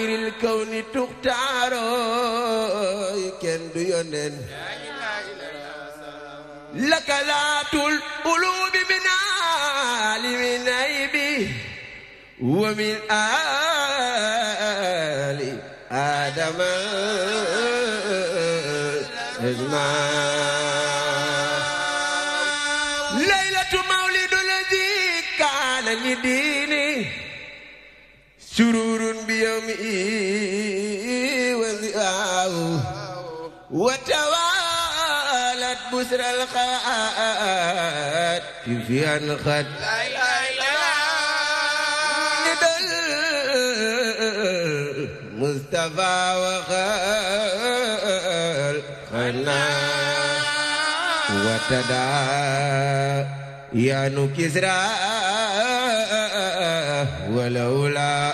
iril kawni tuxtaaro kenn du yonen lakalaatul ulubi min alimi naybi wa min ali adama ajma laylatu mawlidu ladi kaana li diini sururun bi yawmi wa zi'aahu wa tawalat busra al-xaat fi an-xat nidal Mustafa wa xaal xanaa wa tadaa yaanu Kisra ولولا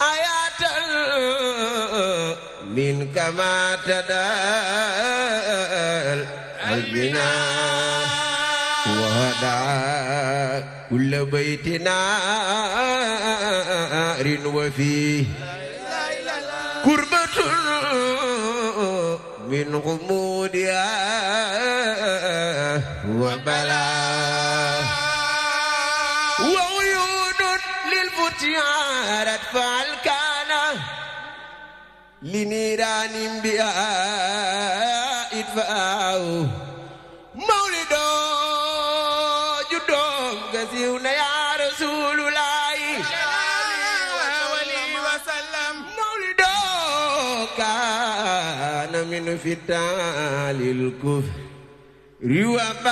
آيات من كما تدال البناء وهدى كل بيت نار وفيه كربة من غمودها وبلاء تيارت فالكانا لنيران بها إدفاء مولدو جدوم كسيونا يا رسول الله مولدو كان من فتال الكفر وبال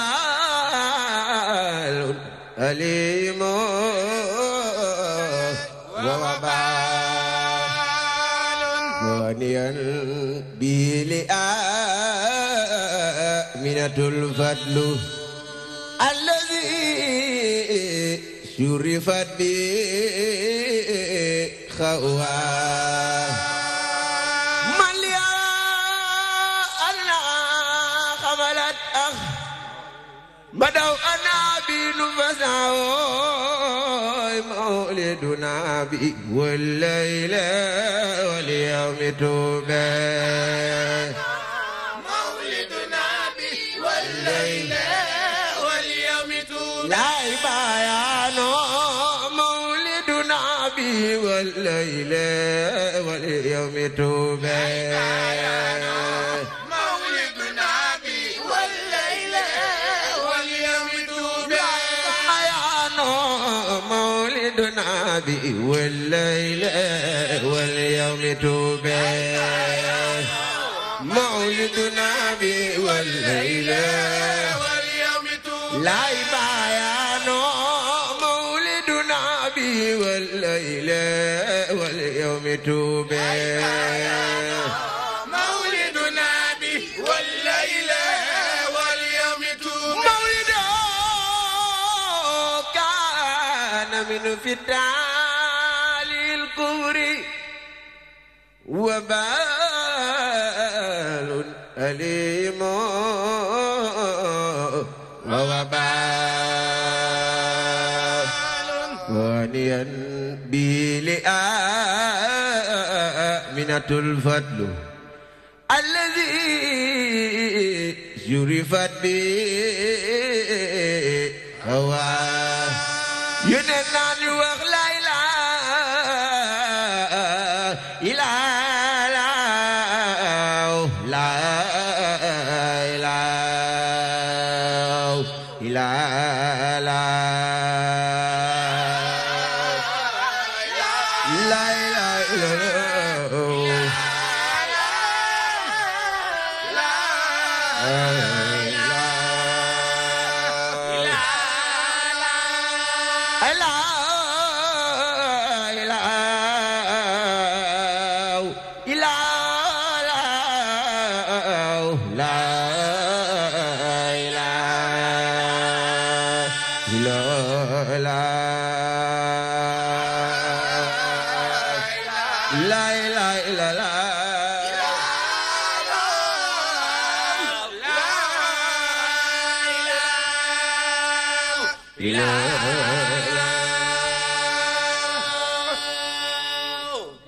أليم ووبال غنيا به لآمنة الفضل الذي شرفت به خواه من يا الله خملت أخ بدوا أنا بنفسه مولدنا بي والليلة واليوم توبة مولدنا بي والليلة واليوم توبة لا بيانو مولدنا بي والليلة واليوم توبة مولدنا بي والليلة واليوم توبة مولدنا بي والليلة واليوم توبة مولدنا بي والليلة واليوم توبة لا يبايانو مولدنا بي والليلة واليوم توبة مولدنا بي والليلة واليوم توبة من فتال الكفر وبال أليم ووبال غنيا به لآمنة الفضل الذي شرفت به خواه yónnee naa ñu wax la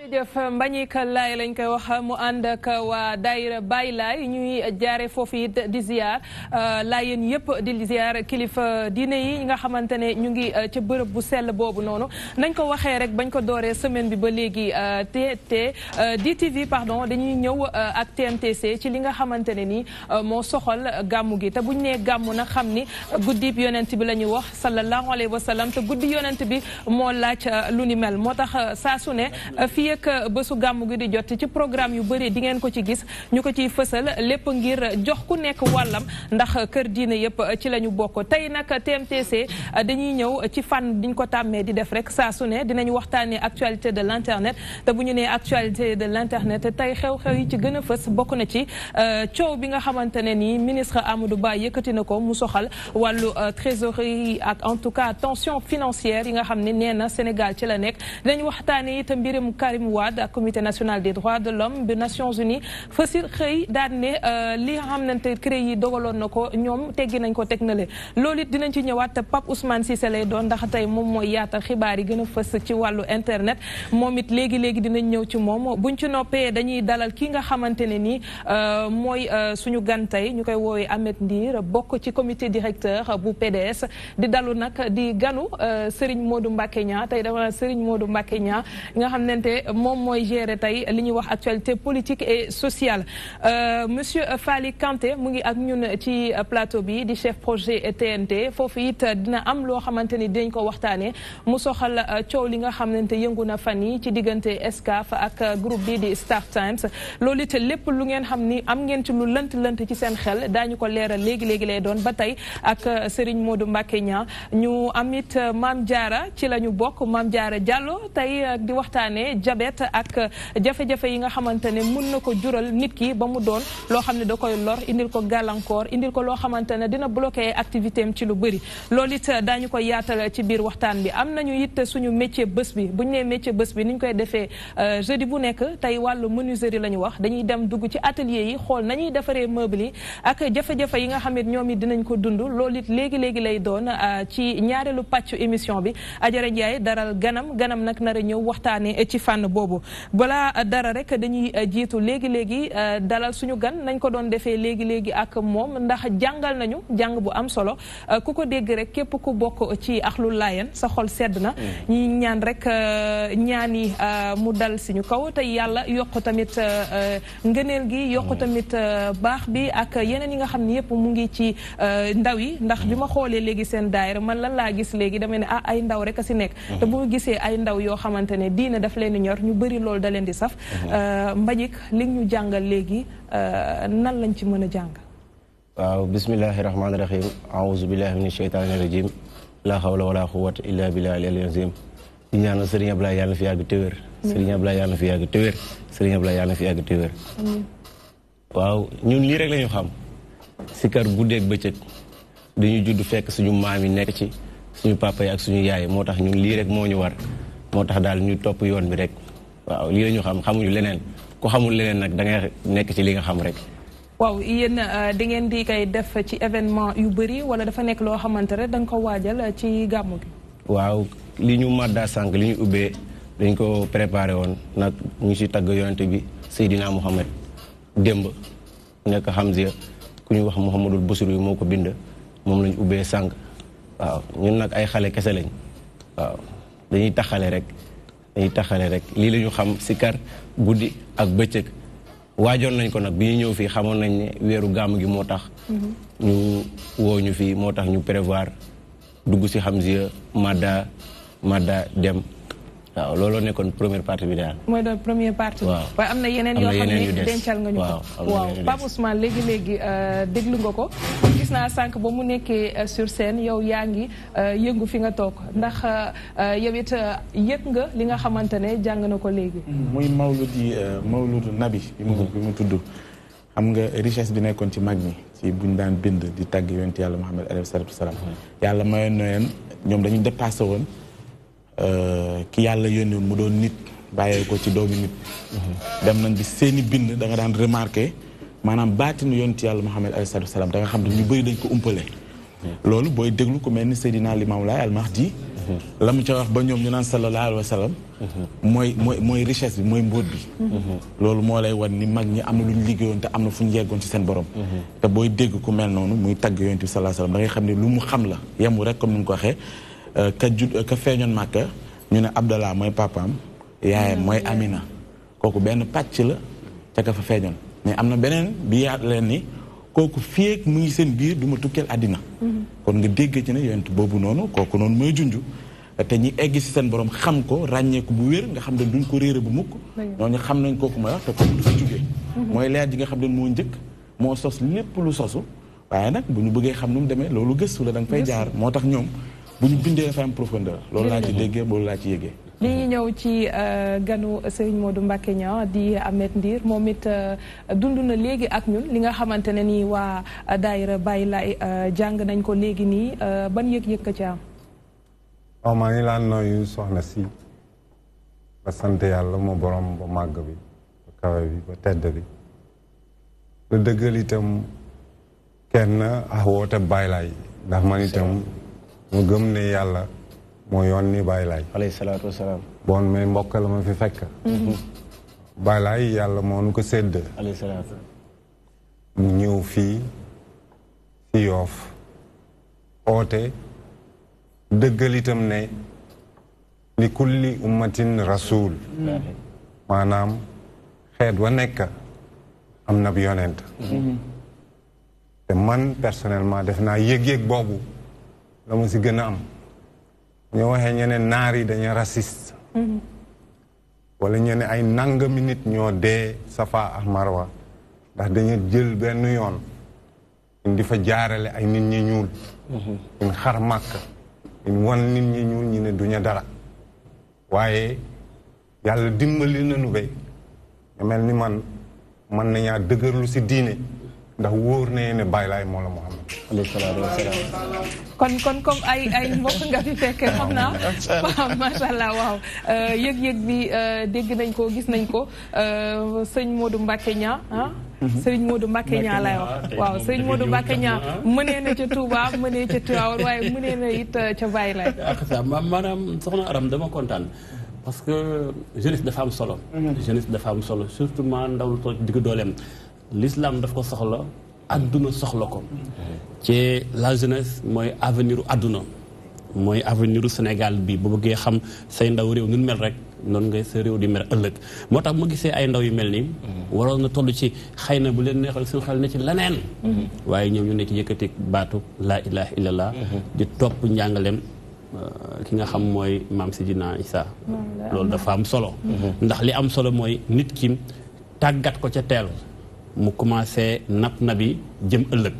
jërëjëf Mbagnick Laye lañ koy wax mu ànd ak waa daayira Baye Laye ñuy jaare foofu it di ziar laayeen yëpp di ziar kilifa diine yi nga xamante ne ñu ngi ca bërëb bu sell boobu noonu nañ ko waxee rek bañ ko dooree semaine bi ba léegi DTV pardon dañuy ñëw ak TMTC ci li nga xamante ne ni moo soxal gàmmu gi te buñ nee gàmmu nag xam ni guddib yonent bi la ñuy wax sallallahu alayhi wa sallam te guddi yonent bi moo laaj lu ni mel moo tax saa su ne fii ak bésu gàmmu gi di jot ci programme yu bëri di ngeen ko ci gis ñu ko ciy fësal lépp ngir jox ku nekk wàllam ndax kër diine yëpp ci la ñu bokk tey nag TMTC dañuy ñëw ci fànn diñ ko tàmmee di def rek saa su ne dinañ waxtaanee actualité de l'internet te bu ñu nee actualité de l'internet tey xew-xew yi ci gën a fës bokk na ci coow bi nga xamante ne nii ministre Amadou Ba yëkkati na ko mu soxal wàllu trésorerie ak en tout cas tension financière yi nga xam ne nee na Sénégal ci la nekk dinañ waxtaanee it mbirum Karim Wade ak comité national des droits de l'homme bi Nations Unies fasil xëy daan ne li nga xamante CREI yi dogaloon na ko ñoom teggi nañ ko teg na le loolu it dinañ ci ñëwaat te Pape Ousmane Cissé lay doon ndax tey moom mooy yaatal xibaar yi gën a fës ci wàllu internet moom it léegi-léegi dinañ ñëw ci moom buñ ci noppee dañuy dalal ki nga xamante ne ni mooy suñu gan tey ñu koy woowee Ahmed Ndir bokk ci comité directeur bu PDS di dalu nag di ganu Serigne Modou Mbacké Niang tey dama Serigne Modou Mbacké Niang nga xamante moom mooy gérer tey li ñuy wax actualité politique et sociale monsieur Fally Kanté mu ngi ak ñun ci plateau bi di chef projet TNT foofu it dina am loo xamante ni dinañ ko waxtaanee mu soxal coow li nga xamante yëngu na fan yi ci diggante Excaf ak groupe bi di Star Times loolu it lépp lu ngeen xam ni am ngeen ci lu lënt ci seen xel daañu ko leeral léegi lay doon ba tey ak Serigne Modou Mbacké Niang ñu am it Mame Diarra ci la ñu bokk Mame Diarra Diallo tey di waxtaanee diabète ak jafe-jafe yi nga xamante ne mën na ko jural nit ki ba mu doon loo xam ne da koy lor indil ko gàllankoor indil ko loo xamante ne dina bloqué activité am ci lu bëri loolu it daañu ko yaatal ci biir waxtaan bi am nañu it suñu métier bés bi bu ñu nee métier bés bi ni ñu koy defee jeudi bu nekk tey wàllu menuiserie la ñu wax dañuy dem dugg ci atelier yi xool nañuy defaree meuble yi ak jafe-jafe yi nga xam ne ñoom it dinañ ko dund loolu it léegi lay doon ci ñaareelu pàccu émission bi Adjara Ndiaye daral ganam nag nar a ñëw waxtaanee ci fànn boobu balaa dara rek dañuy jiitu léegi dalal suñu gan nañ ko doon defee léegi ak moom ndax jàngal nañu jàng bu am solo ku ko dégg rek képp ku bokk ci Ahlul Laayeen sa xol sedd na ñi ñaan rek ñaani mu dal suñu kaw te yàlla yokk tamit ngëneel gi yokk tamit baax bi ak yeneen yi nga xam ne yëpp mu ngi ci ndaw yi ndax bi ma xoolee léegi seen daayira man lan laa gis léegi dama ne ay ndaw rek a si nekk te bu gisee ay ndaw yoo xamante ne diine daf leen di ñor ñu bëri loolu da leen di saf Mbagnick li ñu jàngal léegi nan lañ ci mën a jàng waaw bismillahi rahmaani rahim aouzu billahi min sheytaani rajim la hawla wala quwwata illa billahi al azim di ñaanal Serigne Ablaye yàlla na fi yàgg te wér Serigne Ablaye yàlla na fi yàgg te wér Serigne Ablaye yàlla na fi yàgg te wér waaw ñun lii rek la ñu xam sikar guddeeg bëccëg dañu judd fekk suñu maam yi nekk ci suñu papa yi ak suñu yaay moo tax ñun lii rek moo ñu war moo tax daal ñu topp yoon bi rek waaw lii la ñu xam xamuñu leneen ku xamul leneen nag da ngay nekk ci li nga xam rek. waaw yéen da ngeen di koy def ci événement yu bëri wala dafa nekk loo xamante rek da nga ko waajal ci gàmmu gi. waaw li ñu madda sànq li ñu ubbee dañ ko préparé woon nag ñu si tagg yonente bi Seydina Mouhamed démb nekk Hamziya ku ñu wax Mouhamadul Basiru yi moo ko bind moom lañ ubbee sànq waaw ñun nag ay xale kese lañ waaw dañuy taxale rek lii la ñu xam sikar guddi ak bëccëg waajoon nañ ko nag bi ñu ñëw fii xamoon nañ ne weeru gàmm gi moo tax ñu woo ñu fii moo tax ñu prévoir dugg si Hamziya madda dem waaw looloo nekkoon première partie bi daal. mooy doon première partie. waaw waaye am na yeneen yoo xam ne dencal nga ñu ko. waaw Pape Ousmane léegi déglu nga ko. gis naa sànq ba mu nekkee sur scène yow yaa ngi yëngu fi nga toog ndax yow it yëg nga li nga xamante ne jàng na ko léegi. muy mawludu nabi bi mu tudd. xam nga richesse bi nekkoon ci mag ñi ci buñ daan bind di tàgg yonent yàlla Muhammad alayhi salaatu wasalaam. yàlla mayoon na leen ñoom dañu dépassé woon. ki yàlla yónni woon mu doon nit bàyyee ko ci doomi nit dem nañ bi seeni bind da nga daan remarqué maanaam baatinu yonent yàlla Muhammad alayhi salaatu wasalaam da nga xam ne ñu bëri dañ ko umpale loolu booy déglu ku mel ni Seydina Limaamu Laay al-Mahdi la mu ca wax ba ñoom ñu naan sallallahu alayhi wa sallam mooy richesse bi mooy mbóot bi loolu moo lay wan ni mag ñi am na lu ñu liggéeyoon te am na fu ñu yeggoon ci seen borom te booy dégg ku mel noonu muy tagg yonent bi sallallahu alayhi wa sallam da ngay xam ne lu mu xam la yemu rek comme ni nga ko waxee ka feeñoon Màkka ñu ne Abdallah mooy papaam yaayam mooy Amina kooku benn pàcc la ca ka fa feeñoon mais am na beneen bi yaat leen ni kooku fii mu ngi seen biir du ma tukkeel àddina kon nga dégg ci ne yonent boobu noonu kooku noonu mooy junj te ñi egg si seen borom xam ko ràññeeku bu wér nga xam ne duñ ko réere bu mukk ñooñu xam nañ kooku mooy wax te kooku du fa jógee mooy leer ji nga xam ne moo njëkk moo sos lépp lu sosu waaye nag bu ñu bëggee xam nu mu demee loolu gëstu la da nga fay jaar moo tax ñoom bu ñu bindee dafa am profondeur loolu laa ci déggee loolu laa ci yégee li ñu ñëw ci ganu Serigne Modou Mbacké Niang di Ahmed Ndir moom it dund na léegi ak ñun li nga xamante ne nii waa daayira Baye Laye jàng nañ ko léegi nii ban yëg-yëg ka ci am. waaw maa ngi laan nooyu soxna si ba sant yàlla moo borom ba màgg bi ba kawe bi ba tedd bi lu dëggal itam kenn woote Baye Laye ndax man itam mu gëm ne yàlla moo yoon ni Baye Laye alayhi salaatu wasalaam bon mais mbokk la ma fi fekk Baye Laye yàlla moo nu ko sédd alayhi salaatu mu ñëw fii ci Yoof oote dëggal itam ne li kulli ummatin rasul maanaam xeet wa nekk am na bi yonent te man personnellement def naa yëg-yëg boobu la ma si gën a am ñoo waxee ñeneen naar yi dañu raciste wala ñene ay nangami nit ñoo dee Safa ak Marwa ndax dañu jël benn yoon di fa jaarale ay nit ñi ñuul in xar màkk in wan nit ñi ñuul ñi ne duñu dara waaye yàlla dimbali nañu bay nga mel ni man nañaa dëgërlu si diine ndax wóor na ne Baye Laye moo la Muhammad alayhi salaatu wasalaam kon comme ay mbokk nga fi fekkee xam naa waaw macha allah waaw yëg-yëg bi dégg nañ ko gis nañ ko sëñ Modou Mbacké Niang sëriñ Modou Mbacké Niang lay wax waaw sëriñ Modou Mbacké Niang mënee na ca Touba mënee ca Tivaouane waaye mënee na it ca Baye Laye maanaam soxna Aram dama kontaan parce que jeunesse dafa am solo jeunesse dafa am solo surtout ma ndaw lu toog digg dooleem l'islam daf ko soxla adduna soxla ko ci la jeunesse mooy avenir u adduna mooy avenir u Sénégal bi bu bëggee xam say ndaw réew nun mel rek noonu ngay sa réew di mel ëllëg moo tax ma gisee ay ndaw yu mel nii waroon na toll ci xëy na bu leen neexal seen xel ne ci leneen waaye ñoom ñu ne ci yëkkati baatu laa ilaha illallah di topp njàngaleem ki nga xam mooy maam Sidina Isa loolu dafa am solo ndax li am solo mooy nit ki tàggat ko ca teel mu commencé na bi jëm ëllëg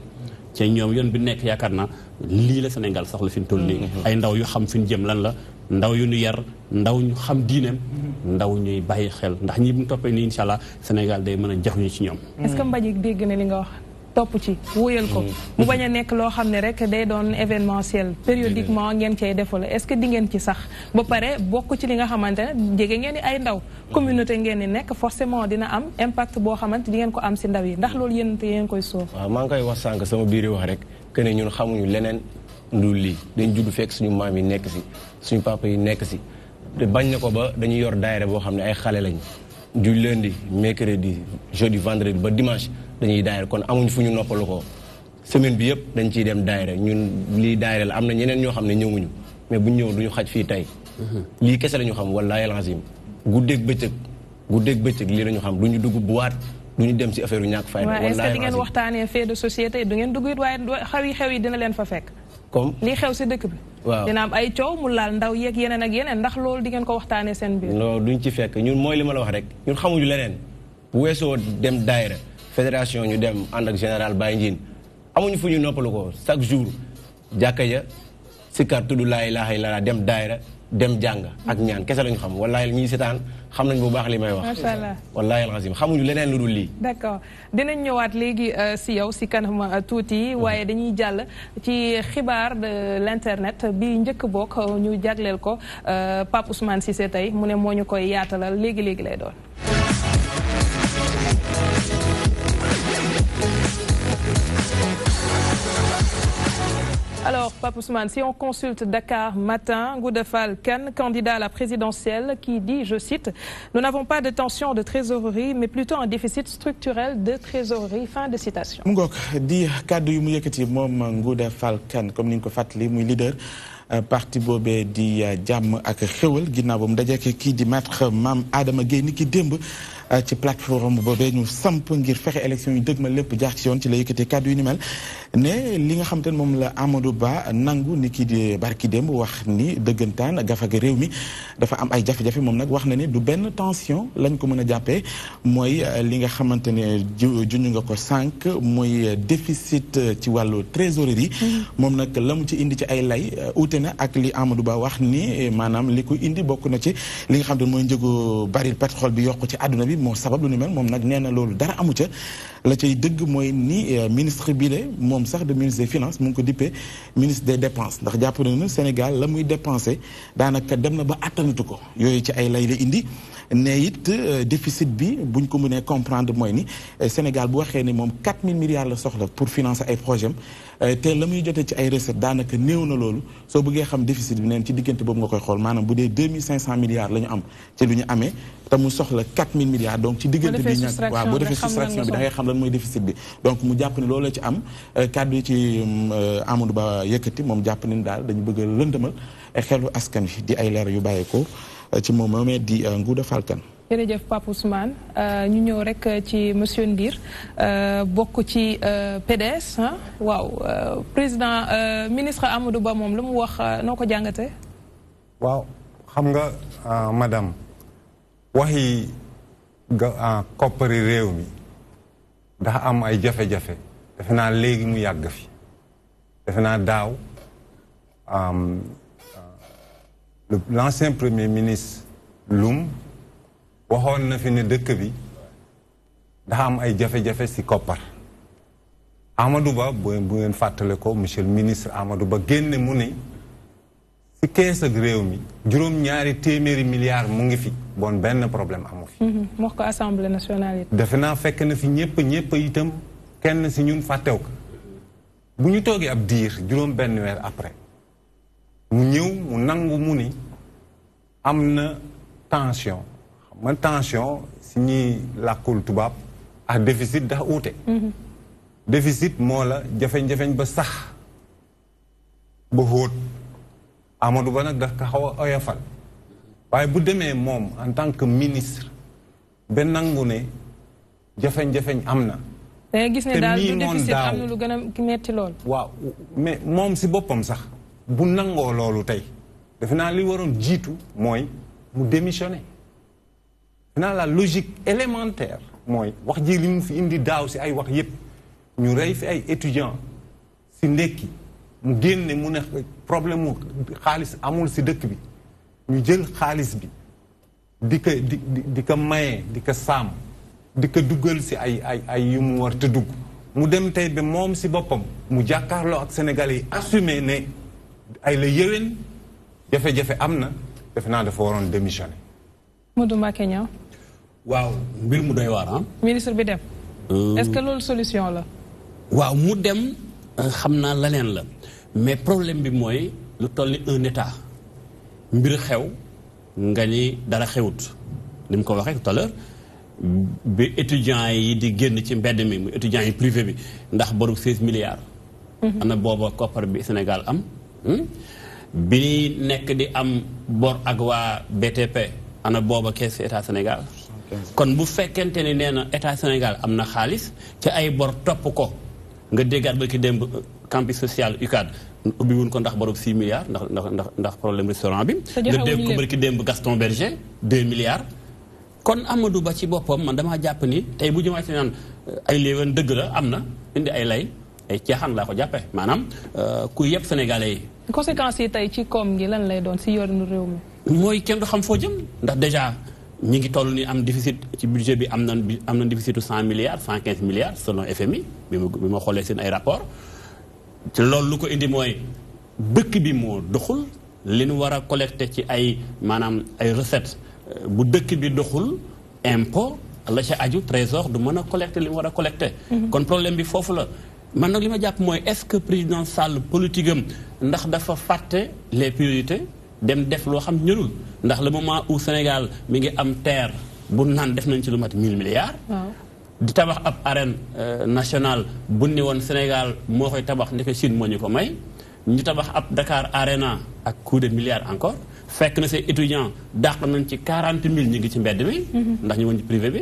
ci ñoom yoon bi nekk yaakaar naa lii la Sénégal soxla fi mu toll nii ay ndaw yu xam fi ñu jëm lan la ndaw yu ñu yar ndaw ñu xam diineem ndaw ñuy bàyyi xel ndax ñi bu ñu toppee nii incha allah Sénégal day mën a jaxuñu ci ñoom. est-ce que Mbagnick dégg na li nga wax topp ci wóyal ko mu bañ a nekk loo xam ne rek day doon événementiel périodiquement ngeen cay defal est-ce que di ngeen ci sax ba pare bokk ci li nga xamante ne jege ngeen di ay ndaw communauté ngeen di nekk forcément dina am impact boo xamante di ngeen ko am si ndaw yi ndax loolu yéen te yéen koy sóof. waaw maa ngi koy wax sànq sama biir wax rek que ne ñun xamuñu leneen lu lii dañ judd fekk suñu maam yi nekk si suñu papa yi nekk si te bañ na ko ba dañuy yor daayira boo xam ne ay xale lañ du lundi mercredi jeudi vendredi ba dimanche dañuy daayira kon amuñ fu ñu noppalu ko semaine bi yëpp dañ ciy dem daayira ñun lii daayira la am na ñeneen ñoo xam ne ñëwuñu mais buñ ñëw duñu xaj fii tey lii kese la ñu xam wallaahi alazim guddeeg bëccëg lii la ñu xam duñu dugg boîte duñu dem si affaire yu ñàkk fayda wallaahi est-ce que di ngeen waxtaanee fait de société du ngeen dugg it waaye xew yi dina leen fa fekk comme lii xew si dëkk bi waaw dina am ay coow mu laal ndaw yeeg yeneen ak yeneen ndax loolu di ngeen ko waxtaanee seen biir non duñ ci fekk ñun mooy li ma la wax rek ñun xamuñu leneen bu weesoo dem daayira fédération ñu dem ànd ak général Baye Ndiine amuñu fu ñu noppalu ko chaque jour jàkka ja sikkar tudd laa ilaaha illallaah dem daayira dem jàng ak ñaan kese lañu xam wallaahi ñii seetaan xam nañ bu baax li may wax macha allah wallaahi alazim xamuñu leneen lu dul lii d'accord dinañ ñëwaat léegi si yow si kanam tuuti waaye dañuy jàll ci xibaar de l'internet bi njëkk bokk ñu jagleel ko Pape Ousmane Cissé tey mu ne moo ñu koy yaatalal léegi lay doon. Alors, Pape Ousmane, si on consulte Dakar Matin, Ngouda Fall Kane, candidat à la présidentielle, qui dit, je cite, « Nous n'avons pas de tension de trésorerie, mais plutôt un déficit structurel de trésorerie ». Fin de citation. mu ngoog di kàddu yu mu yëkkati moom Ngouda Fall Kane comme ni ñu ko fàttali muy leader parti boobee di jàmm ak xéwal ginnaaw ba mu dajeek kii di maître Mame Adama Guèye ni ki démb ci plateforme boobee ñu samp ngir fexe élection yu dëgg ma lépp jaar ci yoon ci la yëkkatee kàddu yu ni mel ne li nga xam te ne moom la Amadou Ba nangu ni kii di barki démb wax ni dëggantaan gafaga réew mi dafa am ay jafe-jafe moom nag wax na ni du benn tension lañ ko mën a jàppee mooy li nga xamante ne juñu nga ko sànq mooy déficit ci wàllu trésorerie moom nag la mu ci indi ci ay lay uute na ak li Amadou Ba wax ni maanaam li ko indi bokk na ci li nga xam te ne mooy njëgu baril pétrole bi yokk ci àdduna bi moo sabab lu ni mel moom nag nee na loolu dara amu ca la cay dëgg mooy ni ministre bi de moom sax de ministre des finances mu ngi ko dippee ministre des dépenses ndax jàpp na ne Sénégal la muy dépensé daanaka dem na ba attanatu ko yooyu ci ay lay la indi ne it déficit bi buñ ko mënee comprendre mooy ni Sénégal bu waxee ni moom 4000 milliards la soxla pour financer ay projet te la muy jotee ci ay recettes daanaka néew na loolu soo bëggee xam déficit bi neen ci diggante boobu nga koy xool maanaam bu dee 2500 milliards la ñu am ci lu ñu amee te mu soxla 4000 milliards donc ci diggante bi ñàkk waaw boo defee soustraction bi da ngay xam lan mooy déficit bi donc mu jàpp ni loolu la ci am kàddu yi ci Amadou Ba yëkkati moom jàpp ni daal dañu bëgg a lëndëmal xelu askan wi di ay leer yu bàyyeekoo ci moom moomee di Ngouda Fall Kane. jërëjëf Pape Ousmane ñu ñëw rek ci monsieur Ndir bokk ci PDS waaw président ministre Amadou Ba moom lu mu wax noo ko jàngatee. waaw xam nga madame waxi koppari réew mi dafa am ay jafe-jafe defe naa léegi mu yàgg fi defe naa daaw l'ancien premier ministre Loum waxoon na fi ne dëkk bi dafa am ay jafe-jafe si koppar Amadou Ba bu ngeen fàttale ko monsieur le ministre Amadou Ba génne mu ne si kees ak réew mi juróom-ñaari téeméeri milliards mu ngi fi bon benn problème amu fi. wax ko assemblée nationale it. defe naa fekk na fi ñëpp itam kenn si ñun fàttew ko bu ñu toogee ab diir juróom benn weer après mu ñëw mu nangu mu ni am na tension xam nga tension si ñuy làkkul tubaab ak déficit dafa uute. déficit moo la jafeñ-jafeñ ba sax ba xóot Amadou Ba nag daf ko xaw a oyofal waaye bu demee moom en tant que ministre ba nangu ne jafeñ-jafeñ am na. da ngay gis ne daal du déficit am na lu gën a metti lool. waaw mais moom si boppam sax bu nangoo loolu tey defe naa li waroon jiitu mooy mu démissionner. defe naa la logique élémentaire mooy wax ji li mu fi indi daaw si ay wax yépp ñu rey fi ay étudiants si ndekki mu génne mu ne problème mu xaalis amul si dëkk bi ñu jël xaalis bi di ko maye di ko saam di ko duggal si ay yu mu war te dugg mu dem tey ba moom si boppam mu jàkkaarloo ak Sénégalais yi assumé ne ay la yéwén jafe-jafe am na defe naa dafa waroon démissionner. Modou Mbacké Niang. waaw mbir mu doy waar ministre bi dem. est-ce que loolu solution la. waaw mu dem xam naa leneen la mais problème bi mooy lu toll ni un état mbir xew nga ni dara xewut ni mu ko waxee tout à l'heure bi étudiants yi di génn ci mbedd mi mu étudiants yi privé bi ndax boru 16 milliards. ana booba koppar bi Sénégal am. bi nekk di am bor ak waa BTP ana booba kees état Sénégal. kon bu fekkente ni nee na état Sénégal am na xaalis ci ay bor topp ko nga déggaat ba ki démb campus social UCAD ubbi wuñ ko ndax borom 6 milliards ndax problème restaurant bi. nga dégg ko ba ki démb Gaston Berger 2 milliards. kon Amadou Ba ci boppam man damaa jàpp ni tey bu jëmaat si naan ay léewan dëgg la am na indi ay lay ay caaxaan laa ko jàppee maanaam ku yëpp sénégalais yi. conséquences yi tey ci koom gi lan lay doon si yorinu réew mi. mooy kenn du xam foo jëm ndax déjà. ñi ngi toll ni am déficit ci budget bi am na déficitu 100 milliards 115 milliards selon FMI bi ma xoolee seen ay rapport ci loolu lu ko indi mooy dëkk bi moo doxul li ñu war a collecté ci ay maanaam ay recettes bu dëkk bi doxul impôt la ca aju trésor du mën a collecté li mu war a collecté kon problème bi foofu la man nag li ma jàpp mooy est-ce que président Sall politique am ndax dafa fàtte les priorités dem def loo xam ñërul ndax le moment où Sénégal mi ngi am terre bu naan def nañ ci lu mat 1000 milliards. di tabax ab arène nationale bu ne woon Sénégal moo koy tabax ndeke Chine moo ñu ko may. ñu tabax ab Dakar Arena ak coup de milliards encore fekk na say étudiants dàq nañ ci 40 000 ñu ngi ci mbedd mi. ndax ñu woon ci privé bi.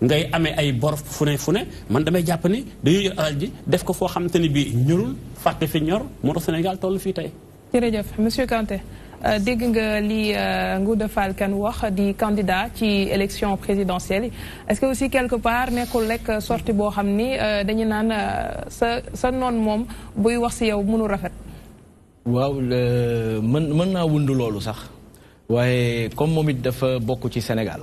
ngay amee ay bor fu ne man damay jàpp ni dañuy jël alal ji def ko foo xamante ni bii ñorul fàtte fi ñor moo tax Sénégal toll fii tey. jërëjëf monsieur Kanté dégg nga li Ngouda Fall Kane wax di candidat ci élection présidentielle yi est-ce que aussi quelque part nekkul rek sortie boo xam ni dañu naan sa noon moom buy wax si yow mënu rafet. waaw mën naa wund loolu sax waaye comme moom it dafa bokk ci Sénégal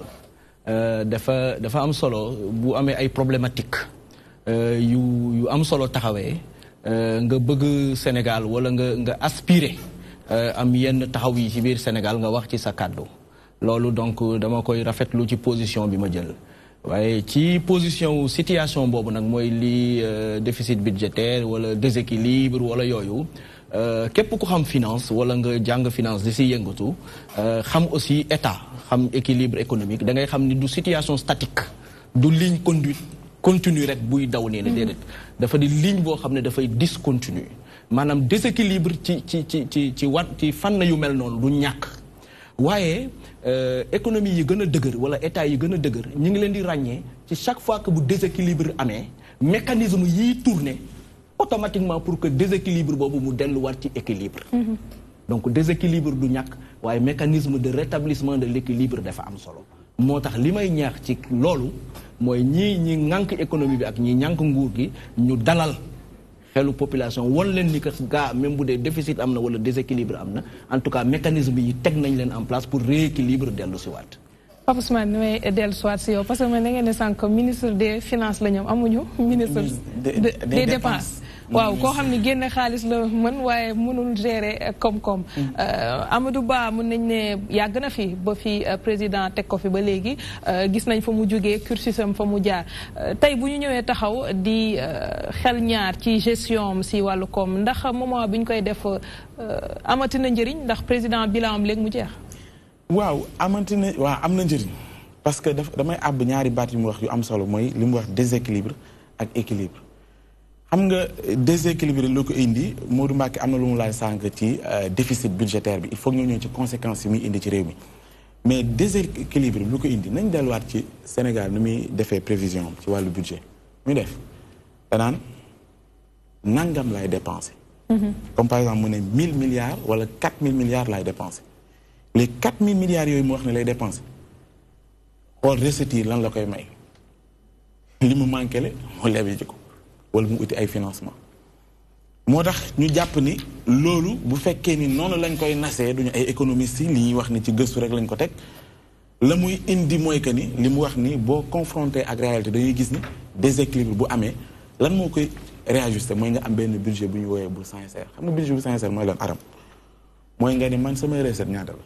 dafa am solo bu amee ay problématique yu am solo taxawee nga bëgg Sénégal wala nga aspirer am yenn taxaw yi ci biir Sénégal nga wax ci sa kàddu loolu donc dama koy rafetlu ci position bi ma jël waaye ci position situation boobu nag mooy li déficit budgétaire wala déséquilibre wala yooyu képp ku xam finance wala nga jàng finance di si yëngatu xam aussi état xam équilibre économique da ngay xam ni du situation statique du ligne conduite continue rek buy daw nee na déedéet dafa di ligne boo xam ne dafay discontinue maanaam déséquilibre ci fànn yu mel noonu du ñàkk waaye économie yi gën a dëgër wala état yi gën a dëgër ñu ngi leen di ràññee ci chaque fois que bu déséquilibre amee mécanisme yiy tourner automatiquement pour que déséquilibre boobu mu delluwaat ci équilibre donc déséquilibre du ñàkk waaye mécanisme de rétablissement de l'équilibre dafa am solo moo tax li may ñaax ci loolu mooy ñi ŋànk économie bi ak ñi ŋànk nguur gi ñu dalal xelu population won leen ni que gaa même bu dee déficit am na wala déséquilibre am na en tout cas mécanisme yi teg nañ leen en place pour rééquilibre dellu si waat. Pape Ousmane ni may dellu si waat si yow parce que man da ngeen ne sànq ministre des finances la ñoom amuñu. ministre des dépenses. waaw koo xam ne génne xaalis la mën waaye mënul gérer koom-koom. Amadou Ba mën nañ ne yàgg na fi ba fi président teg ko fi ba léegi gis nañ fa mu jógee cursusam fa mu jaar tey bu ñu ñëwee taxaw di xel ñaar ci gestion si wàllu koom ndax moment bi ñu koy def amati na njëriñ ndax président bilan am léegi mu jeex. waaw amati na waaw am na njëriñ parce que damay àbb ñaari baat yu mu wax yu am solo mooy li mu wax déséquilibre ak équilibre. xam nga déséquilibre loo ko indi Modou Mbacké am na lu mu laaj sànq ci déficit budgétaire bi il faut ñu ñëw ci conséquences yi muy indi ci réew mi mais déséquilibre lu ko indi nañ delluwaat ci Sénégal nu muy defee prévision ci wàllu budget muy def danaan nangam lay dépensé comme par exemple mu ne 1000 milliards wala 4000 milliards lay dépensé les 4000 milliards yooyu mu wax ne lay dépensé xool recettes yi lan la koy may li mu manqué le mu lebi ji ko wala mu uti ay financement moo tax ñu jàpp ni loolu bu fekkee ni noonu lañ koy nasee duñu ay économistes yi li ñuy wax ni ci gëstu rek lañ ko teg la muy indi mooy que ni li mu wax ni boo confronté ak réalité dañuy gis ni déséquilibre bu amee lan moo koy réajuster mooy nga am benn budget bu ñu woowee bu sincère xam nga budget bu sincère mooy lan aram mooy nga ni man samay recette ñaata la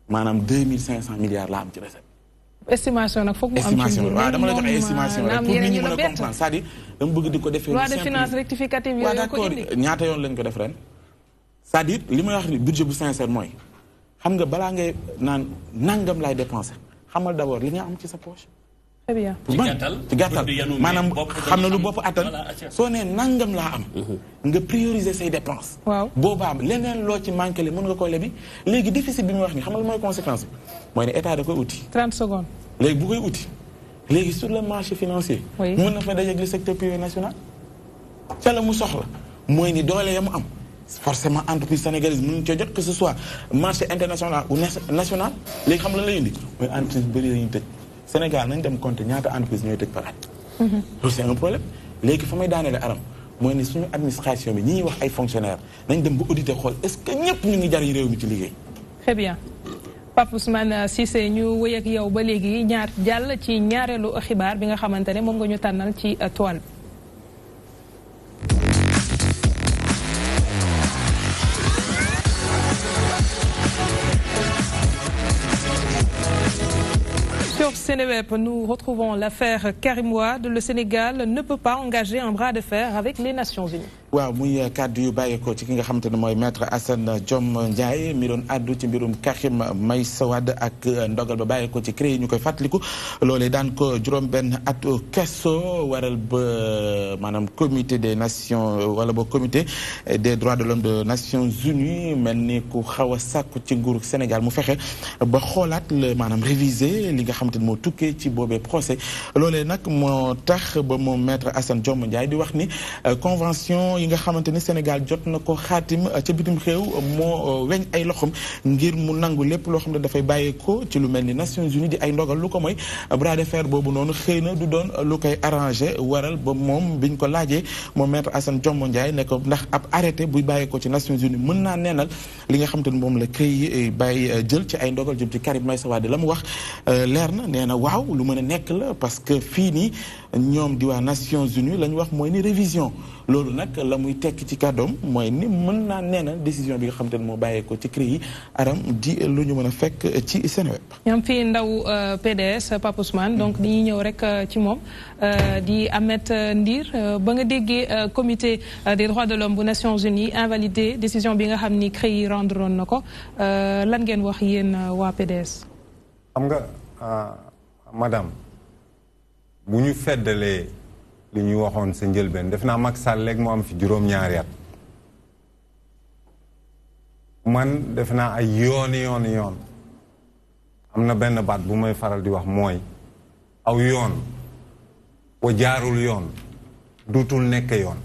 maanaam 2500 milliards laa am ci recette. estimation nag foog mu am ci estimation waaw dama la jox ay estimation rek pour nit ñi mën a comprendre c'est-à-dire dama bëgg di ko defee loi de finances rectificative yooyu ko indi ñaata yoon lañ ko def ren c'est-à-dire li may wax ni budget bu sincère mooy xam nga balaa ngay naan nangam laay dépenser xamal d'abord li nga am ci sa poche. très bien ci gàttal maanaam xam na lu bopp attan soo nee nangam laa am nga prioriser say dépenses waaw boobaa leneen loo ci manqué le mën nga ko lebi léegi déficit bi muy wax ni xam nga mooy conséquence bi mooy ne état da koy uti 30 secondes léegi bu koy uti léegi sur le marché financier mën na fa dajeeg le secteur privé national ca la mu soxla mooy ni doole ya mu am forcément entreprise sénégalaise mënuñ coo jot que ce soit marché international ou national léegi xam lan lay indi mooy entreprise bëri lañuy tëj Sénégal nañ dem compter ñaata entreprise ñooy tëj par at. loolu c'est un problème léegi fa may daaneele aram mooy ni suñu administration bi ñi ñuy wax ay fonctionnaires nañ dem ba auditer xool est-ce que ñëpp ñu ngi jariñ réew mi ci liggéey. très bien Pape Ousmane Cissé ñu wëy ak yow ba léegi ñaar jàll ci ñaareelu xibaar bi nga xamante ne moom nga ñu tànnal ci toile bi. Sur Seneweb, nous retrouvons l'affaire Karim Wade. Le Sénégal ne peut pas engager un bras de fer avec les Nations Unies. waaw muy kàddu yu bàyyeekoo ci ki nga xamante ne mooy maître Assane Diom Ndiaye mi doon addu ci mbirum Karim Meïssa Wade ak ndogal ba bàyyeekoo ci CREI ñu koy fàttaliku loolee daan ko juróom-benn atu kaso waral ba maanaam comité des nations wala ba comité des droits de l'homme de Nations Unies mel ni ku xaw a sàkku ci nguuru Sénégal mu fexe ba xoolaat la maanaam réviser li nga xamante ne moo tukkee ci boobee procès loolee nag moo tax ba moom maître Assane Diom Ndiaye di wax ni convention yi nga xamante ni Sénégal jot na ko xaatim ca bitim réew moo weñ ay loxom ngir mu nangu lépp loo xam ne dafay bàyyeekoo ci lu mel ni Nations Unies di ay ndogal lu ko mooy bras de fer boobu noonu xëy na du doon lu koy arrangé waral ba moom biñ ko laajee moom maître Assane Diom Ndiaye ne ko ndax ab arrêté buy bàyyeekoo ci Nations Unies mën naa neenal li nga xamante ni moom la CREI bàyyi jël ci ay ndogal jëm ci Karim Meïssa Wade la mu wax leer na nee na waaw lu mën a nekk la parce que fii nii ñoom di waa Nations Unies la ñu wax mooy ni révision loolu nag la muy tekki ci kàddoom mooy ni mën naa neenal décision bi nga xamante ne moo bàyyeekoo ci CREI aram di lu ñu mën a fekk ci Seneweb. ñoom fii ndaw PDS Pape Ousmane donc dañuy ñëw rek ci moom di Ahmed Ndir ba nga déggee comité des droits de l'homme bu Nations Unies invalidé décision bi nga xam ni CREI rendre na ko lan ngeen wax yéen waa PDS. xam nga madame bu ñu feddalee li ñu waxoon sa njëlbeen def naa Macky Sall léegi mu am fi juróom-ñaari at man def naa ay yoon am na benn baat bu may faral di wax mooy aw yoon wa jaarul yoon duutul nekk yoon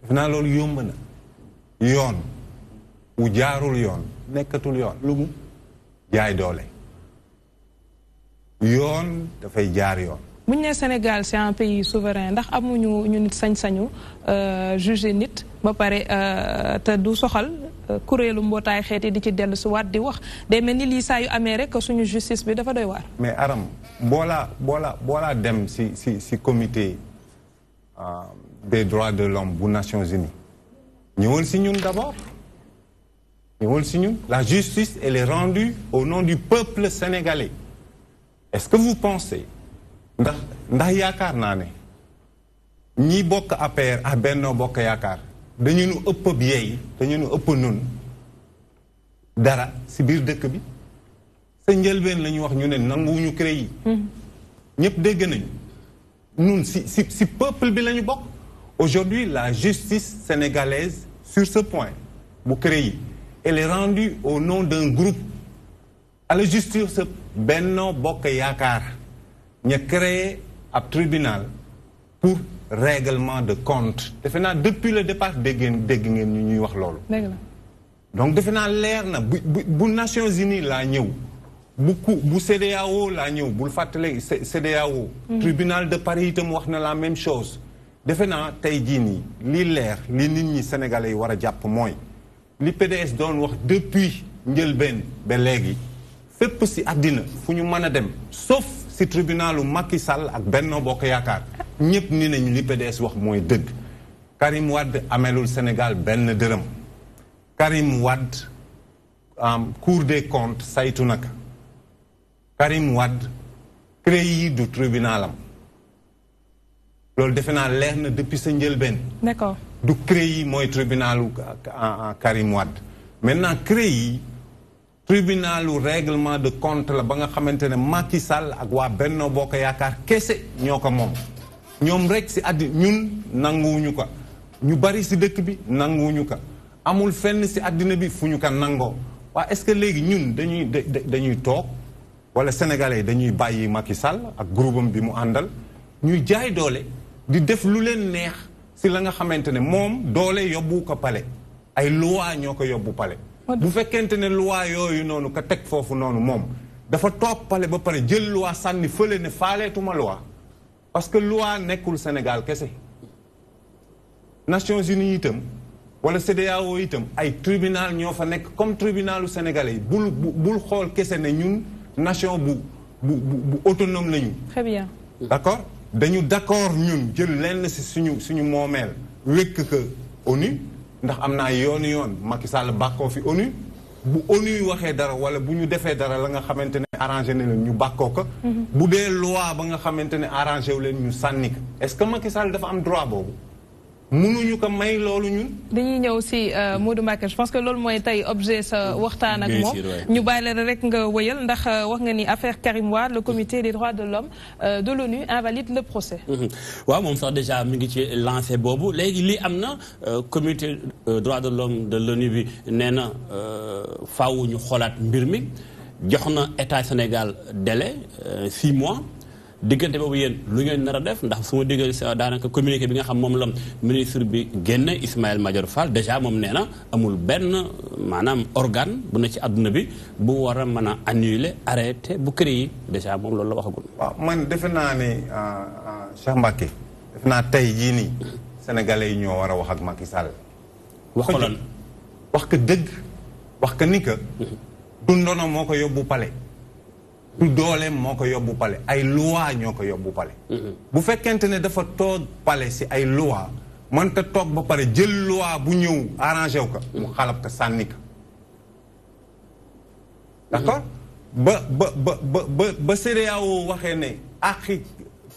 def naa loolu yomb na yoon wu jaarul yoon nekkatul yoon lu mu jaay doole yoon dafay jaar yoon. bu ñu nee Sénégal c'est un pays souverain ndax amuñu ñu nit sañ-sañu juger nit ba pare te du soxal kuréelu mbootaay xeet yi di ci dellu si waat di wax day mel ni lii saa yu amee rek suñu justice bi dafa doy waar. mais Aram boolaa dem si comité des droits de l'homme bu Nations Unies ñëwal si ñun d'abord ñëwal si ñun. La justice elle est rendue au nom du peuple sénégalais. Est-ce que vous pensez ndax yaakaar naa ne ñi bokk APR ak Benno Bokk Yaakaar dañu nu ëpp yeey dañu nu ëpp nun dara si biir dëkk bi sa njëlbeen la ñu wax ñu ne nanguwuñu CREI ñëpp dégg nañu nun si peuple bi la ñu bokk. Aujourd'hui la justice sénégalaise sur ce point bu CREI elle est rendue au nom d'un groupe à la justice Benno Bokk Yaakaar ña créé un tribunal pour règlement de compte. defe naa depuis le départ dégg ngeen ñu ñuy wax loolu. donc defe naa leer na bu Nations Unies laa ñëw bu CEDEAO laa ñëw bul fàttale CEDEAO. tribunal de Paris itam wax na la même chose. defe naa tey jii nii li leer li nit ñi sénégalais yi war a jàpp mooy li PDS doon wax depuis njëlbeen ba léegi fépp si àddina fu ñu mën a dem sauf si tribunalu Macky Sall ak Benno Bokk Yaakaar ñëpp ni nañu li PDS wax mooy dëgg. Karim Wade amelul Sénégal benn dërëm. Karim Wade Cour des comptes saytu naka. Karim Wade CREI du tribunalam. loolu defe naa leer na depuis sa njëlbeen. D'accord. du CREI mooy tribunalu Karim Wade. maintenant CREI tribunalu règlement de compte la ba nga xamante ne Macky Sall ak waa Benno Bokk Yaakaar kese ñoo ko moom. ñoom rek si àddina ñun nanguwuñu ko ñu bari si dëkk bi nanguwuñu ko amul fenn si àddina bi fu ñu ko nangoo waa est-ce que léegi ñun dañuy toog wala sénégalais dañuy bàyyi Macky Sall ak groupam bi mu àndal ñuy jaay doole di def lu leen neex si la nga xamante ne moom doole yóbbu ko pale ay loi ñoo ko yóbbu pale bu fekkente ne loi yooyu noonu ka teg foofu noonu moom dafa toog pale ba pare jël loi sànni fële ne faaleetuma loi parce que loi nekkul Sénégal kese Nations Unies itam wala CEDEAO itam ay tribunal ñoo fa nekk comme tribunalu sénégalais yi bul xool kese ne ñun nation bu autonome lañu. Très bien. D'accord dañu d'accord ñun jël lenn si suñu moomeel wékk que ONU ndax am naa yoon Macky Sall bàkkoo fi ONU bu ONU waxee dara wala bu ñu defee dara la nga xamante ne arrangé na leen ñu bàkkoo ko. bu dee loi ba nga xamante ne arrangé wu leen ñu sànni ko est-ce que Macky Sall dafa am droit boobu. mënuñu ko may loolu ñun. dañuy ñëw si Modou Mbacké je pense que loolu mooy tey objet sa waxtaan ak moom. ñu bàyyi la rek nga wëyal ndax wax nga ni affaire Karim Wade le comité des droits de l'homme de l'ONU invalide le procès. waaw moom sax déjà mi ngi ci lancé boobu léegi lii am na comité droits de l'homme de l'ONU bi nee na faaw ñu xoolaat mbir mi jox na état Sénégal délai 6 mois. diggante boobu yéen lu ngeen nar a def ndax su ma déggee daanaka communiqué bi nga xam moom la ministre bi génne Ismaïla Madior Fall déjà moom nee na amul benn maanaam organe bu ne ci àdduna bi bu war a mën a annuler arrêté bu CREI yi déjà moom loolu la waxagul. waaw man defe naa ne Cheikh Mbacké defe naa tey jii nii sénégalais yi ñoo war a wax ak Macky Sall. wax ko lan wax ko dëgg wax ko ni que du ndono moo ko yóbbu palais. du dooleem moo ko yóbbu palais ay loi ñoo ko yóbbu palais. bu fekkente ne dafa toog palais si ay loi mënta toog ba pare jël loi bu ñëw arrangé wu ko. mu xalab ko sànni ko. d'accord ba CEDEAO waxee ne àqi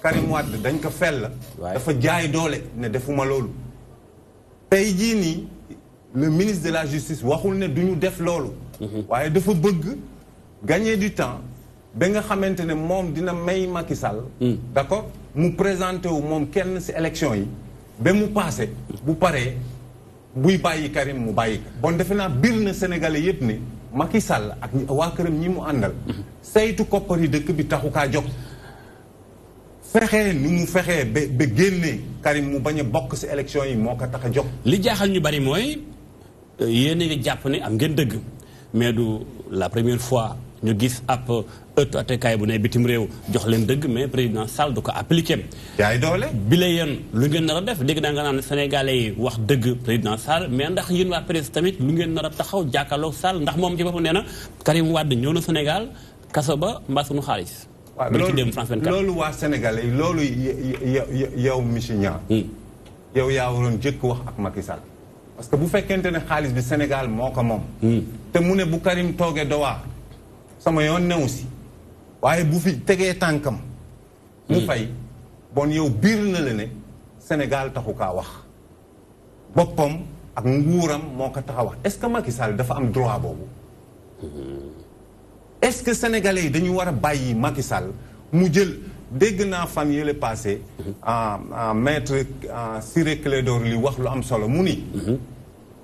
Karim Wade dañ ko fel la. dafa jaay doole ne defuma loolu. tey jii nii le ministre de la justice waxul ne du ñu def loolu. waaye dafa bëgg gagner du temps. ba nga xamante ne moom dina may Macky Sall. d'accord mu présenté wu moom kenn ci élection yi ba mu passé bu paree buy bàyyi Karim mu bàyyi ko. bon defe naa biir na Sénégalais yépp ne Macky Sall ak waa këram ñi mu àndal. saytu koppar yi dëkk bi taxu kaa jóg. fexee ni mu fexee ba génnee Karim mu bañ a bokk ci élection yi moo ko tax a jóg. li jaaxal ñu bari mooy yéen a ngi jàpp ne am ngeen dëgg mais du la première fois. ñu gis ab ëttu attekaay bu ne bitim réew jox leen dëgg mais président Sall du ko appliqué. yaay doole. bi la yéen lu ngeen nar a def dégg naa nga naan Sénégalais yi wax dëgg président Sall mais ndax yéen waa presse tamit lu ngeen nar a taxaw jàkkaarloog Sall ndax moom ci boppam nee na Karim Wade ñëw na Sénégal kaso ba mbaa sunu xaalis. waaw loolu waa Sénégalais yi loolu yow monsieur Niang. yow yaa waroon jëkk wax ak Macky Sall. parce que bu fekkente ne xaalis bi Sénégal moo ko moom. te mu ne bu Karim toogee dowaa sama yoon newu si waaye bu fi tegee tànkam mu fay bon yow biir na la ne Sénégal taxu kaa wax boppam ak nguuram moo ko tax a wax est-ce que Macky Sall dafa am droit boobu est-ce que sénégalais yi dañu war a bàyyi Macky Sall mu jël dégg naa fan yële passé maître Ciré Clédor Ly wax lu am solo mu ni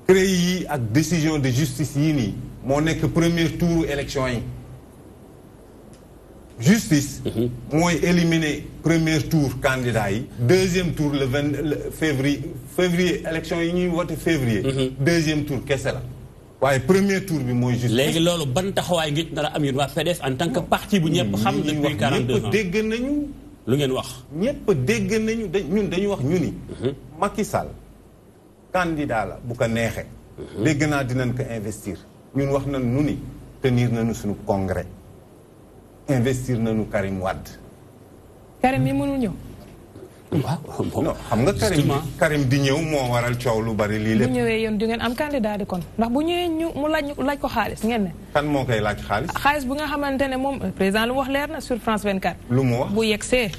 CREI yi ak décision de justice yii nii moo nekk premier tour élection yi justice mooy éliminer premier tour candidat yi deuxième tour le février élection yi ñuy wote février deuxième tour kese la waaye premier tour bi mooy justice léegi loolu ban taxawaay ngi nar a am yéen waa PDS en tant que parti bu ñëpp xam depuis 42 ans ñëpp dégg nañu lu ngeen wax ñëpp dégg nañu ñun dañu wax ñu ni Macky Sall candidat la bu ko neexee dégg naa dinañ ko investir ñun wax nañ nu ni tenir nañu suñu congrès investir nañu Karim Wade. Karim mi mënul ñëw. waaw non xam nga Karim di ñëw moo waral coow lu bari lii lépp. bu ñëwee yéen du ngeen am candidat di kon ndax bu ñëwee mu laaj ko xaalis ngeen ne. kan moo koy laaj xaalis. xaalis bu nga xamante ne moom président lu mu wax leer na sur France 24. lu mu wax bu yegsee.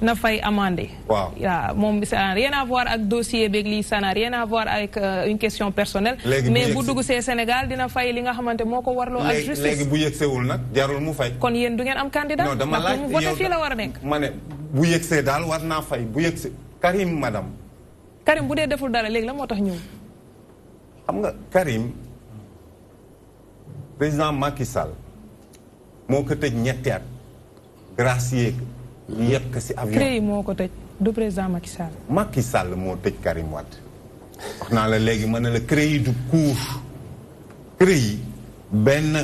na fay amende. waaw moom ça n'a rien à voir ak dossier beeg lii ça n'a rien à voir avec une question personnelle. mais bu dugg see Sénégal dina fay li nga xamante moo ko warloo ak justice. léegi bu yegsewul nag jarul mu fay. kon yéen du ngeen am candidat. non dama laaj mu voté fii la war a nekk. ma ne bu yegsee daal war naa fay bu yegsee Karim madame. Karim bu dee deful dara léegi la moo tax ñëw. xam nga Karim président Macky Sall moo ko tëj ñetti at gracier ñu yëpp ko si avion. CREI moo ko tëj du président Macky Sall. Macky Sall moo tëj Karim Wade wax naa la léegi mën na la CREI du cour CREI benn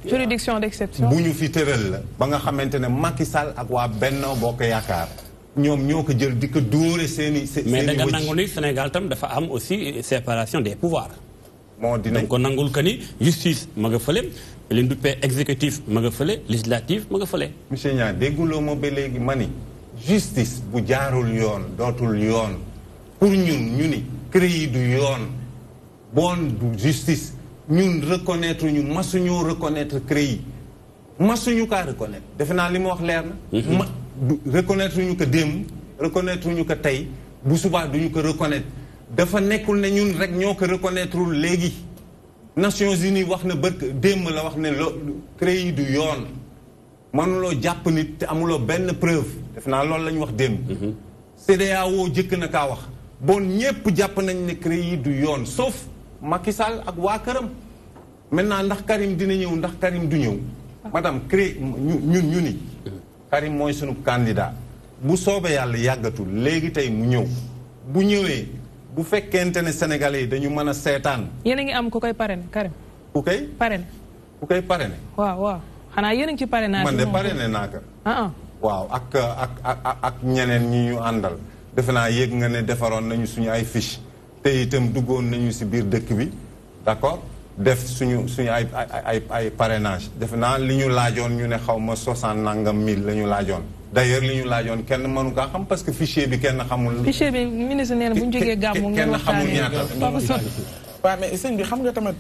juridiction d'exception bu ñu fi tëral la ba nga xamante ne Macky Sall ak waa Benno Bokk Yaakaar ñoom ñoo ko jël di ko dóore seeni mais da nga nangu ni Sénégal tam dafa am aussi séparation des pouvoirs. moo dinañ ko nangul que ni justice ma nga fële li ñu duppee exécutif ma nga fële législatif ma nga fële. monsieur Niang dégguloo ma ba léegi ma ni justice bu jaarul yoon dootul yoon pour ñun ñu ni CREI du yoon bon du justice ñun reconnaître ñu masuñoo reconnaître CREI masuñu kaa reconnaître defe naa li ma wax leer na reconnaître ñu ko démb reconnaître ñu ko tey bu subaa duñu ko reconnaître dafa nekkul ne ñun rek ñoo ko reconnaître léegi Nations Unies wax na bërk démb la wax ne CREI du yoon mënuloo jàpp nit te amuloo benn preuve defe naa loolu la ñu wax démb CEDEAO jëkk na kaa wax bon ñépp jàpp nañ ne CREI du yoon sauf Macky Sall ak waa këram maintenant ndax Karim dina ñëw ndax Karim du ñëw madame CREI ñu ni Karim mooy sunu candidat bu soobee yàlla yàggatul léegi tey mu ñëw bu ñëwee bu fekkente ne sénégalais yi dañu mën a seetaan. yéen a ngi am ku koy parrainé Karim. ku koy parrainé. ku koy parrainé. waaw xanaa yéen a ngi ci parrainage. man de parrainé naa ko. waaw ak ñeneen ñi ñu àndal. defe naa yéeg nga ne defaroon nañu suñu ay fiche te itam duggoon nañu si biir dëkk bi d'accord def suñu ay parrainage defe naa li ñu laajoon ñu ne xaw ma 60 nangam 1000 la ñu laajoon. d'ailleurs li ñu laajoon kenn mënu kaa xam parce que fichier bi kenn xamul. fichier bi ministre nee na bu ñu jógee gàmmu kenn xamul ñaata. waaw mais sëñ bi xam nga tamit.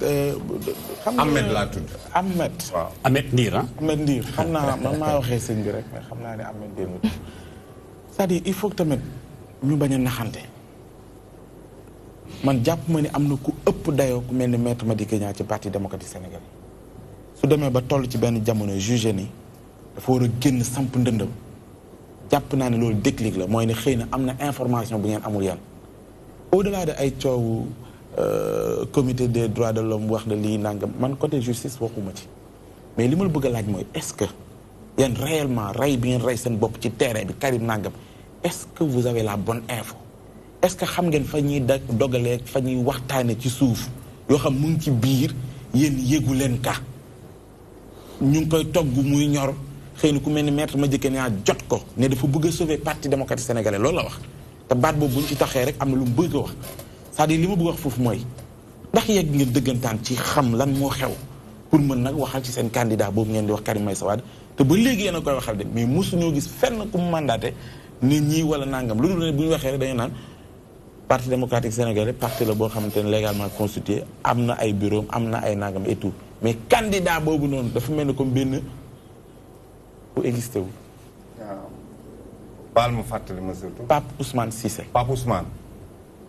xam nga Ahmed laa tudd. Ahmed. waaw Ahmed Ndiir ah. Ahmed Ndiir xam naa man maa waxee sëñ bi rek mais xam naa ne Ahmed Ndiir mi. c'est-à-dire il faut que tamit ñu bañ a naxante man jàpp ma ni am na ku ëpp dayoo ku mel ni Maître Madické Niang ci parti démocratique sénégalais su demee ba toll ci benn jamono jugé ni dafa war a génn samp ndëndam. jàpp naa ne loolu déclic la mooy ne xëy na am na information bu ngeen amul yan au-delà de ay coowu comité des droits de l'homme wax na lii nangam man côté justice waxuma ci mais li ma la bëgg a laaj mooy est-ce que yéen réellement rey bi ngeen rey seen bopp ci terrain bi Karim nangam est-ce que vous avez la bonne info est-ce que xam ngeen fa ñuy dogalee fa ñuy waxtaane ci suuf yoo xam mu ngi ci biir yéen yéegu leen ka ñu ngi koy togg muy ñor xëy na ku mel ni Maître Madické Niang jot ko ne dafa bëgg a sauver parti démocratique sénégalais loolu la wax te baat boobu bu ñu ci taxee rek am na lu mu bëgg a wax c'est-à-dire li ma bëgg a wax foofu mooy ndax yegg ngeen dëggantaan ci xam lan moo xew pour mën nag waxal ci seen candidat boobu ngeen di wax Karim Meïssa Wade te ba léegi yéen a koy waxal de mais mosuñoo gis fenn ku mu mandaté nit ñi wala nangam lu dul ne bu ñu waxee rek dañu naan parti démocratique sénégalais parti la boo xamante ne légalement constitué am na ay bureau am na ay nangam et tout mais candidat boobu noonu dafa mel ni comme benn bu existé wu. waaw baal ma fàttali ma surtout. Pape Ousmane Cissé. Pape Ousmane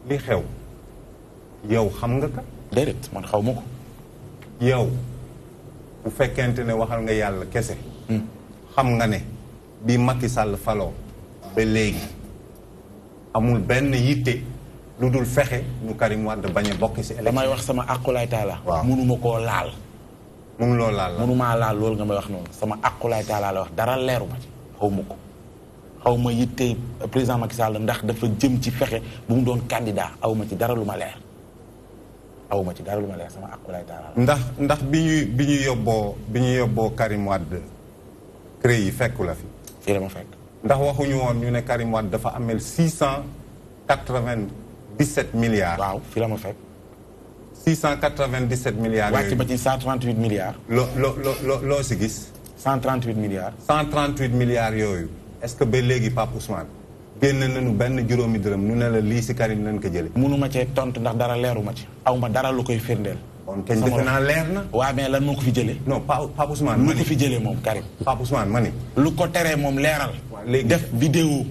li xew yow xam nga ka. déedéet man xaw ma ko. yow bu fekkente ne waxal nga yàlla kese. xam nga ne bi Macky Sall faloo ba léegi amul benn yitte lu dul fexe ñu Karim Wade bañ a bokk si élection. damay wax sama aqulaay taala. waaw munuma koo laal. mënuloo laal la mënumaa laal loolu nga may wax noonu sama aqulaay taala la wax dara leeru ma ci xaw ma ko xaw ma yitte président Macky Sall ndax dafa jëm ci fexe bu mu doon candidat aw ma ci dara lu ma leer aw ma ci dara lu ma leer sama aqulaay taala la. ndax bi ñu yóbboo Karim Wade CREI yi fekku la fi. fii la ma fekk. ndax waxuñu woon ñu ne Karim Wade dafa amel 697 milliards. waaw fii la ma fekk. 697 milliards yooyu wàcc ba ci 138 milliards. loo si gis. 138 milliards. 138 milliards yooyu est-ce que ba léegi Pape Ousmane génn nañu benn juróomi dërëm nu ne la lii si Karim nañ ko jële mënuma cee tontu ndax dara leeru ma ci. aw ma dara lu koy firndeel. kon kañ defe naa leer na. waaw mais lan moo ko fi jëlee. non Pape Ousmane. lu ko fi jëlee moom Karim. Pape Ousmane ma ni. lu ko teree moom leeral. léegi def vidéo.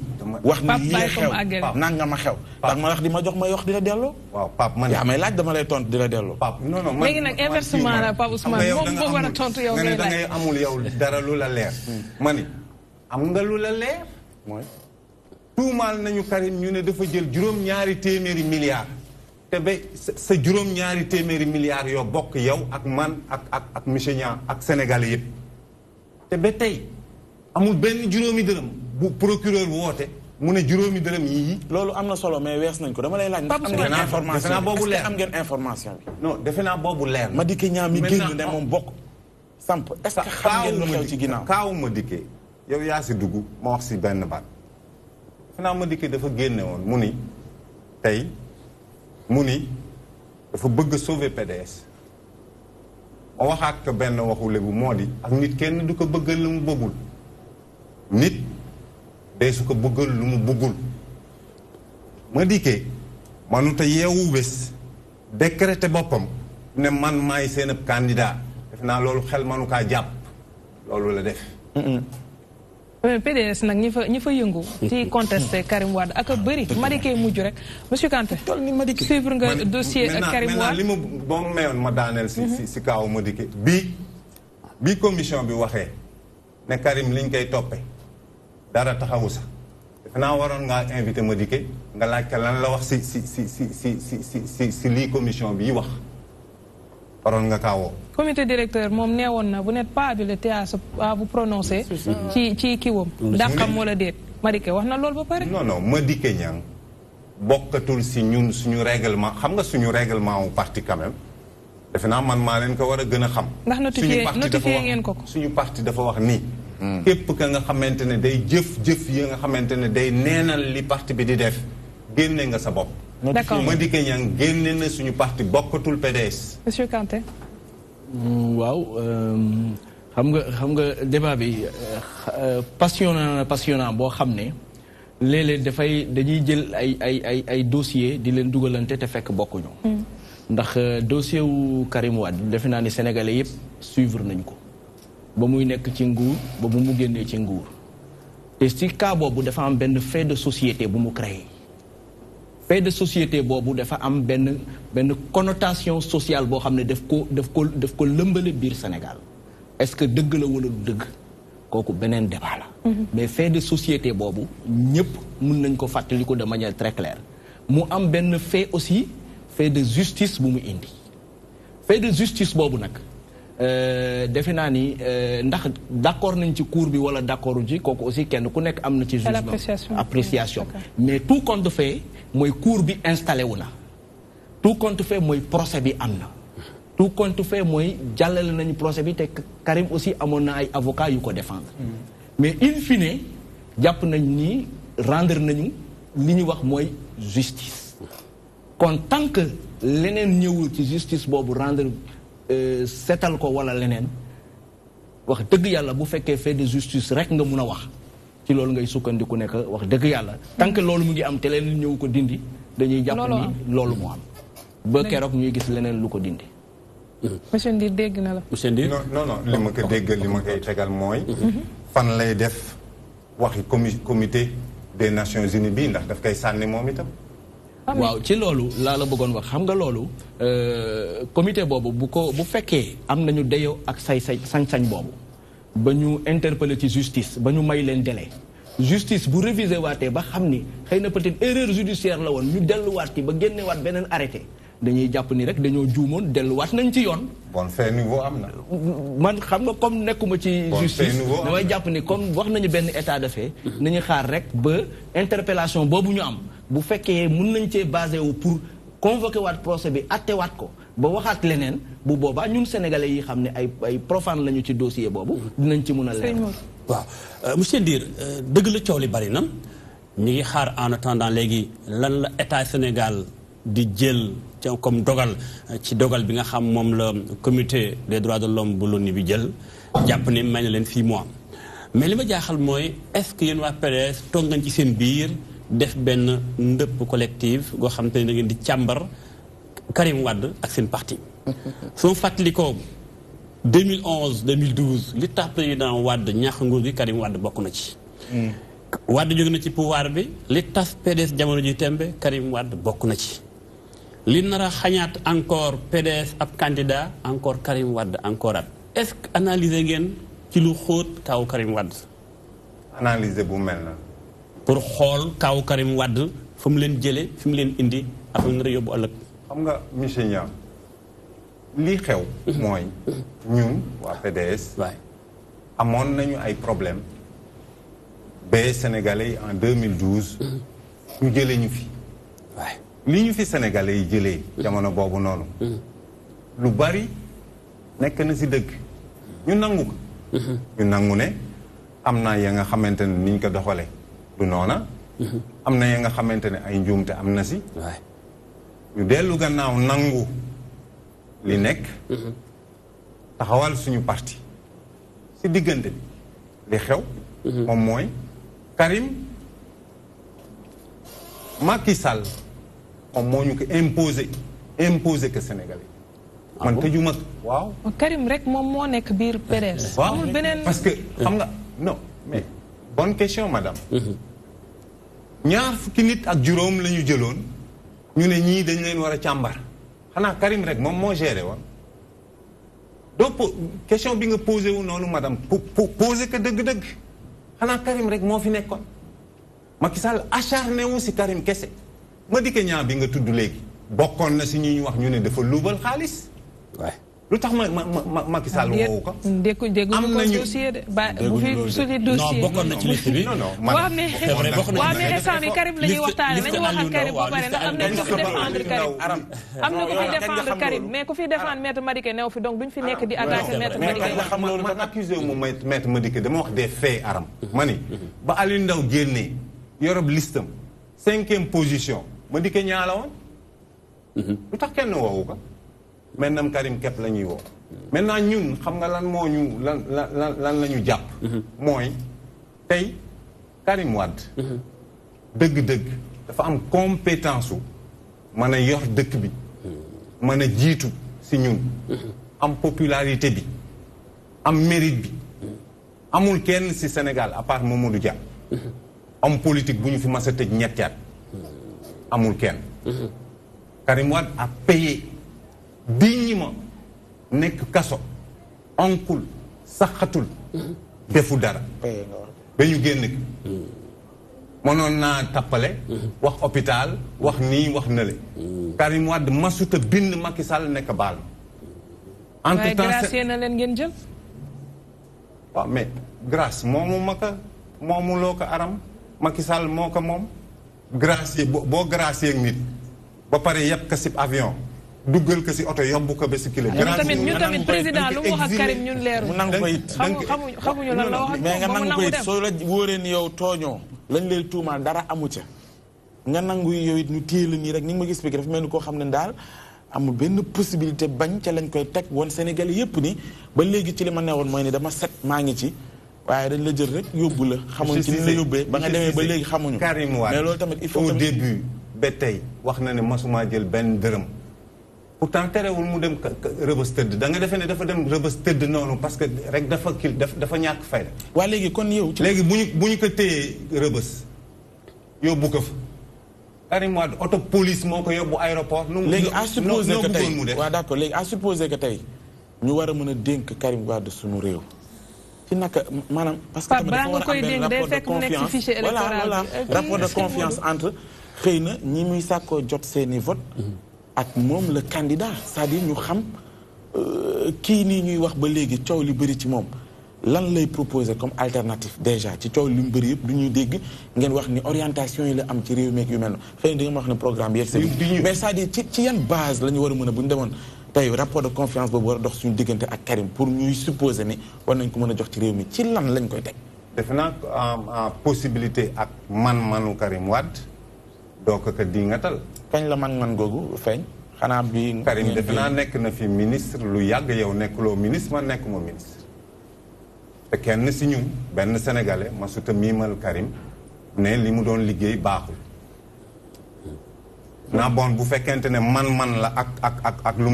wax ni lii xew nanga ma xew. Pape ma wax di ma jox may wax di la delloo. waaw Pape ma ni. yaa may laaj dama lay tontu di la delloo. Pape non man léegi nag inversement la Pape Ousmane moom boo war a tontu yow ngay da ngay amul yow dara lu la leer. ma ni am nga lu la leer. mooy. tuumaal nañu Karim ñu ne dafa jël juróom-ñaari téeméeri milliards. te ba sa juróom-ñaari téeméeri milliards yoo bokk yow ak man ak monsieur Niang ak Sénégalais yëpp. te ba tey amul benn juróomi dërëm bu procureur woote mu ne juróomi dërëm yii. loolu am na solo mais wees nañ ko dama lay laaj. ndax am ngeen information defe naa boobu leer am ngeen information bi. non defe naa boobu leer. Madické Niang mi génn ne moom bokk. samp est-ce que xam ngeen lu xew ci ginnaaw kaawu Madické yow yaa si dugg ma wax si benn baat. defe naa Madické dafa génne woon mu ni tey. mu ni dafa bëgg sauver PDS ma waxaat ko benn waxu lébu moo di ak nit kenn du ko bëggal lu mu bëggul nit day su ko bëggal lu mu bëggul Madické manuta yeewu bés décréter boppam ne man maay seen ab candidat def naa loolu xel manu kaa jàpp loolu la def. PDS nag ñi fa yëngu. ci contesté Karim Wade ak a bëri. Madické mujj rek monsieur Kanté. suivre nga dossier Karim Wade li mu boo mayoon ma daaneel si kaaw Madické bi commission bi waxee ne Karim liñ koy toppee dara taxawu sax defe naa waroon ngaa invité Madické nga laaj ka lan la wax si lii commission bi wax waroon nga kaawoo. comité directeur moom neewoon na vous n'êtes pas habilité à vous prononcer. ci kiiwam. dàqam wala déet Madické wax na loolu ba pare. non Madické Niang bokkatul si ñun suñu règlement xam nga suñu règlement wu parti quand même defe naa man maa leen ko war a gën a xam. ndax notifié ngeen ko. suñu parti dafa wax nii. képp ka nga xamante ne day jëf yi nga xamante ne day neenal li parti bi di def génne nga sa bopp. d'accord Madické Niang génne na suñu parti bokkatul PDS. monsieur Kanté. waaw xam nga débat bi passionnant boo xam ne léeg-léeg dañuy jël ay dossier di leen dugalante te fekk bokkuñu. ndax dossier wu Karim Wade defe naa ni sénégalais yëpp suivre nañ ko ba muy nekk ci nguur ba bu mu génnee ci nguur te si cas boobu dafa am benn fait de société bu mu créé. fait de société boobu dafa am benn connotation sociale boo xam ne daf ko lëmbale biir Sénégal est-ce que dëgg la wala du dëgg kooku beneen débat la. mais fait de société boobu ñëpp mun nañ ko fàttaliku de manière très claire mu am benn fait aussi fait de justice bu mu indi fait de justice boobu nag defe naa ni ndax d'accord nañ ci cour bi wala d'accordu ci kooku aussi kenn ku nekk am na ci jugement appréciation mais tout compte fait mooy cour bi installé wu na tout compte fait mooy procès bi am na tout compte fait mooy jàllale nañu procès bi te Karim aussi amoon na ay avocats yu ko défendre mais in fine jàpp nañ ni rendre nañu li ñu wax mooy justice kon tant que leneen ñëwul ci justice boobu rendre seetal ko wala leneen wax dëgg yàlla bu fekkee fait de justice rek nga mun a wax ci loolu ngay sukkandiku nekk wax dëgg yàlla tant que loolu mu ngi am te leneen ñëw ko dindi dañuy jàpp ni loolu moo am ba keroog ñuy gis leneen lu ko dindi. monsieur Ndir dégg na la. monsieur Ndir non li ma ko dégg li ma koy tegal mooy. fan lay def waxi comité des Nations Unies bi ndax daf koy sànni moom itam. waaw ci loolu laa la bëggoon wax xam nga loolu comité boobu bu fekkee am nañu dayoo ak sañ-sañ boobu ba ñu interpeller ci justice ba ñu may leen délai justice bu réviser waatee ba xam ni xëy na peut-être erreur judiciaire la woon ñu delluwaat ci ba génnewaat beneen arrêté dañuy jàpp ni rek dañoo juumoon delluwaat nañ ci yoon. bon fait nouveau am na. man xam nga comme nekkuma ci justice damay jàpp ni comme wax nañu benn état de fait nañu xaar rek ba interpellation boobu ñu am bu fekkee mun nañ cee basé wu pour convoqué waat procès bi attewaat ko ba waxaat leneen bu boobaa ñun sénégalais yi xam ne ay profane lañu ci dossier boobu dinañ ci mun a leer. waaw monsieur Ndir dëgg la coow li bari na ñu ngi xaar en attendant léegi lan la état Sénégal di jël comme dogal ci dogal bi nga xam moom la comité des droits de l'homme bu l'ONU bi jël jàpp ne may na leen 6 mois mais li ma jaaxal mooy est-ce que yéen waa PDS toog ngañ ci seen biir def benn ndëpp collectif goo xam te ne da ngeen di càmbar Karim Wade ak seen parti soo fàttalikoo 2011 2012 li tax président Wade ñàkk nguur gi Karim Wade bokk na ci Wade jóge na ci pouvoir bi li tas PDS jamono ji tembe Karim Wade bokk na ci li nar a xañaat encore PDS ab candidat encore Karim Wade encore at est-ce que analyser ngeen ci lu xóot kaw Karim Wade analyser bu mel na pour xool kaw Karim Wade fa mu leen jële fi mu leen indi ak nar a yóbbu ëllëg xam nga monsieur Niang lii xew mooy ñun waa PDS amoon nañu ay problème ba sénégalais yi en 2012 ñu jëlee ñu fi li ñu fi sénégalais yi jëlee jamono boobu noonu lu bari nekk na ci dëgg ñu nangu ko ñu nangu ne am na ya nga xamante ne niñ ko doxale du noona am na ya nga xamante ne ay njuumte am na ci ñu dellu gannaaw nangu li nekk taxawal suñu parti ci diggante bi li xew moom mooy Karim Macky Sall moom moo ñu ko imposé que Sénégalais man tëjuma waaw. Karim rek moom moo nekk biir PDS. waaw parce que xam nga non mais bonne question madame. ñaar fukki nit ak juróom la ñu jëloon ñu ne ñii dañ leen war a càmbar xanaa Karim rek moom moo géré woon. donc question bi nga posé wu noonu madame posé que dëgg-dëgg xanaa Karim rek moo fi nekkoon Macky Sall acharné wu si Karim kese Madické Niang bi nga tudd léegi bokkoon na si ñi ñu wax ñu ne dafa luubal xaalis. waay lu tax Macky Sall woowu ko. am nañu dossier de ba bu fi suñu dossier. non bokkoon na ci liste bi. non non waaw mais instant bi Karim la ñuy waxtaane nañu wax ak Karim ba pare ndax am nañu ko fi défendre Karim. am na ko fi défendre Karim mais ku fi défendre maître Madické new fi donc duñ fi nekk di agacer maître Madické. mais xam loolu man accusé wu ma maître Madické dama wax des faits aram. ma ni ba Aliou Ndao génnee yorob listam 5e position Madické Niang la woon. lu tax kenn woowu ko. maintenant Karim képp la ñuy woo. maintenant ñun xam nga lan moo ñu lan la ñu jàpp. mooy tey Karim Wade. dëgg-dëgg dafa am compétence su mën a yor dëkk bi. mën a jiitu si ñun. am popularité bi. am mérite bi. amul kenn si Sénégal à part Mamadou Dia. am politique bu ñu fi mas a tëj ñetti at. amul kenn. Karim Wade a payé. dignement nekk kaso onkul saxatul defu dara ba ñu génn ki mënoon naa tappale wax hôpital wax nii wax na le Karim Wade masuta bind Macky Sall nekk baal entre temps gracier na leen ngeen jël waaw mais grâce moomu maka moomu loo ko aram Macky Sall moo ko moom gracier boo gracier ak nit ba pare yëpp ka sib avion duggal ko si oto yóbbu ko ba si kilo. ñu tamit président lu mu wax ak Karim ñun leeru. mu nangu ko it xamuñu lan la wax ak mais nga nangu ko it soo la wóoree ni yow tooñoo lañ lay tuumaal dara amu ca. nga nangu yow it ñu téye la nii rek ni nga ma expliqué dafa mel ni koo xam ne daal amul benn possibilité bañ ca lañ koy teg woon Sénégal yépp ni ba léegi ci li ma newoon mooy ni dama set maa ngi ci. waaye dañ la jël rek yóbbu la. xamuñ ci ni la yóbbee ba nga demee ba léegi xamuñu. Karim Wade mais loolu tamit il faut au début ba tey wax na ne masuma jël benn dërëm. pourtant terewul mu dem rëbës tëdd da nga defee ne dafa dem rëbës tëdd noonu parce que rek dafa ñàkk fayda. waa léegi kon yow. léegi bu ñu ko téyee rëbës yóbbu ko fa. Karim Wade auto police moo ko yóbbu aéroport. léegi à supposer que tey waaw d'accord léegi à supposer que tey ñu war a mën a dénk Karim Wade suñu réew. ci naka maanaam. parce que tamit dafa war a am benn rapport de confiance voilà rapport de confiance entre xëy na ñi muy sàkkoo jot seeni vote ak moom le candidat c'est-à-dire ñu xam kii nii ñuy wax ba léegi coow li bëri ci moom lan lay proposer comme alternative déjà ci coow li mu bëri yëpp du ñuy dégg ngeen wax ni orientation yi la am ci réew mi ak yu mel noonu xëy na di nga wax ne programme bi yegg mais c'est-à-dire ci yan base la ñu war a mën a bu ñu demoon tey rapport de confiance boobu war a dox suñu diggante ak Karim pour ñuy supposer ni war nañ ko mën a jox ci réew mi ci lan lañ koy teg. defe naa possibilité ak man-manu Karim Wade doo ko di ngatal. kañ la man googu feeñ xanaa bi. Karim defe naa nekk na fi ministre lu yàgg yow nekkuloo ministre man nekkuma ministre. te kenn si ñun benn sénégalais masuta miimal Karim ne li mu doon liggéey baaxul. naa bon bu fekkente ne man la ak lu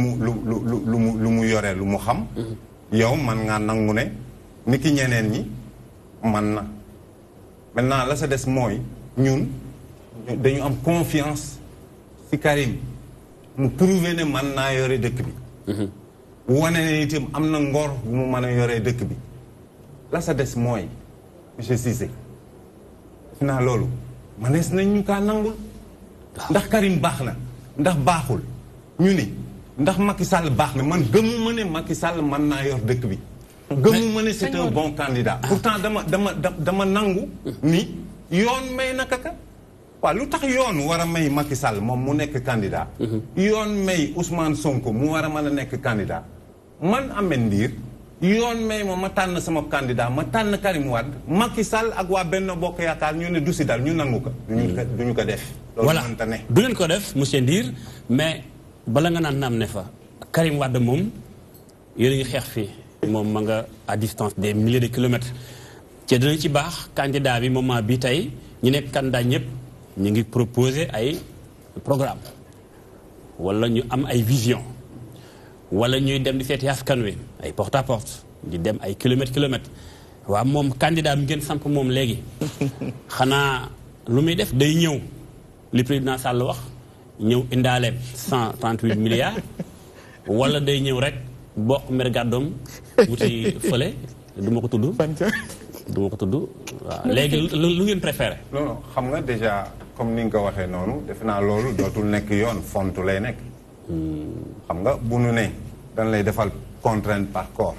mu yore lu mu xam. yow man ngaa nangu ne ni ki ñeneen ñi man na. maintenant la sa des mooy ñun. dañu am confiance ci Karim mu prouver ne man naa yore dëkk bi wane ne itam am na ngor bu mu mën a yoree dëkk bi la sa des mooy monsieur Cissé def naa loolu manees nañ ñu kaa nangul ndax Karim baax na ndax baaxul ñu ni ndax Macky Sall baax na man gëmuma ne Macky Sall mën naa yor dëkk bi gëmuma ne c'est un bon candidat pourtant dama nangu ni yoon may na kaka waaw lu tax yoon war a may Macky Sall moom mu nekk candidat yoon may Ousmane Sonko mu war a mën a nekk candidat man Ameth Ndir yoon may ma tànn sama candidat ma tànn Karim Wade Macky Sall ak waa Benno Bokk Yaakaar ñu ne du si dal ñu nangu ko duñu ko def loolu mënta ne du leen ko def monsieur Ndir mais bala nga naan naam ne fa Karim Wade moom yéen a ngi xeex fii moom ma nga à distance des milliers de kilomètres ci dina ci baax candidat bi moment bi tey ñu nekk candidat ñëpp ñu ngi proposer ay programme wala ñu am ay vision wala ñuy dem di seeti askan wi ay porte à porte di dem ay kilomètres waaw moom candidat bi ngeen samp moom léegi xanaa lu muy def day ñëw li président Sall wax ñëw indaale 138 milliards wala day ñëw rek bokk mer gàddoom wuti fële du ma ko tudd waaw léegi lu ngeen préféré. non xam nga déjà comme ni nga ko waxee noonu defe naa loolu dootul nekk yoon fontu lay nekk. xam nga bu nu ne dañ lay defal contrainte par corps.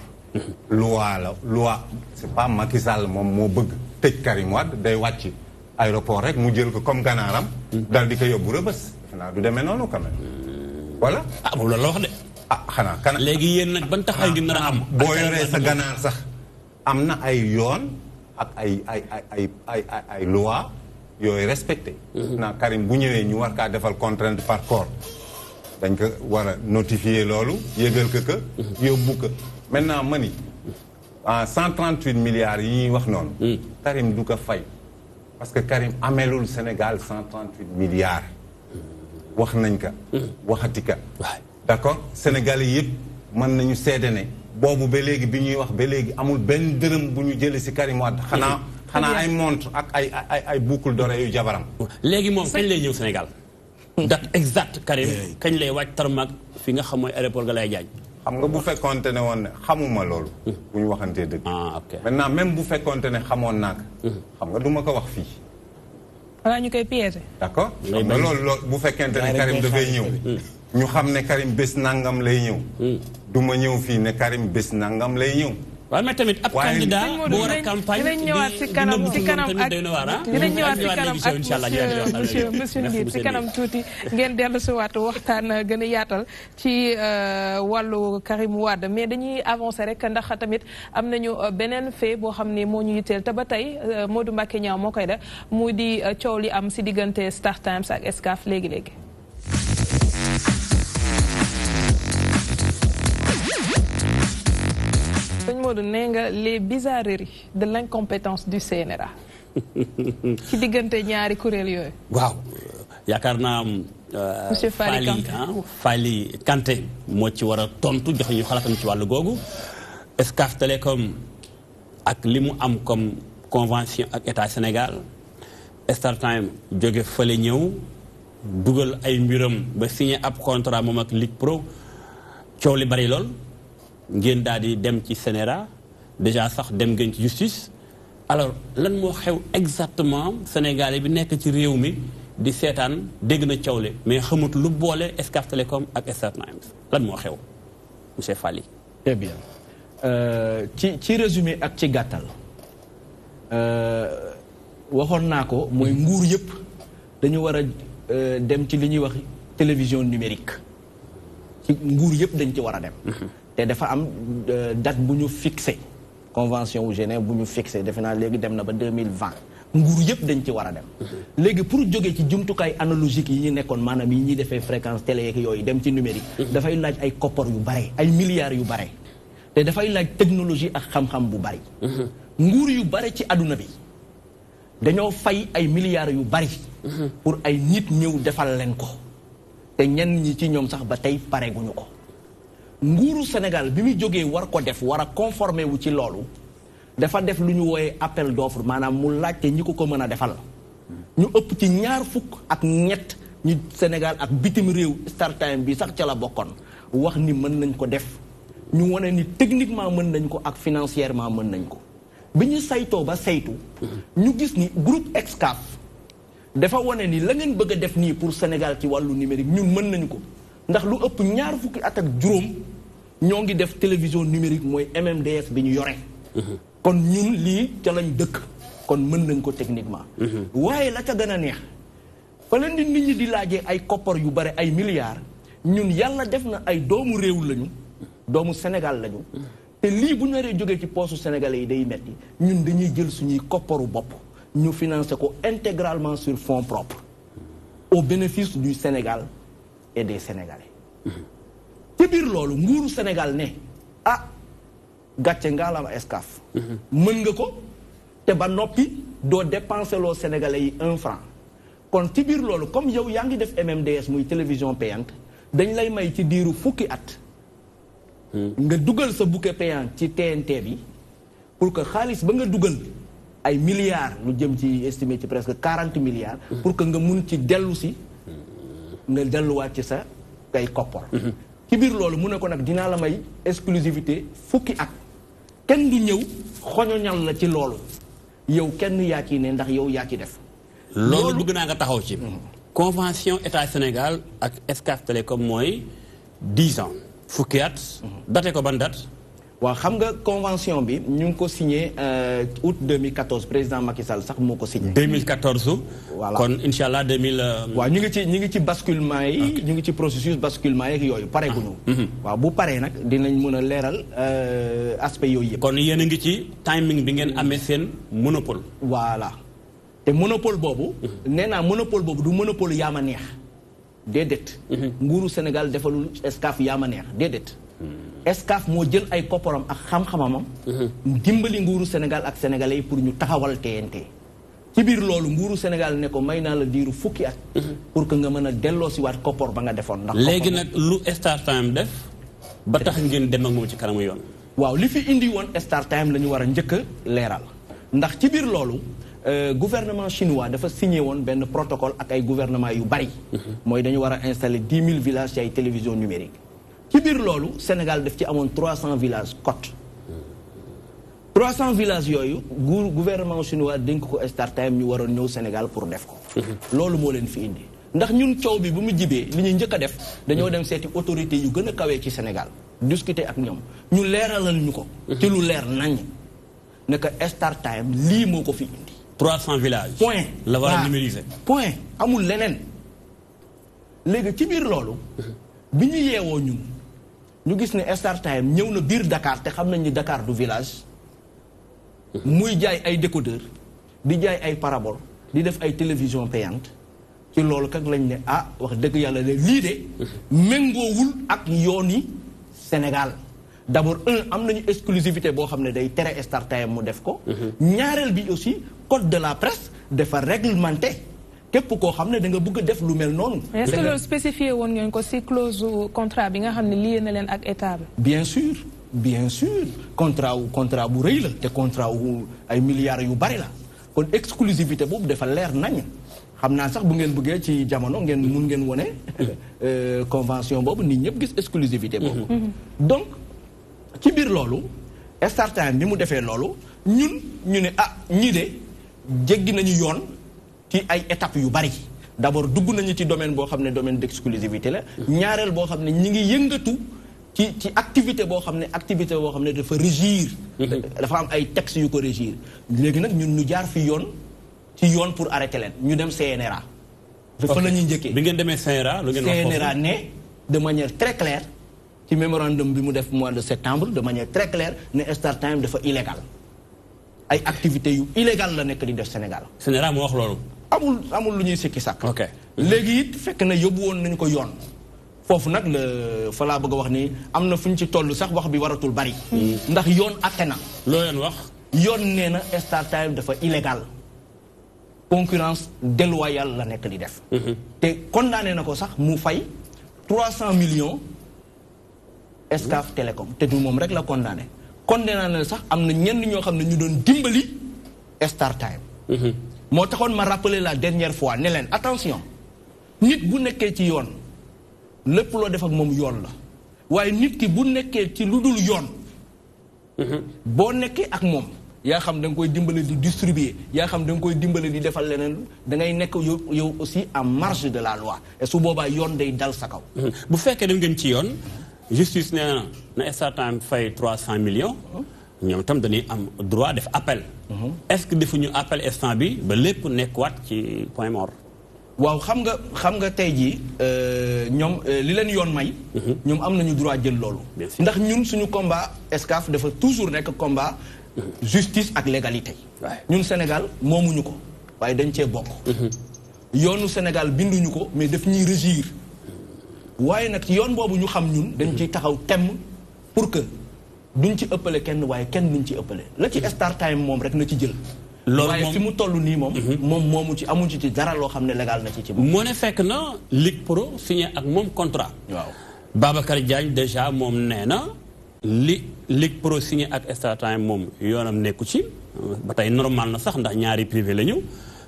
loi c'est pas Macky Sall moom moo bëgg tëj Karim Wade day wàcc aéroport rek mu jël ko comme ganaaram. dal di ko yóbbu Rebeuss. defe naa du demee noonu quand même. voilà. ah moom loolu la wax de. ah xanaa léegi yéen nag ban taxaw gi nar a am. boo yoree sa ganaar sax am na ay yoon ak ay loi yooyu respecté. naa Karim bu ñëwee ñu war kaa defal contrainte par corps dañ ko war a notifier loolu yëgal ko yóbbu ko maintenant ma ni 138 milliards yi ñuy wax noonu. Karim du ko fay parce que Karim amelul Sénégal 138 milliards. wax nañ ka waxati ka d'accord Sénégalais yëpp mën nañu seede ne boobu ba léegi bi ñuy wax ba léegi amul benn dërëm bu ñu jëlee si Karim Wade xanaa ay montre ak ay boucle d'oreille yu jabaram. léegi moom kañ lay ñëw Sénégal date exacte Karim kañ lay wàcc tarmac fi nga xam mooy aéroport Gallaye Diagne. xam nga bu fekkoonte ne woon ne xamuma loolu. bu ñu waxantee dëgg. ok maintenant même bu fekkoonte ne xamoon naa ko. xam nga du ma ko wax fii. xanaa ñu koy piéger. d'accord xam nga loolu bu fekkente ne Karim dafay ñëw. ñu xam ne Karim bés nangam lay ñëw. du ma ñëw fii ne Karim bés nangam lay ñëw. waaye mais tamit ab candidat bu war a campagne dinañ ñëwaat si kanam ak dinañ ñëwaat si kanam ak monsieur Ndir si kanam tuuti ngeen dellu si waat waxtaan gën a yaatal ci wàllu Karim Wade mais dañuy avancer rek ndax tamit am nañu beneen fait boo xam ne moo ñu yitteel te ba tey Modou Mbacké Niang moo koy def mu di coow li am si diggante Star Times ak Excaf léegi-léegi. sëñ Modou nee nga les bizarreries de l'incompétence du CNRA ci diggante ñaari kuréel yooyu. waaw yaakaar naa monsieur Fally Kanté moo ci war a tontu joxe ñu xalaatam ci wàllu googu. Excaf Télécom ak li mu am comme convention ak état Sénégal Star Time jóge fële ñëw dugal ay mbiram ba signé ab contrat moom ak Ligue Pro coow li bari lool. ngeen daal di dem ci CNRA déjà sax dem ngeen ci justice alors lan moo xew exactement Sénégalais bi nekk ci réew mi di seetaan dégg na coow li mais xamut lu boole Excaf Télécom ak Star Times lan moo xew monsieur Fally. très bien ci résumé ak ci gàttal waxoon naa ko mooy nguur yëpp dañu war a dem ci li ñuy wax télévision numérique ci nguur yëpp dañ ci war a dem. te dafa am date bu ñu fixé convention wu Genève bu ñu fixé defe naa léegi dem na ba 2020 nguur yëpp dañ ci war a dem. léegi pour jógee ci jumtukaay analogique yi ñu nekkoon maanaam yi ñuy defee fréquence télé yeeg yooyu dem ci numérique. dafay laaj ay koppar yu bare ay milliards yu bare. te dafay laaj technologie ak xam-xam bu bari. nguur yu bare ci àdduna bi dañoo fay ay milliards yu bari. pour ay nit ñëw defal leen ko. te ñenn ñi ci ñoom sax ba tey pareeguñu ko. nguuru Sénégal bi muy jógee war ko def war a conformer wu ci loolu dafa def lu ñu wooyee appel d'offre maanaam mu laajte ñi ko mën a defal ñu ëpp ci 2 fukk ak ñett ñi Sénégal ak bitim réew Star Time bi sax ca la bokkoon wax ni mën nañ ko def ñu wane ni techniquement mën nañ ko ak financièrement mën nañ ko bi ñu saytoo ba saytu ñu gis ni groupe Excaf dafa wane ni la ngeen bëgg a def nii pour Sénégal ci wàllu numérique ñun mën nañu ko ndax lu ëpp 2 fukki at ak juróom ñoo ngi def télévision numérique mooy MMDS bi ñu yore. kon ñun lii ca lañ dëkk kon mën nañ ko techniquement. waaye la ca gën a neex fa leen di nit ñi di laajee ay koppar yu bare ay milliards ñun yàlla def na ay doomu réew lañu doomu Sénégal lañu. te lii bu ñu waree jógee ci poosu sénégalais yi day metti ñun dañuy jël suñuy kopparu bopp ñu financer ko intégralement sur fonds propres au bénéfice du Sénégal. et des Sénégalais. ci biir loolu nguuru Sénégal ne ah gàcce ngaalama Excaf. mën nga ko te ba noppi doo dépenser loo Sénégalais yi 1 franc. kon ci biir loolu comme yow yaa ngi def MMDS muy télévision payante dañ lay may ci diiru fukki at nga dugal sa bouquet payant ci TNT bi pour que xaalis ba nga dugal ay milliards lu jëm ci estimé ci presque 40 milliards. pour que nga mun ci dellu si nga delluwaat ci sa kay koppor. ci biir loolu mu ne ko nag dinaa la may exclusivité fukki at kenn du ñëw xoñoñal la ci loolu yow kenn yaa ci ne ndax yow yaa ci def. loolu bëgg naa nga taxaw ci. convention état Sénégal ak Excaf Télécom mooy 10 ans. fukki at. date ko ban date. waaw xam nga convention bi ñu ngi ko signé août 2014 président Macky Sall sax moo ko signé. 2014. voilà kon incha allah 2000. waaw ñu ngi ci basculement yi. ñu ngi ci processus basculement yeeg yooyu pare gu ñu. waaw bu paree nag dinañ mën a leeral aspect yooyu yëpp. kon yéen a ngi ci timing bi ngeen amee seen monopole. voilà te monopole boobu. nee naa monopole boobu du monopole yaa ma neex. déedéet. nguuru Sénégal defalul Excaf yaa ma neex déedéet. Excaf moo jël ay kopparam ak xam-xamamam. dimbali nguuru Sénégal ak sénégalais yi pour ñu taxawal TNT. ci biir loolu nguuru Sénégal ne ko may naa la diiru fukki at. pour que nga mën a delloo si waat koppar ba nga defoon. ndax léegi nag lu Star Time def ba tax ngeen dem ak moom ci kanamu yoon. waaw li fi indi woon Star Time la ñu war a njëkk a leeral ndax ci biir loolu gouvernement chinois dafa signé woon benn protocole ak ay gouvernement yu bari. mooy dañu war a installer 10 000 villages ci ay télévision numérique ci biir loolu Sénégal daf ci amoon 300 villages cote 300 villages yooyu gouvernement chinois dénk ko Star Time ñu waroon ñëw Sénégal pour def ko. loolu moo leen fi indi ndax ñun coow bi bu mu jibee li ñuy njëkk a def dañoo dem seeti autorité yu gën a kawee ci Sénégal discuter ak ñoom ñu leeralal ñu ko. ci lu leer nañ ne que Star Time lii moo ko fi indi. 300 villages. point la war a numériser. point amul leneen léegi ci biir loolu. bi ñu yeewoo ñun ñu gis ne Star Time ñëw na biir Dakar te xam nañ ni Dakar du village. muy jaay ay décodeur di jaay ay parabole di def ay télévision payante ci loolu kak lañ ne wax dëgg yàlla de lii de méngoowul ak yooni Sénégal d'abord am nañu exclusivité boo xam ne day tere Star Time mu def ko. ñaareel bi aussi code de la presse dafa réglementé képp koo xam ne da nga bëgg a def lu mel noonu. est-ce que loolu spécifié woon ngeen ko ci clause contrat bi nga xam ne lié na leen ak état bi. bien sûr contrat bu rëy la te contrat wu ay milliards yu bari la kon exclusivité boobu dafa leer nañ xam naa sax bu ngeen bëggee ci jamono ngeen mun ngeen wone convention boobu nit ñëpp gis exclusivité boobu. donc ci biir loolu Star Time bi mu defee loolu ñu ne ñii de jéggi nañu yoon ci ay étapes yu bari d'abord dugg nañu ci domaine boo xam ne domaine d'exclusivité la. ñaareel boo xam ne ñi ngi yëngatu. ci activité boo xam ne dafa régir. dafa am ay textes yu ko régir léegi nag ñun ñu jaar fi yoon pour arrêter leen ñu dem CNRA. fa la ñuy njëkkee bi ngeen demee CNRA lu ngeen wax foofu CNRA ne de manière très claire ci mémorandum bi mu def mois de septembre de manière très claire ne Star Time dafa illégal ay activités yu illégal la nekk di def Sénégal. CNRA moo wax loolu. amul lu ñuy sikki sàkk. ok léegi it fekk na yóbbu woon nañu ko yoon. foofu nag fa laa bëgg a wax ni am na fu ñu ci toll sax wax bi waratul bari. ndax yoon atte na. loo leen wax. yoon nee na Star Time dafa illégal. concurrence déloyale la nekk di def. te condamné na ko sax mu fay 300 millions Excaf Télécom te du moom rek la condamné. condamné na sax am na ñenn ñoo xam ne ñu doon dimbali Star Time. moo taxoon ma rappeler la dernière fois ne leen attention nit bu nekkee ci yoon. lépp loo def ak moom yoon la waaye nit ki bu nekkee ci lu dul yoon boo nekkee ak moom yaa xam da nga koy dimbale di distribuer yaa xam da nga koy dimbale di defal leneen da ngay nekk yow aussi en marge de la loi et su boobaa yoon day dal sa kaw. bu fekkee dem ngeen ci yoon justice nee na Star Time fay 300 millions ñoom itam dañuy am droit def appel. est-ce que defuñu appel instant bi ba lépp nekkuwaat ci point mort. waaw xam nga tey jii ñoom li leen yoon may. ñoom am nañu droit jël loolu. ndax ñun suñu combat Excaf dafa toujours nekk combat justice ak légalité. ñun Sénégal moomuñu ko waaye dañ cee bokk. yoonu Sénégal binduñu ko mais daf ñuy régir. waaye nag yoon boobu ñu xam ñun dañ ciy taxaw temm pour que duñ ci ëppale kenn waaye kenn duñ ci ëppale la ci Star Time moom rek na ci jël. loolu waaye fi mu toll nii moom. moom moomu ci amuñ ci dara loo xam ne légal na ci moom. moo ne fekk na Ligue Pro signé ak moom contrat. waaw Babacar Diagne déjà moom nee na li Ligue Pro signé ak Star Time moom yoonam nekku ci ba tey normal na sax ndax ñaari privé la ñu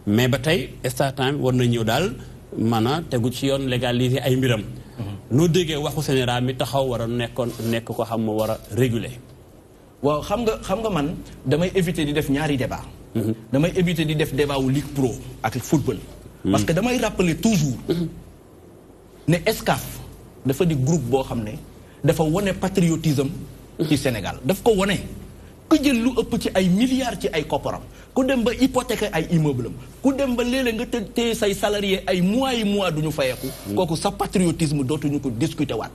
mais ba tey Star Time war na ñëw daal maanaam tegu ci yoon légaliser ay mbiram. noo déggee waxu général mi taxaw war a nekk ko xam mu war a réguler. waaw xam nga man damay éviter di def ñaari débat damay éviter di def débat wu Ligue Pro ak football. parce que damay rappeler toujours ne Excaf dafa di groupe boo xam ne dafa wane patriotisme ci Sénégal daf ko wane ku jël lu ëpp ci ay milliards ci ay kopparam ku dem ba hypothéquer ay immeuble am ku dem ba léeg-léeg nga téye say salarié ay mois yi mois duñu fayeeku kooku sa patriotisme dootuñu ko discuter waat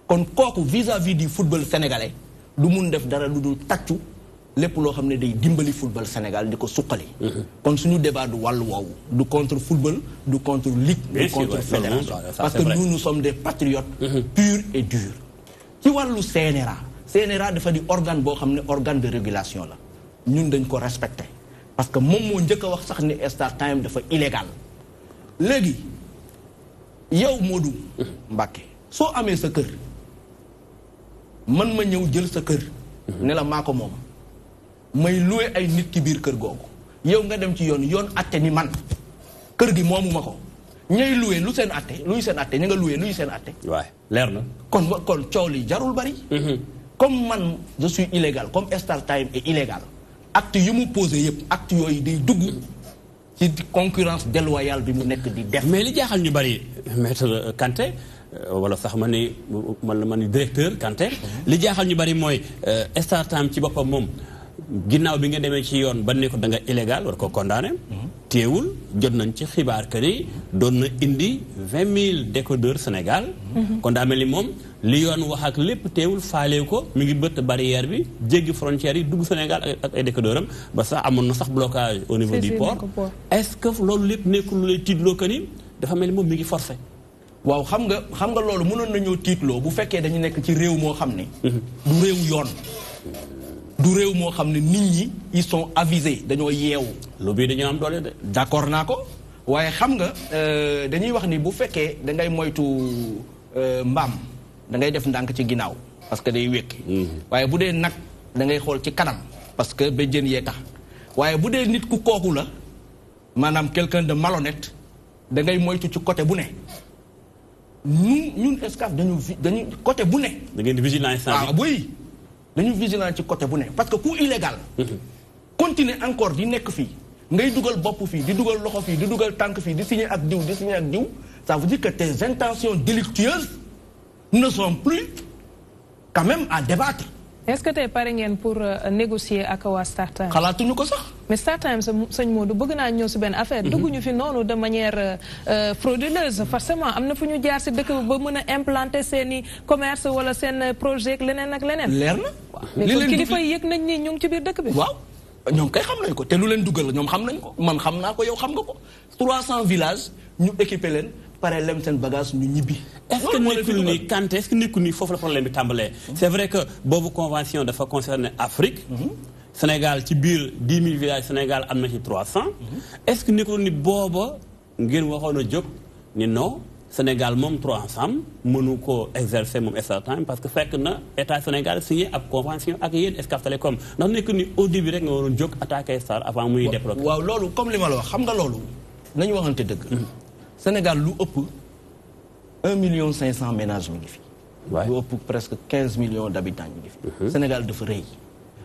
kon kooku vis-à-vis du football sénégalais du mun def dara lu dul tàccu lépp loo xam ne day dimbali football Sénégal di ko suqali kon suñu débat du wàllu woowu du contre football du contre ligue du contre fédération parce que nous sommes des patriotes purs et durs ci wàllu CNRA dafa di organe boo xam ne organe de régulation la ñun dañ ko respecté parce que moom moo njëkk a wax sax ni Star Time dafa illégal léegi yow Modou Mbacké soo amee sa kër man ma ñëw jël sa kër ne la maa ko moom may loué ay nit ki biir kër googu yow nga dem ci yoon atte ni man kër gi moomu ma ko ñay loué lu seen atte luy seen atte ña nga loué luy seen atte waay leer na kon coow li jarul bari comme man je suis illégal comme Star Time est illégal acte yu mu posé yëpp acte yooyu day dugg ci concurrence déloyale bi mu nekk di def mais li jaaxal ñu bari maître Kanté wala sax ma ni directeur Kanté li jaaxal ñu bari mooy Star Time ci boppam moom ginnaaw bi nga demee ci yoon ba ne ko da nga illégal war ko condamné teewul jot nañ ci xibaar que ni doon na indi 20 000 décodeurs Sénégal kon daa mel ni moom li yoon wax ak lépp teewul faalew ko mi ngi bëtt barrière bi jéggi frontières yi dugg Sénégal ak ay décodeurs am ba sax amoon na sax blocage au niveau du port est-ce que loolu lépp nekkul lu lay tiitloo que ni dafa mel ni moom mi ngi forcé waaw xam nga loolu mënoon nañoo tiitloo bu fekkee dañu nekk ci réew moo xam ne du réew yoon du réew moo xam ne nit ñi ils sont avisés dañoo yeewu lu bii dañoo am doole de d'accord naa ko waaye xam nga dañuy wax ni bu fekkee da ngay moytu mbaam da ngay def ndànk ci ginnaaw parce que day wékki waaye bu dee nag da ngay xool ci kanam parce que ba jën yee tax waaye bu dee nit ku kooku la maanaam quelqu'un de malhonnête da ngay moytu ci côté bu ne ñun Excaf dañu côté bu ne da ngeen di vigilance oui dañu vigilant ci côté bu ne parce que ku illégal continuer encore di nekk fii ngay dugal bopp fii di dugal loxo fii di dugal tànk fii di signer ak diw ça veut dire que tes intentions délictueuses ne sont plus quand même à débattre. est-ce que tey pare ngeen pour négocier ak waa Star Time xalaatuñu ko sax mais Star Time sëñ Modou bëgg naa ñëw si benn affaire dugguñu fi noonu de manière frauduleuse forcément am na fu ñu jaar si dëkk ba mën a implanter seeni commerce wala seen projet leneen ak leneen leer na mais kon kilifa yi yëg nañ ni ñu ngi ci biir dëkk bi waaw ñoom kay xam nañ ko te lu leen dugal ñoom xam nañ ko man xam naa ko yow xam nga ko 300 villages ñu équipé leen pare lem seen bagage ñu ñibbi est-ce que nekkul ni Kanté est-ce que nekkul ni foofu la problème bi tàmbalee c'est vrai que boobu convention dafa concerner Afrique Sénégal ci biir 10 000 villages Sénégal am na ci 300 est-ce que nekkul ni booba ngeen waxoon a jóg ni non Sénégal moom 3 ensemble mënu ko exercer moom Star Time parce que fekk na état Sénégal signé ab convention ak yéen Excaf Télécom ndax nekk ni au début rek nga waroon jóg attaquer Star avant muy débloquer waaw loolu comme li ma la wax xam nga loolu nañu waxante dëgg Sénégal lu ëpp 1,5 million ménages mi ngi fi lu ëpp presque 15 millions d'habitants mi ngi fi Sénégal dafa rëy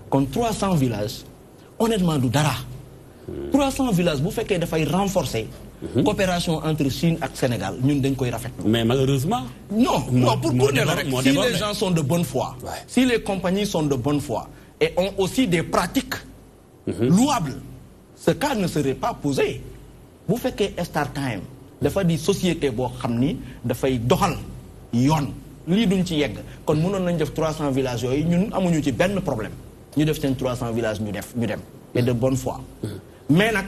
kon 300 villages honnêtement du dara 300 villages bu fekkee dafay renforcer coopération entre Chine ak Sénégal ñun dañ koy rafetlu mais malheureusement non pour ne la rek si les gens sont de bonne foi si les compagnies sont de bonne foi et ont aussi des pratiques louables ce cas ne serait pas posé bu fekkee Star Time dafa di société boo xam ni dafay doxal yoon lii duñ ci yegg kon mënoon nañ def 300 villages yooyu ñun amuñu ci benn problème ñu def seen 300 villages ñu dem et de bonne foi mais nag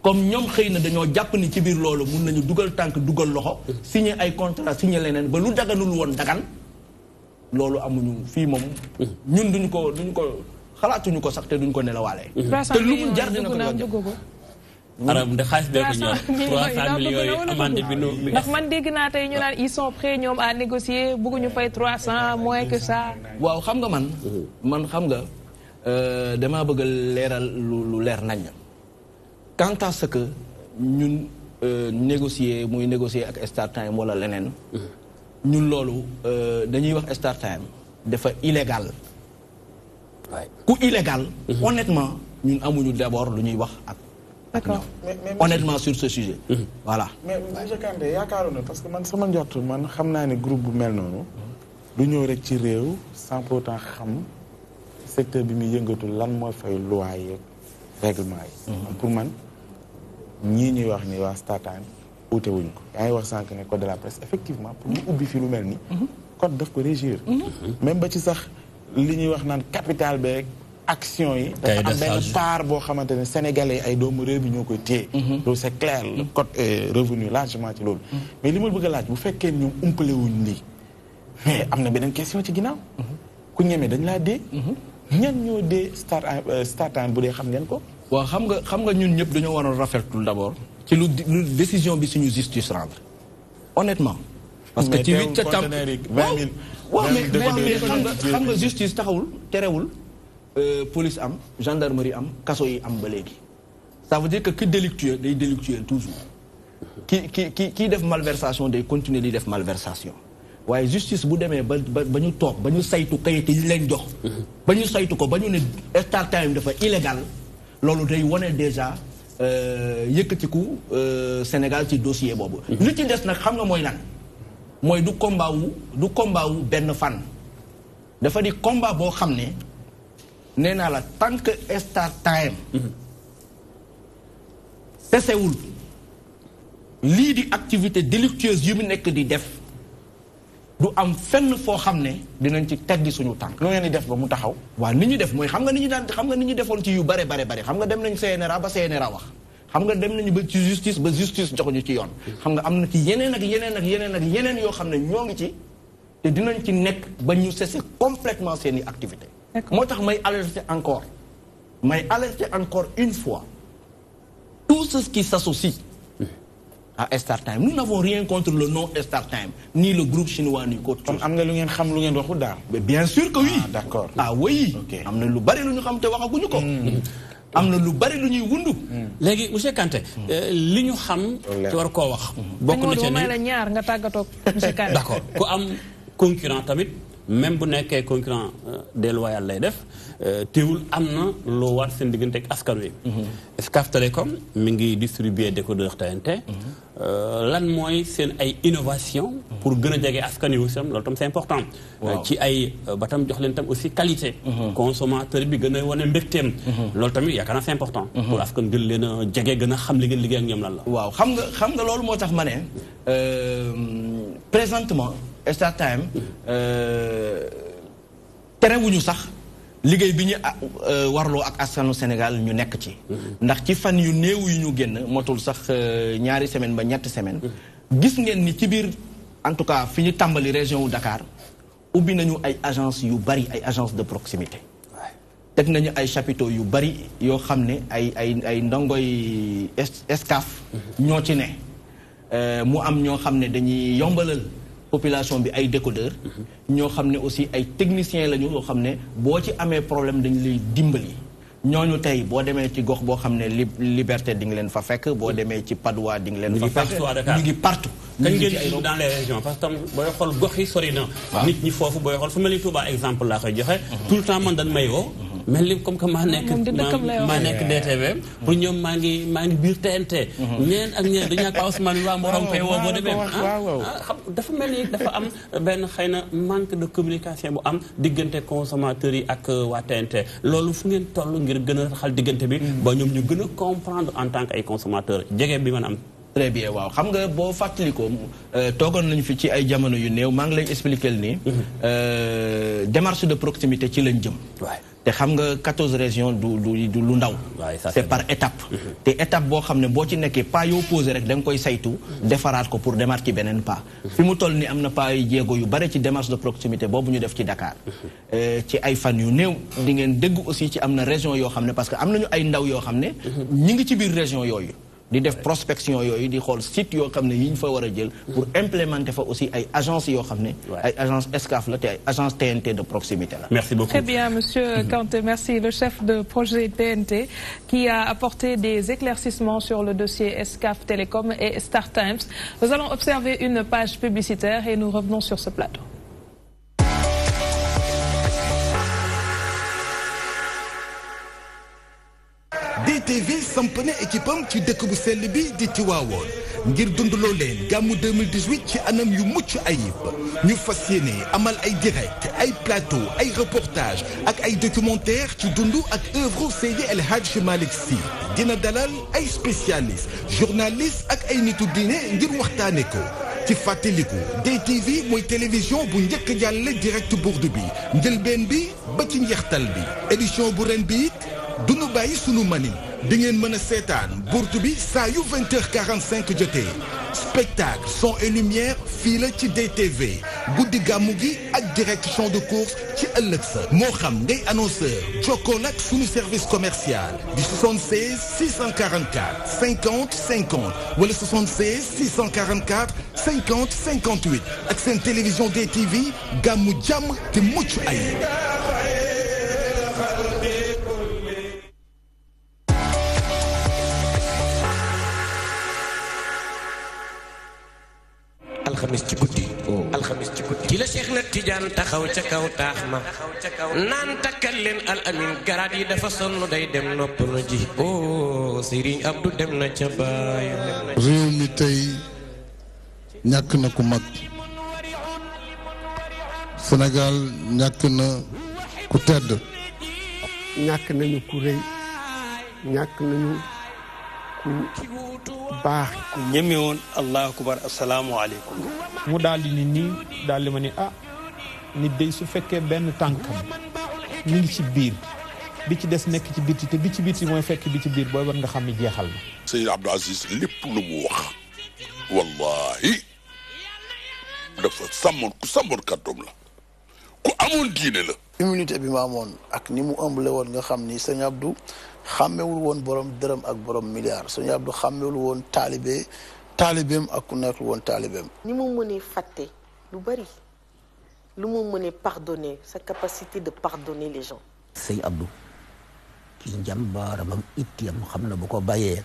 comme ñoom xëy na dañoo jàpp ni ci biir loolu mun nañu dugal tànk dugal loxo signer ay contrat signer leneen ba lu daganul woon dagan loolu amuñu fii moom ñun duñ ko xalaatuñu ko sax te duñ ko nelawaalee te lu mu jar dina ko arab de xaalis bee ko ñor 300 millions yi amande bi ndax man dégg naa tey ñu naan ils sont prêts ñoom à négocier bëgguñu fay 300 moins que ça. waaw xam nga man xam nga damaa bëgg a leeral lu leer nañ. quant à ce que ñun négocier muy négocier ak StarTimes wala leneen. ñun loolu dañuy wax StarTimes dafa illégal. ku illégal. honnêtement ñun amuñu d'abord lu ñuy wax ak. d'accord honnêtement sur ce sujet. voilà. mais monsieur Kanté yaakaaroon na parce que man sama njort man xam naa ne groupe bu mel noonu. du ñëw rek ci réew sans pour autant xam secteur bi muy yëngatu lan mooy fay loi yeeg règlement yi. pour man ñii ñuy wax ni waa StarTimes uute wuñ ko. yaa ngi wax sànq ne code de la presse effectivement pour ñu ubbi fi lu mel ni. code daf ko régir. même ba ci sax li ñuy wax naan capital beeg action yi. dafa am benn part boo xamante ne sénégalais ay doomu réew bi ñoo koy téye. loolu c'est clair le code est revenu largement ci loolu. mais li ma bëgg a laaj bu fekkee ñoom umpale wuñ lii. mais am na beneen question ci ginnaaw. ku ñeme dañ laa dee. ñan ñoo dee StarTimes bu dee xam ngeen ko. waaw xam nga ñun ñëpp dañoo waroon rafetlu d'abord. ci lu décision bi suñu justice rendre. honnêtement. parce que ci 8 septembre waaw mais xam nga justice taxawul terewul police am gendarmerie am kaso yi am ba léegi. ça veut dire que ki délictueux day délictueux toujours. ki def malversation day continuer di def malversation. waaye justice bu demee ba ñu toog ba ñu saytu kayit yi leen jox. ba ñu saytu ko ba ñu ne StarTimes dafa illégal loolu day wane déjà yëkkatiku Sénégal ci dossier boobu. li ci des nag xam nga mooy lan mooy du combat wu benn fan. dafa di combat boo xam ne nee naa la tant que StarTimes tesewul lii di activité délictueuse yu mu nekk di def. du am fenn foo xam ne dinañ ci teggi suñu tànk. lu ngeen di def ba mu taxaw. waaw ni ñu def mooy xam nga ni ñu defoon ci yu bare xam nga dem nañ CNRA ba CNRA wax xam nga dem nañu ba ci justice ba justice joxuñu ci yoon. xam nga am na ci yeneen ak yeneen yoo xam ne ñoo ngi ci te dinañ ci nekk ba ñu cesser complètement seeni activité moo tax may alerter encore une fois tout ce qui s'associe à StarTimes nous n'avons rien contre le nom StarTimes ni le groupe chinois ni ko. kon am nga lu ngeen xam lu ngeen waxul daal. bien sûr que oui. d'accord oui. am na lu bari lu ñu xam te waxaguñu ko. am na lu bari lu ñuy wundu. léegi monsieur Kanté li ñu xam. te war koo wax. bokk na ci may la ñaar nga tàggatoo monsieur Kanté. d'accord ku am concurrent tamit même bu nekkee concurrent déloyal lay def teewul am na loo war seen diggante ak askan wi. Excaf Télécom mi ngi distribuer décodeur TNT. lan mooy seen ay innovation pour gën a jege askan wi sam loolu tam c'est important. ci ay ba tam jox leen tam aussi qualité. consommateur bi gën a wane mbégteem. loolu tamit yaakaar naa c'est important. pour askan gën leen a jege gën a xam li ngeen liggéey ak ñoom lan la. waaw xam nga loolu moo tax ma ne présentement StarTimes terewuñu sax liggéey bi ñu warloo ak askanu Sénégal ñu nekk ci. ndax ci fan yu néew yu ñu génn motul sax ñaari semaine ba ñetti semaine gis ngeen ni ci biir en tout cas fi ñu tàmbali région wu Dakar ubbi nañu ay agence yu bari ay agence de proximité. teg nañu ay chapiteaux yu bari yoo xam ne ay ndongoy Excaf ñoo ci ne mu am ñoo xam ne dañuy yombalal population bi ay décodeur ñoo xam ne aussi ay techniciens lañu yoo xam ne boo ci amee problème dañu lay dimbali ñooñu tey boo demee ci gox boo xam ne liberté di nga leen fa fekk boo demee ci Padoua di nga leen fa fekk ñu ngi partout kañ ngeen dans les régions parce que tam booy xool gox yi sori na nit ñi foofu booy xool fu mel ni Touba exemple laa koy joxe tout le temps man dañ may woo mel ni comme que maa nekk DTV pour ñoom maa ngi biir TNT ñeen ak ñeen dañu ak Ousmane bi waa morom koy woo boo demee xam dafa mel ni dafa am benn xëy na manque de communication bu am diggante consommateurs yi ak waa TNT loolu fu ngeen toll ngir gën a raxal diggante bi ba ñoom ñu gën a comprendre en tant que ay consommateurs jege bi mën a am. très bien waaw xam nga boo fàttalikoo toogoon nañu fi ci ay jamono yu néew maa ngi lay expliquer ni démarche de proximité ci lañ jëm. te xam nga 14 régions du lu ndaw. c'est par étape. te étape boo xam ne boo ci nekkee pas yoo posé rek da nga koy saytu. defaraat ko pour démarrer ci beneen pas. fi mu toll ni am na pas yu jéego yu bare ci démarche de proximité boobu ñu def ci Dakar. ci ay fan yu néew di ngeen dégg aussi ci am na région yoo xam ne parce que am nañu ay ndaw yoo xam ne. ñi ngi ci biir région yooyu. di def prospection yooyu di xool site yoo xam ne yi ñu fa war a jël pour implémenter fa aussi ay agences yoo xam ne ay agence Excaf la te ay agence TNT de proximité la. Merci beaucoup. Très bien, Monsieur Kanté, merci. Le chef de projet TNT qui a apporté des éclaircissements sur le dossier Excaf Télécom et Star Times. Nous allons observer une page publicitaire et nous revenons sur ce plateau. DTV samp na équipe am ci dëkk bu sell bi di Tiwaawoon ngir dundaloo leen gàmmu 2018 ci anam yu mucc ayib ñu fas yéene amal ay direct ay plateau ay reportage ak ay documentaire ci dundu ak œuvre Seydi El Hadji Malick Sy dina dalal ay spécialiste journaliste ak ay nitu diine ngir waxtaane ko ci fàttaliku DTV mooy télévision bu njëkk jàlle direct bourdu bi njëlbeen bi ba ci njeextal bi édition bu ren bi it dunu bàyyi sunu manin di ngeen mën a seetaan burtu bi saa yu 20h45 jotee spectacle son et lumière fii la ci DTV guddi gàmmu gi ak direct champ de course ci ëllëg sa moo xam ngay annonceur jokkool ak sunu service commercial di 76 644 50 50 wala 76 644 50 58 ak seen télévision DTV gàmmu jàmm te mucc ayib. alxamis ci guddi ci la Cheikh na Tidiane taxaw ca kaw taax ma naan takkal leen al amin garaat yi dafa sonn day dem noppalu ji oh Serigne Abdou dem na ca baay réew mi tey ñàkk na ku mag Sénégal ñàkk na ku tedd ñàkk nañu ku rëy ñàkk nañu ku baax ku ñeme woon allahu akbar asalaamaaleykum mu daal di ni nii daal di ma ni ah nit day su fekkee benn tànkam mi ngi ci biir bi ci des nekk ci biti te bi ci biti mooy fekk bi ci biir booy war nga xam ni jeexal na. Seydi Abdou Aziz lépp lu mu wax wallahi dafa ku sàmmoon kàddoom la ku amoon diine la. immunité bi ma amoon ak ni mu ëmbale woon nga xam ni sëñ Abdou xàmmewul woon borom dërëm ak borom milliard sëñ Abdou xàmmewul woon taalibeem ak ku nekkul woon taalibeem. ni mu mënee fàtte lu bari lu mu mënee pardonner sa capacité de pardonner les gens. sëñ Abdou ci njàmbaaramam ittiyam xam na bu ko bàyyee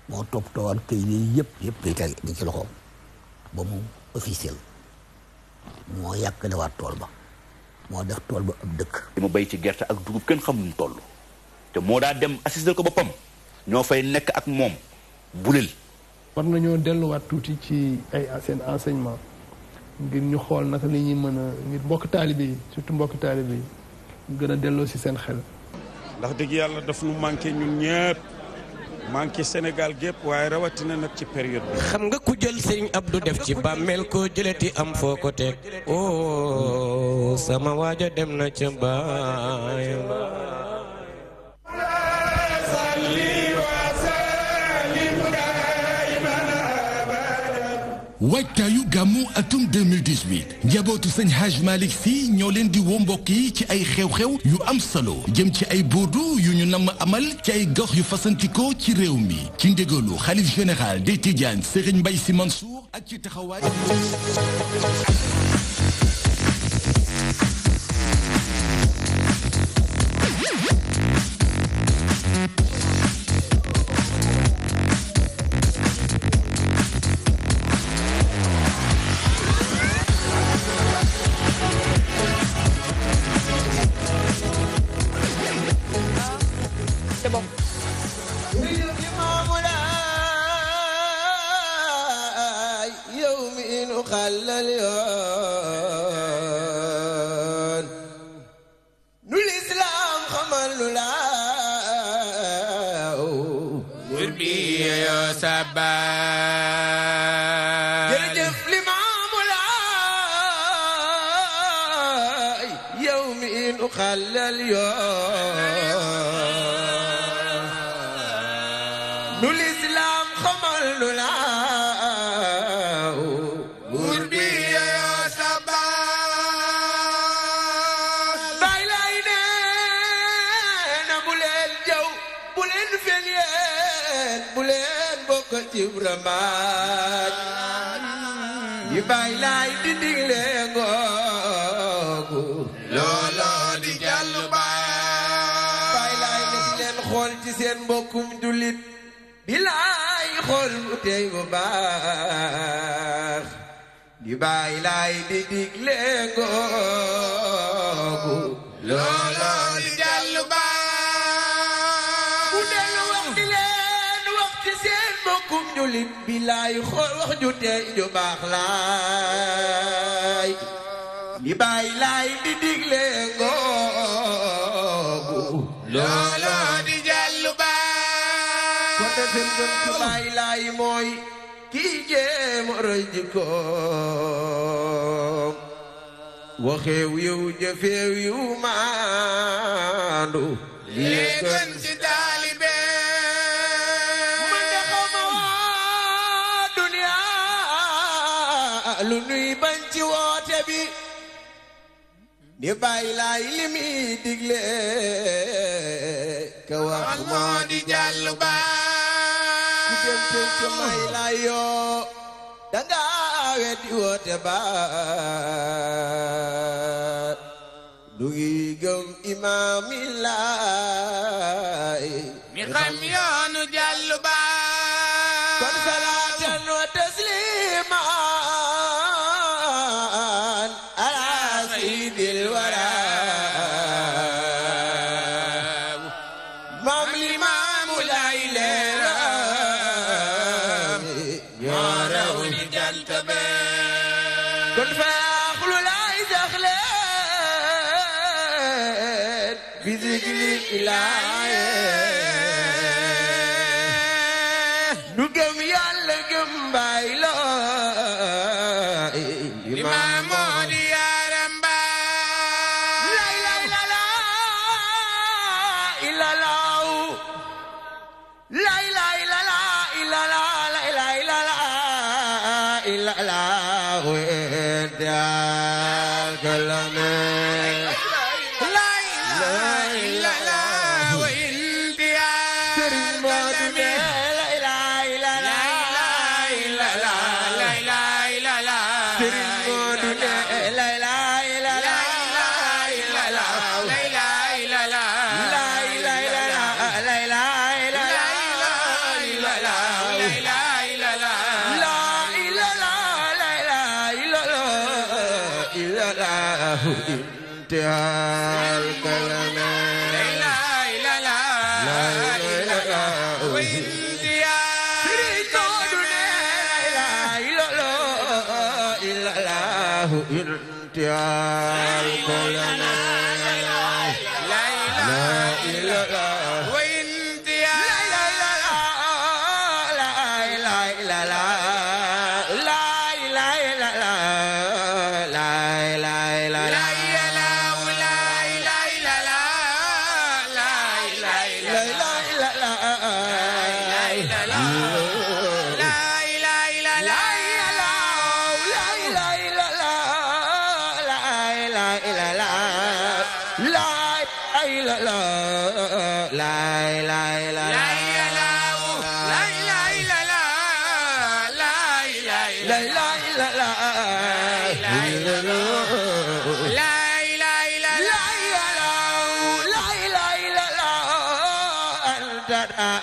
moo toppatoo kay yi yëpp kay teg di ci loxoom ba mu officiel moo yàkkalewaat tool ba moo def tool ba ab dëkk. li mu béy ci gerte ak dugub kenn xamul mu toll te moo daa dem assister ko boppam ñoo fay nekk ak moom bulil. war nañoo delluwaat tuuti ci ay seen enseignement ngir ñu xool naka la ñuy mën a ngir mbokk taalibe yi surtout mbokk taalibe yi gën a delloo si seen xel. ndax dëgg yàlla daf nu manqué ñun ñëpp manqué Sénégal gépp waaye rawatina nag ci période bi. xam nga ku jël Serigne Abdou def ci bàmmeel koo jëlati am foo ko teg oh sama waaja dem na ca baay. waajtaayu gàmmu atum 2018 njabootu sëñ Hadj Malick Sy ñoo leen di woo mbokk yi ci ay xew-xew yu am solo jëm ci ay burdu yu ñu namm amal ci ay gox yu fasantikoo ci réew mi ci ndégalu xalif général des Tidianes Serigne Mbaye Sy Mansour ak ci taxawaay ko Ibra Mbaaj di Baay Laay di digle ngoogu looloo di jàllu Baay Laay ne di leen xool ci seen mbokkum jullit bilaay xool bu tey bu baax di Baay Laay di digle ngoogu looloo di jàllu bu dellu wax di leen wax ci seen mbokkum jullit bilaay xool wax ju tey ju baax laay di Baay Laay di digle ngoogu looloo di jàllu kon defal gën ci Baay Laay mooy kii jéem a roy jikkoom waxeew yiw jëfeew yiw maandu lii gën ci taalibe man de xaw ma waa duniya lu nuy bañ ci woote bi di Baay Laay li muy digle ka wax moo di jàllu ku dem ci Baay Laay yoo danga weddi woote ba du ngi gëm imaam Laay mi xam yoonu jàllu kon salaatan wa tasliman ala sayyidil wara maam Limaamu Laay leeram ñoo raw ni jant be kon faaxlu Laay sax leen bi zikri ilaahi nu gëm Yàlla gëm Baay Laay Limaamoo di yaaram Baay lay lay la la ilalaaw lay lay la la ilalaa lay lay la la ilalaaw daal kalame lay lay la la wa intiya Sëriñ Moodu ne lay lay la la lay la la lay lay la la Sëriñ Moodu ne lay lay la la lay la la lay lay la la lay lay la la lay lay la la lay la la lay lay la la lay la la lay lay la la illa la intihal kalame lay lay la la lay la la wa intihal Sëriñ Moodu ne lay lay la la illa la intihal kalame la ilaha wa intihal la ilaha la ilaha la ilaha la ilaha la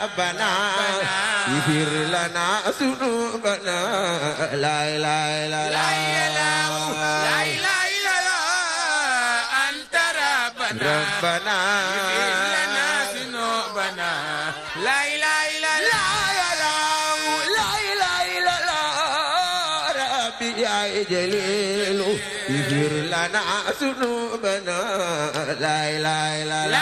ربنا اغفر لنا ذنوبنا لا اله الا الله انت ربنا اغفر لنا ذنوبنا لا اله الا الله ربي يا جليل اغفر لنا ذنوبنا لا اله الا الله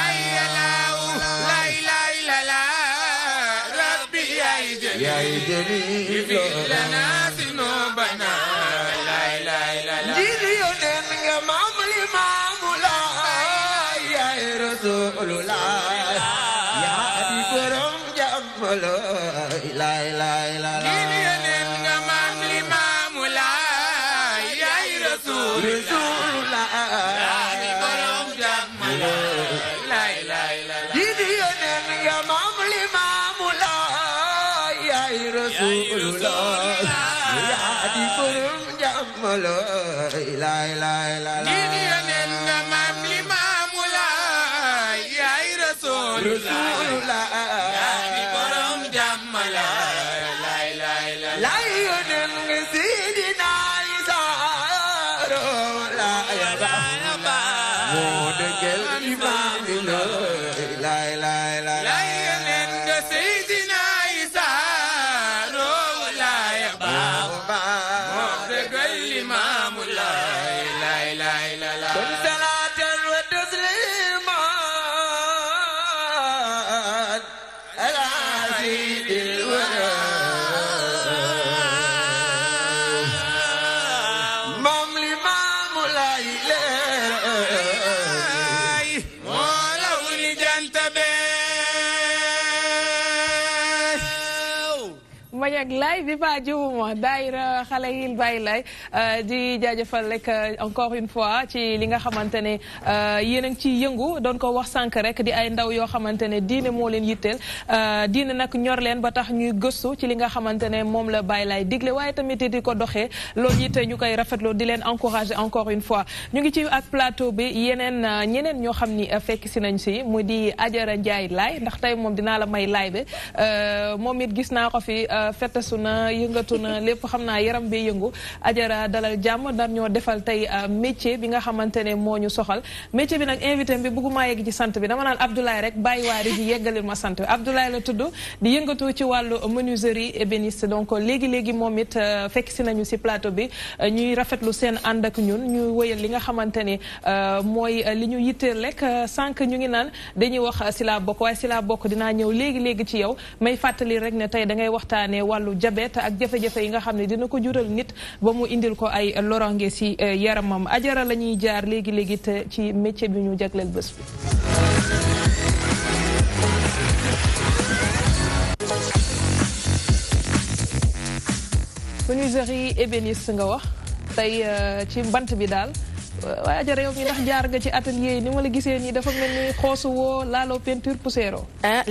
يا جليل لنا ذنوبنا لا اله الا الله جيليون يا ماملي مامولا يا رسول الله يا ابي كرم جمل لا اله الا الله جيليون يا ماملي مامولا يا رسول الله يا ابي كرم جمل لا اله الا الله جيليون يا ماملي مامولا Rasulullah yaa di borom jàmm la ilaay laay laay ni yonen na maam Limaamu Laay yaay Rasulullah yaa di borom jàmm la ilaay laay laay yonen nga Sidina Isa la ya ba moo dëggal Imaam la ilaay laay laay yonen nga Sidina Isa la ya ba moo dëggal Imaam la ilaay laay laay kon salaatan wa tasliiman ala sayyidil wara Maam Limaamu Laay leeray moo law ni jant bee Mañak Laay bi ba jumuma daayira xale yi Baay Laay di jaajëfal rek encore une fois ci li nga xamante ne yéen a ngi ciy yëngu doon ko wax sànq rek di ay ndaw yoo xamante ne diine moo leen yitteel diine nag ñor leen ba tax ñuy gëstu ci li nga xamante ne moom la Baay Laay digle waaye tamit di ko doxee loolu it ñu koy rafetlu di leen encourager encore une fois ñu ngi ci ak plateau bi ñeneen ñoo xam ni fekk si nañ si mu di Ajara Njaay Laay ndax tey moom dinaa la may laay bi moom it gis naa ko fi fetasu na yëngatu na lépp xam naa yaram bi yëngu Ajara dalal jàmm dar ñoo defal tey métier bi nga xamante ne moo ñu soxal métier bi nag invité bi bëgguma yegg ci sant bi dama naan Abdoulaye rek bàyyi waari ji yeggalil ma sant bi Abdoulaye la tudd di yëngatu ci wàllu menuiserie ébéniste donc léegi-léegi moom it fekk si nañu si plateau bi ñuy rafetlu seen ànd ak ñun ñu wëyal li nga xamante ne mooy li ñu yitteel rek sànq ñu ngi naan dañuy wax si laa bokk waaye si laa bokk dinaa ñëw léegi-léegi ci yow may fàttali rek ne tey da ngay waxtaanee wàllu diabète ak jafe-jafe yi nga xam ne dina ko jural nit ba mu indil ko ay lorange si yaramam Ajara la ñuy jaar léegi-léegi te ci métier bi ñu jagleel bés bi menuiserie ébéniste nga wax tey ci bant bi daal waaye Ajara yow mi ndax jaar nga ci atelier yi ni ma la gisee nii dafa mel ni xoosu woo laaloo peinture poussière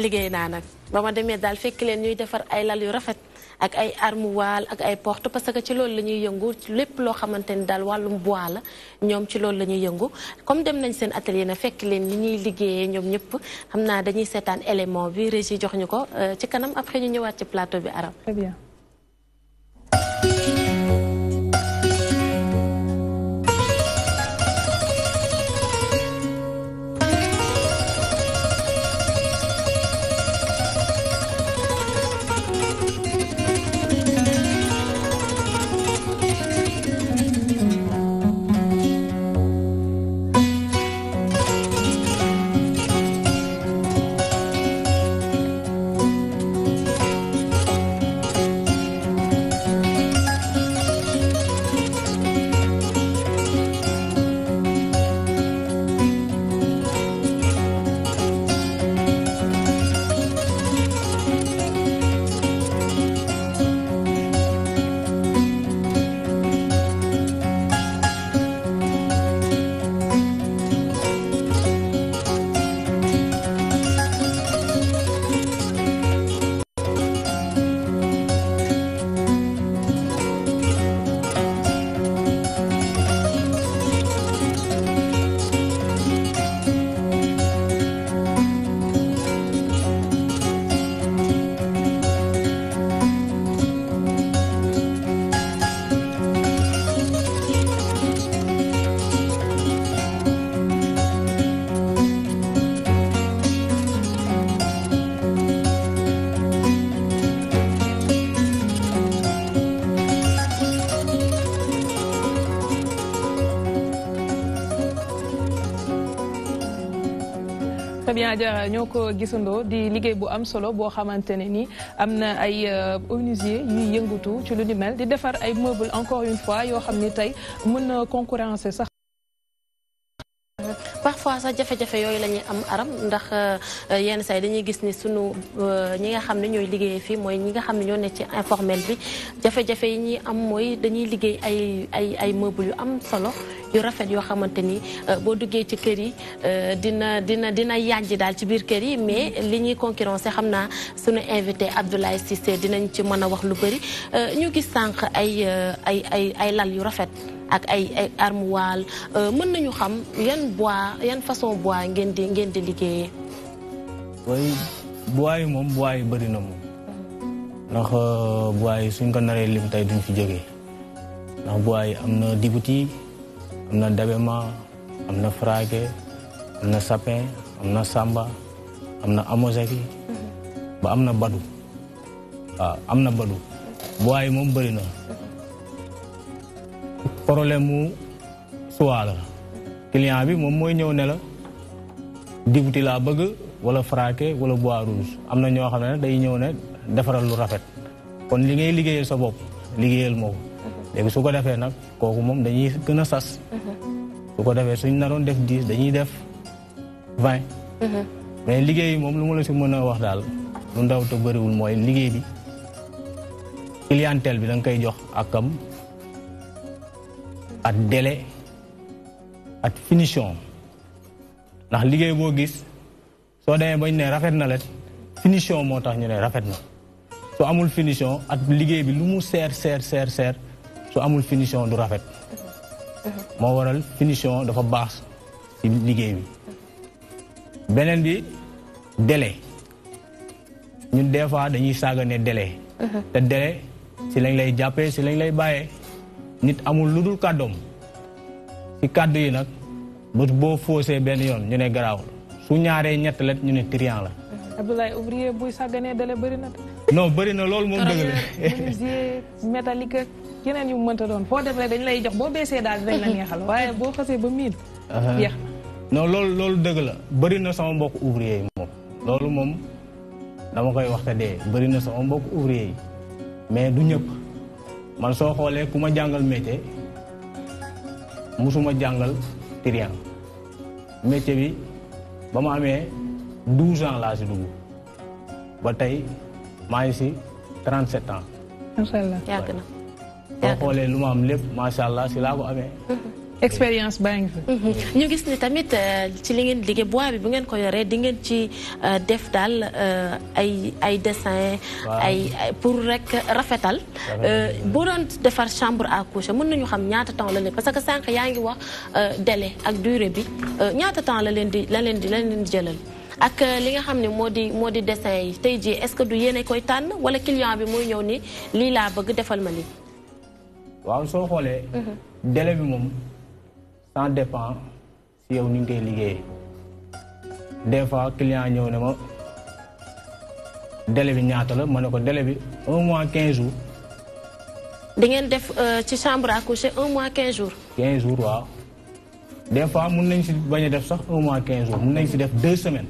liggéey naa nag ba ma demee daal fekk leen ñuy defar ay lal yu rafet ak ay armoire ak ay porte parce que ci loolu la ñuy yëngu lépp loo xamante ni daal wàllum bois la ñoom ci loolu la ñuy yëngu comme dem nañ seen atelier na fekk leen ni ñuy liggéeyee ñoom ñëpp xam naa dañuy seetaan élément bi régie jox ñu ko ci kanam après ñu ñëwaat ci plateau bi Aram. Très bien. très bien Adja ñoo ko gisandoo di liggéey bu am solo boo xamante ne ni am na ay menuisier yuy yëngatu ci lu ni mel di defar ay meubles encore une fois yoo xam ni tey mën na concurrencer sax. fois sax jafe-jafe yooyu la ñuy am aram ndax yenn saa yi dañuy gis ni sunu ñi nga xam ne ñooy liggéeyee fii mooy ñi nga xam ne ñoo nekk ci informel bi jafe-jafe yi ñuy am mooy dañuy liggéey ay meubles yu am solo yu rafet yoo xamante ni boo duggee ci kër yi dina yànji daal ci biir kër yi mais li ñuy concurrencé xam naa sunu invité Abdoulaye Cissé dinañ ci mën a wax lu bëri ñu gis sànq ay lal yu rafet ak ay armoire mën nañu xam yan façon bois ngeen di liggéeyee. oui bois yi moom bois yi bëri na moom ndax bois yi suñ ko naree lim tey duñ fi jógee ndax bois yi am na dibuti am na dabema am na frage am na sapin am na samba am na amosaki ba am na badu waaw am na badu bois yi moom bëri na problème mu choix la client bi moom mooy ñëw ne la dibuti laa bëgg wala frake wala bois rouge am na ñoo xam ne day ñëw ne defaral lu rafet kon li ngay liggéeyal sa bopp liggéeyal moo ko léegi su ko defee nag kooku moom dañuy gën a sas su ko defee suñ naroon def 10 dañuy def 20 mais liggéey yi moom lu ma la si mën a wax daal lu ndaw te bëriwul mooy liggéey bi clientèle bi da nga koy jox akam ak délai ak finition ndax liggéey boo gis soo demee bañ ne rafet na la finition moo tax ñu ne rafet na su amul finition ak liggéey bi lu mu seer su amul finition du rafet moo waral finition dafa baax ci liggéey bi beneen bi délai ñun des fois dañuy sàggane délai te délai si lañ lay jàppee si lañ lay bàyyee nit amul lu dul kàddoom ci kàddu yi nag boo faussé benn yoon ñu ne garaawul su ñaaree ñett let ñu ne triant la. Abdoulaye ouvrier buy sàgganee délai bëri na. non bëri na loolu moom dëgg la. menuisier métallique ak yeneen yu mu mënta doon foo def rek dañ lay jox boo beesee daal dinañ la neexal waaye boo xasee ba miin. jeex na. non loolu dëgg la bëri na sama mbokk ouvrier yi moom. loolu moom dama koy wax te dee bëri na sama mbokk ouvrier yi mais du ñëpp. man soo xoolee ku ma jàngal métier musuma jàngal triant métier bi ba ma amee 12 ans laa si dugg ba tey maa ngi si 37 ans. macha allah yàgg na. soo xoolee lu ma am lépp macha allah si laa ko amee. expérience baa ngi fi. ñu gis ni tamit ci li ngeen liggéey bois bi bu ngeen ko yoree di ngeen ci def daal ay dessin ay pour rek rafetal boo doon defar chambre à coucher mën nañu xam ñaata temps la leen parce que sànq yaa ngi wax délai ak durée bi ñaata temps la leen di jëlal ak li nga xam ne moo di dessin yi tey jii est-ce que du yéene koy tànn wala client bi mooy ñëw ni lii laa bëgg defal ma lii. waaw soo xoolee. délai bi moom. ça dépend si yow ni nga koy liggéeyee des fois client ñëw ne ma délai bi ñaata la ma ne ko délai bi 1 mois 15 jours. di ngeen def ci chambre à coucher 1 mois 15 jours. 15 jours waaw des fois mun nañ si bañ a def sax 1 mois 15 jours mun nañ si def 2 semaines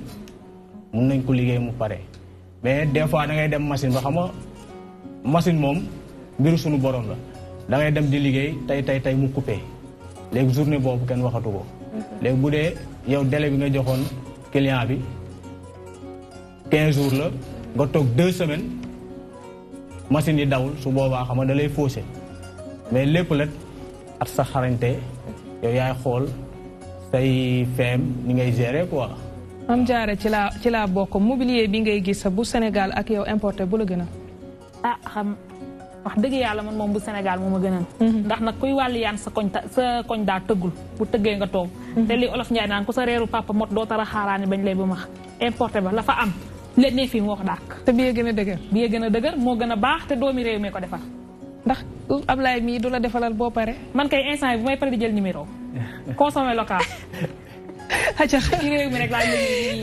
mun nañ ko liggéey mu pare mais des fois da ngay dem machine ba xam nga machine moom mbiru suñu borom la da ngay dem di liggéey tey mu coupé. léegi journée boobu kenn waxatu ko léegi bu dee yow délai bi nga joxoon client bi 15 jours la nga toog 2 semaines machine yi dawul su boobaa xam nga da lay faussé mais lépp la at sa xarañte yow yaay xool say feem ni ngay gérer quoi. am jaare ci laa bokk mobilier bi ngay gis bu Sénégal ak yow importé bu la gën a. xam. wax dëgg yàlla man moom bu Sénégal moo ma gënal ndax nag kuy wàlli yaan sa koñ daa tëggul bu tëggee nga toog te li olof Njaay naan ku sa reeru papa mot doo tara xaaraani bañ lay ba max importé ba la fa am leen ne fii moo ko dàq te bi gën a dëgër moo gën a baax te doomi réew mi ko defar ndax Ablaye mii du la defalal boo pare man kay instant yi bu may pare di jël numéro consommé local ci réew mi rek laa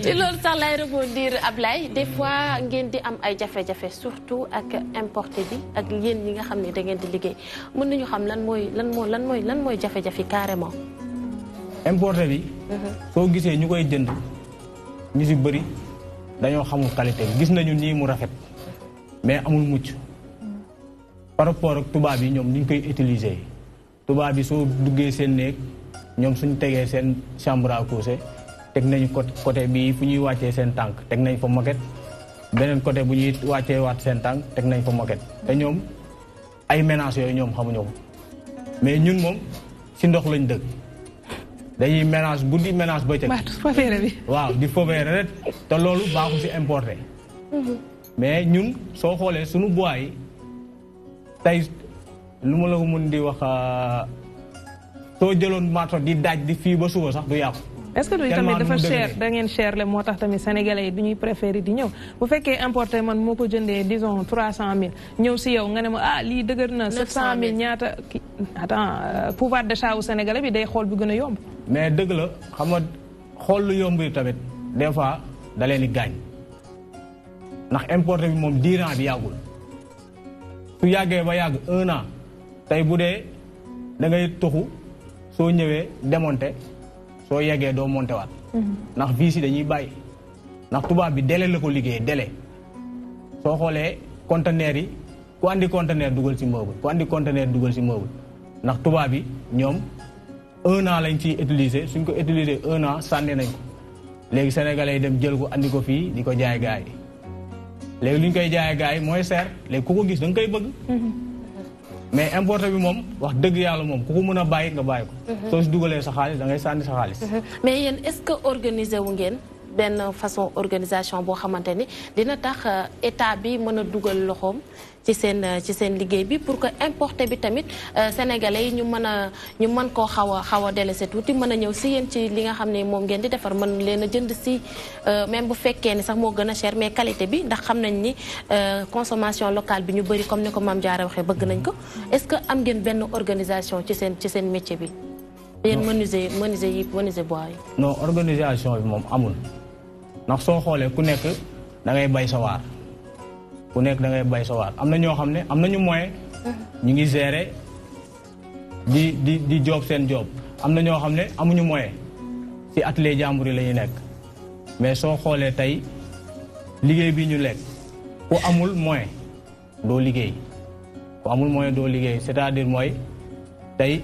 ci loolu sax lay rebondir Ablaye des fois ngeen di am ay jafe-jafe surtout ak importé bi ak yéen ñi nga xam ne da ngeen di liggéey mën nañu xam lan mooy jafe-jafe carrément. importé bi. soo gisee ñu koy jënd ñu si bëri dañoo xamul qualité bi gis nañu nii mu rafet mais amul mucc par rapport ak tubaab yi ñoom ni ñu koy utiliser tubaab yi soo duggee seen néeg ñoom suñ tegee seen chambre à coucher teg nañu côté bi fu ñuy wàccee seen tànk teg nañ fa moquette beneen côté bu ñuy wàccee waat seen tànk teg nañ fa moquette te ñoom ay ménages yooyu ñoom xamuñu ko mais ñun moom si ndox lañ dëkk dañuy ménage guddi ménage bëccëg waaw di fobeere rek te loolu baaxul si importé mais ñun soo xoolee suñu bois yi tey lu ma la ko mën di wax soo jëloon marto di daaj di fii ba suba sax du yàqu. est-ce que du tamit dafa cher da ngeen cher le moo tax tamit sénégalais yi du ñuy préféré di ñëw bu fekkee importé man moo ko jëndee disons 300000 ñëw si yow nga ne ma lii dëgër na 700000 ñaata attends pouvoir d'achat wu sénégalais bi day xool bi gën a yomb. mais dëgg la xam nga xool lu yomb yi tamit des fois da leen di gaañ ndax importé bi moom diiran bi yàggul su yàggee ba yàgg 1 an tey bu dee da ngay toxu soo ñëwee démonté soo yeggee doo monté waat ndax vis yi dañuy bàyyi ndax tubaab bi délai la ko liggéeyee délai soo xoolee conteneur yi ku andi conteneur dugal ci meuble ku andi conteneur dugal ci meuble ndax tubaab bi ñoom 1 an lañ ciy utiliser suñ ko utiliser 1 an sànni nañ ko léegi sénégalais yi dem jël ko andi ko fii di ko jaay gaay yi léegi lu ñu koy jaayee gaay yi mooy seer léegi ku ko gis da nga koy bëgg mais importé bi moom wax dëgg yàlla moom ku ko mën a bàyyi nga bàyyi ko soo si dugalee sa xaalis da ngay sànni sa xaalis mais yéen est-ce que organiser wu ngeen benn façon organisation boo xamante ni dina tax état bi mën a dugal loxoom ci seen liggéey bi pour que importé bi tamit sénégalais yi ñu mën koo xaw a délaissé tuuti mën a ñëw si yéen ci li nga xam ne moom ngeen di defar mën leen a jënd si même bu fekkee ni sax moo gën a cher mais qualité bi ndax xam nañ ni consommation locale bi ñu bëri comme ni ko Mame Diarra waxee bëgg nañ ko est-ce que am ngeen benn organisation ci seen métier bi yéen menuisier bois yi non organisation bi moom amul ndax soo xoolee ku nekk da ngay bay sa waar ku nekk da ngay bay sa waar am na ñoo xam ne am nañu moyen ñu ngi gérer di job seen job am na ñoo xam ne amuñu moyen ci atelier jàmbur yi la ñuy nekk mais soo xoolee tey liggéey bi ñu lekk ku amul moyen doo liggéey ku amul moyen doo liggéey c'est-à-dire mooy tey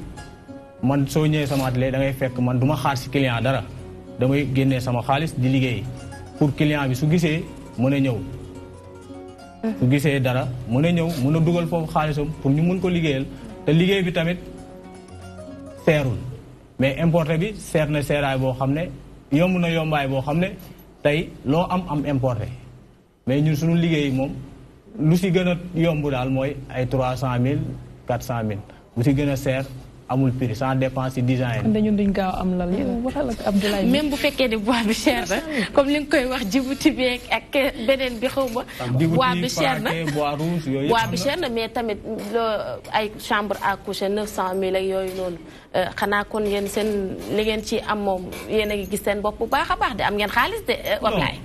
man soo ñëwee sama atelier da ngay fekk man du ma xaar ci client dara damay génnee sama xaalis di liggéey pour client bi su gisee mën a ñëw su gisee dara mën a ñëw mën a dugal foofu xaalisam pour ñu mën ko liggéeyal te liggéey bi tamit seerul mais importé bi seer na seeraay boo xam ne yomb na yombaay boo xam ne tey loo am importé mais ñun suñu liggéey moom lu si gën a yomb daal mooy ay 300000 400000 bu si gën a seer amul prix sans dépense ci design. dañu duñ gaaw am lal yéen waxal ak Abdoulaye. même bu fekkee ne bois bi cher na comme li nga koy wax Djibouti bi ak beneen bi xaw ma. bois bi cher na bois rouge yooyu bois bi cher na mais tamit ay chambre à coucher 900000 ak yooyu noonu xanaa kon yéen seen li ngeen ci am moom yéen a ngi gis seen bopp bu baax a baax de am ngeen xaalis de. Ablaye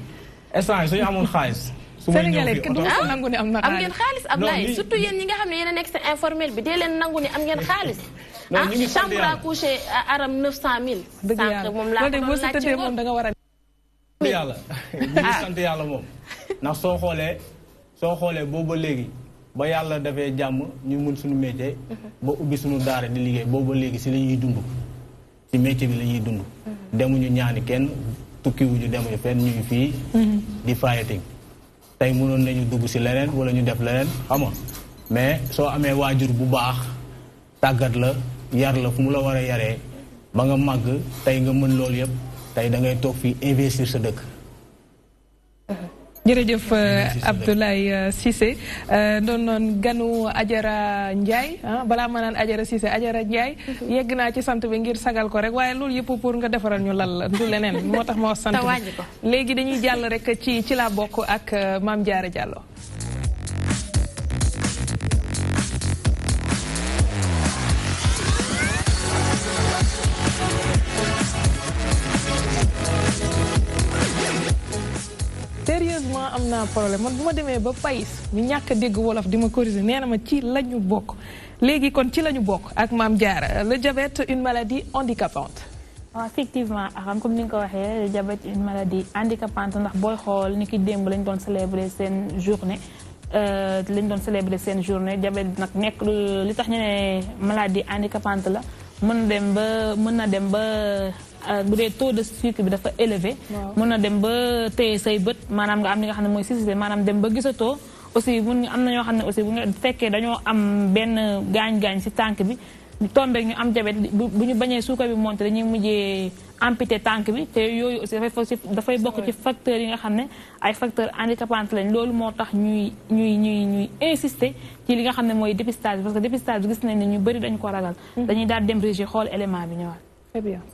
instant suñu amoon xaalis. Sénégalais kenn du nangu ne am na xaalis am ngeen xaalis Ablaye surtout yéen ñi nga xam ne yéen a nekk si informel bi dee leen nangu ne am ngeen xaalis. chambre à coucher aram 900000. dëgg yàlla moom laa ko doon laajte moom da nga war a. yàlla ñu ngi sant yàlla moom ndax soo xoolee boobu ba léegi ba yàlla dafee jàmm ñu mun suñu métier. ba ubbi suñu daara di liggéey boobu ba léegi si la ñuy dund. si métier bi la ñuy dund. demuñu ñaani kenn tukkiwuñu demuñu fenn ñu ngi fii. di fighting tey mënoon nañu dugg si leneen wala ñu def leneen xam nga mais soo amee waajur bu baax tàggat la yar la fu mu la war a yaree ba nga màgg tey nga mën loolu yëpp tey da ngay toog fii investir sa dëkk. jërëjëf Abdoulaye Cissé doon noon ganu Adjara Ndiaye balaa ma naan Adjara Cissé Adjara Ndiaye yegg naa ci sant bi ngir sagal ko rek waaye loolu yëpp pour nga defaral ñu lal du leneen moo tax ma wax sant bi léegi dañuy jàll rek ci laa bokk ak Mame Diarra Diallo. sérieusement am naa problème man bu ma demee ba pays ñu ñàkk a dégg wolof di ma corriger nee na ma ci la ñu bokk léegi kon ci la ñu bokk ak Mame Diarra le diabète une maladie handicapante. waaw effectivement Aram comme ni nga ko waxee le diabète une maladie handicapante ndax booy xool ni ki démb lañ doon célébrer seen journée diabète nag nekk li tax ñu ne maladie handicapante la mën na dem ba bu dee taux de sucre bi dafa élevé mun na dem ba téye say bët maanaam nga am li nga xam ne mooy cécité maanaam dem ba gisatoo aussi mun am na ñoo xam ne aussi bu nga fekkee dañoo am benn gaañ-gaañ si tànk bi tombé ñu am diabète bu ñu bañee suukar bi monté dañuy mujjee amputé tànk bi te yooyu aussi dafay bokk ci facteurs yi nga xam ne ay facteurs handicapants lañ loolu moo tax ñuy insister ci li nga xam ne mooy dépistage parce que dépistage bi gis nañ ne ñu bëri dañ ko ragal dañuy daal dem régie xool élément bi ñëwaat.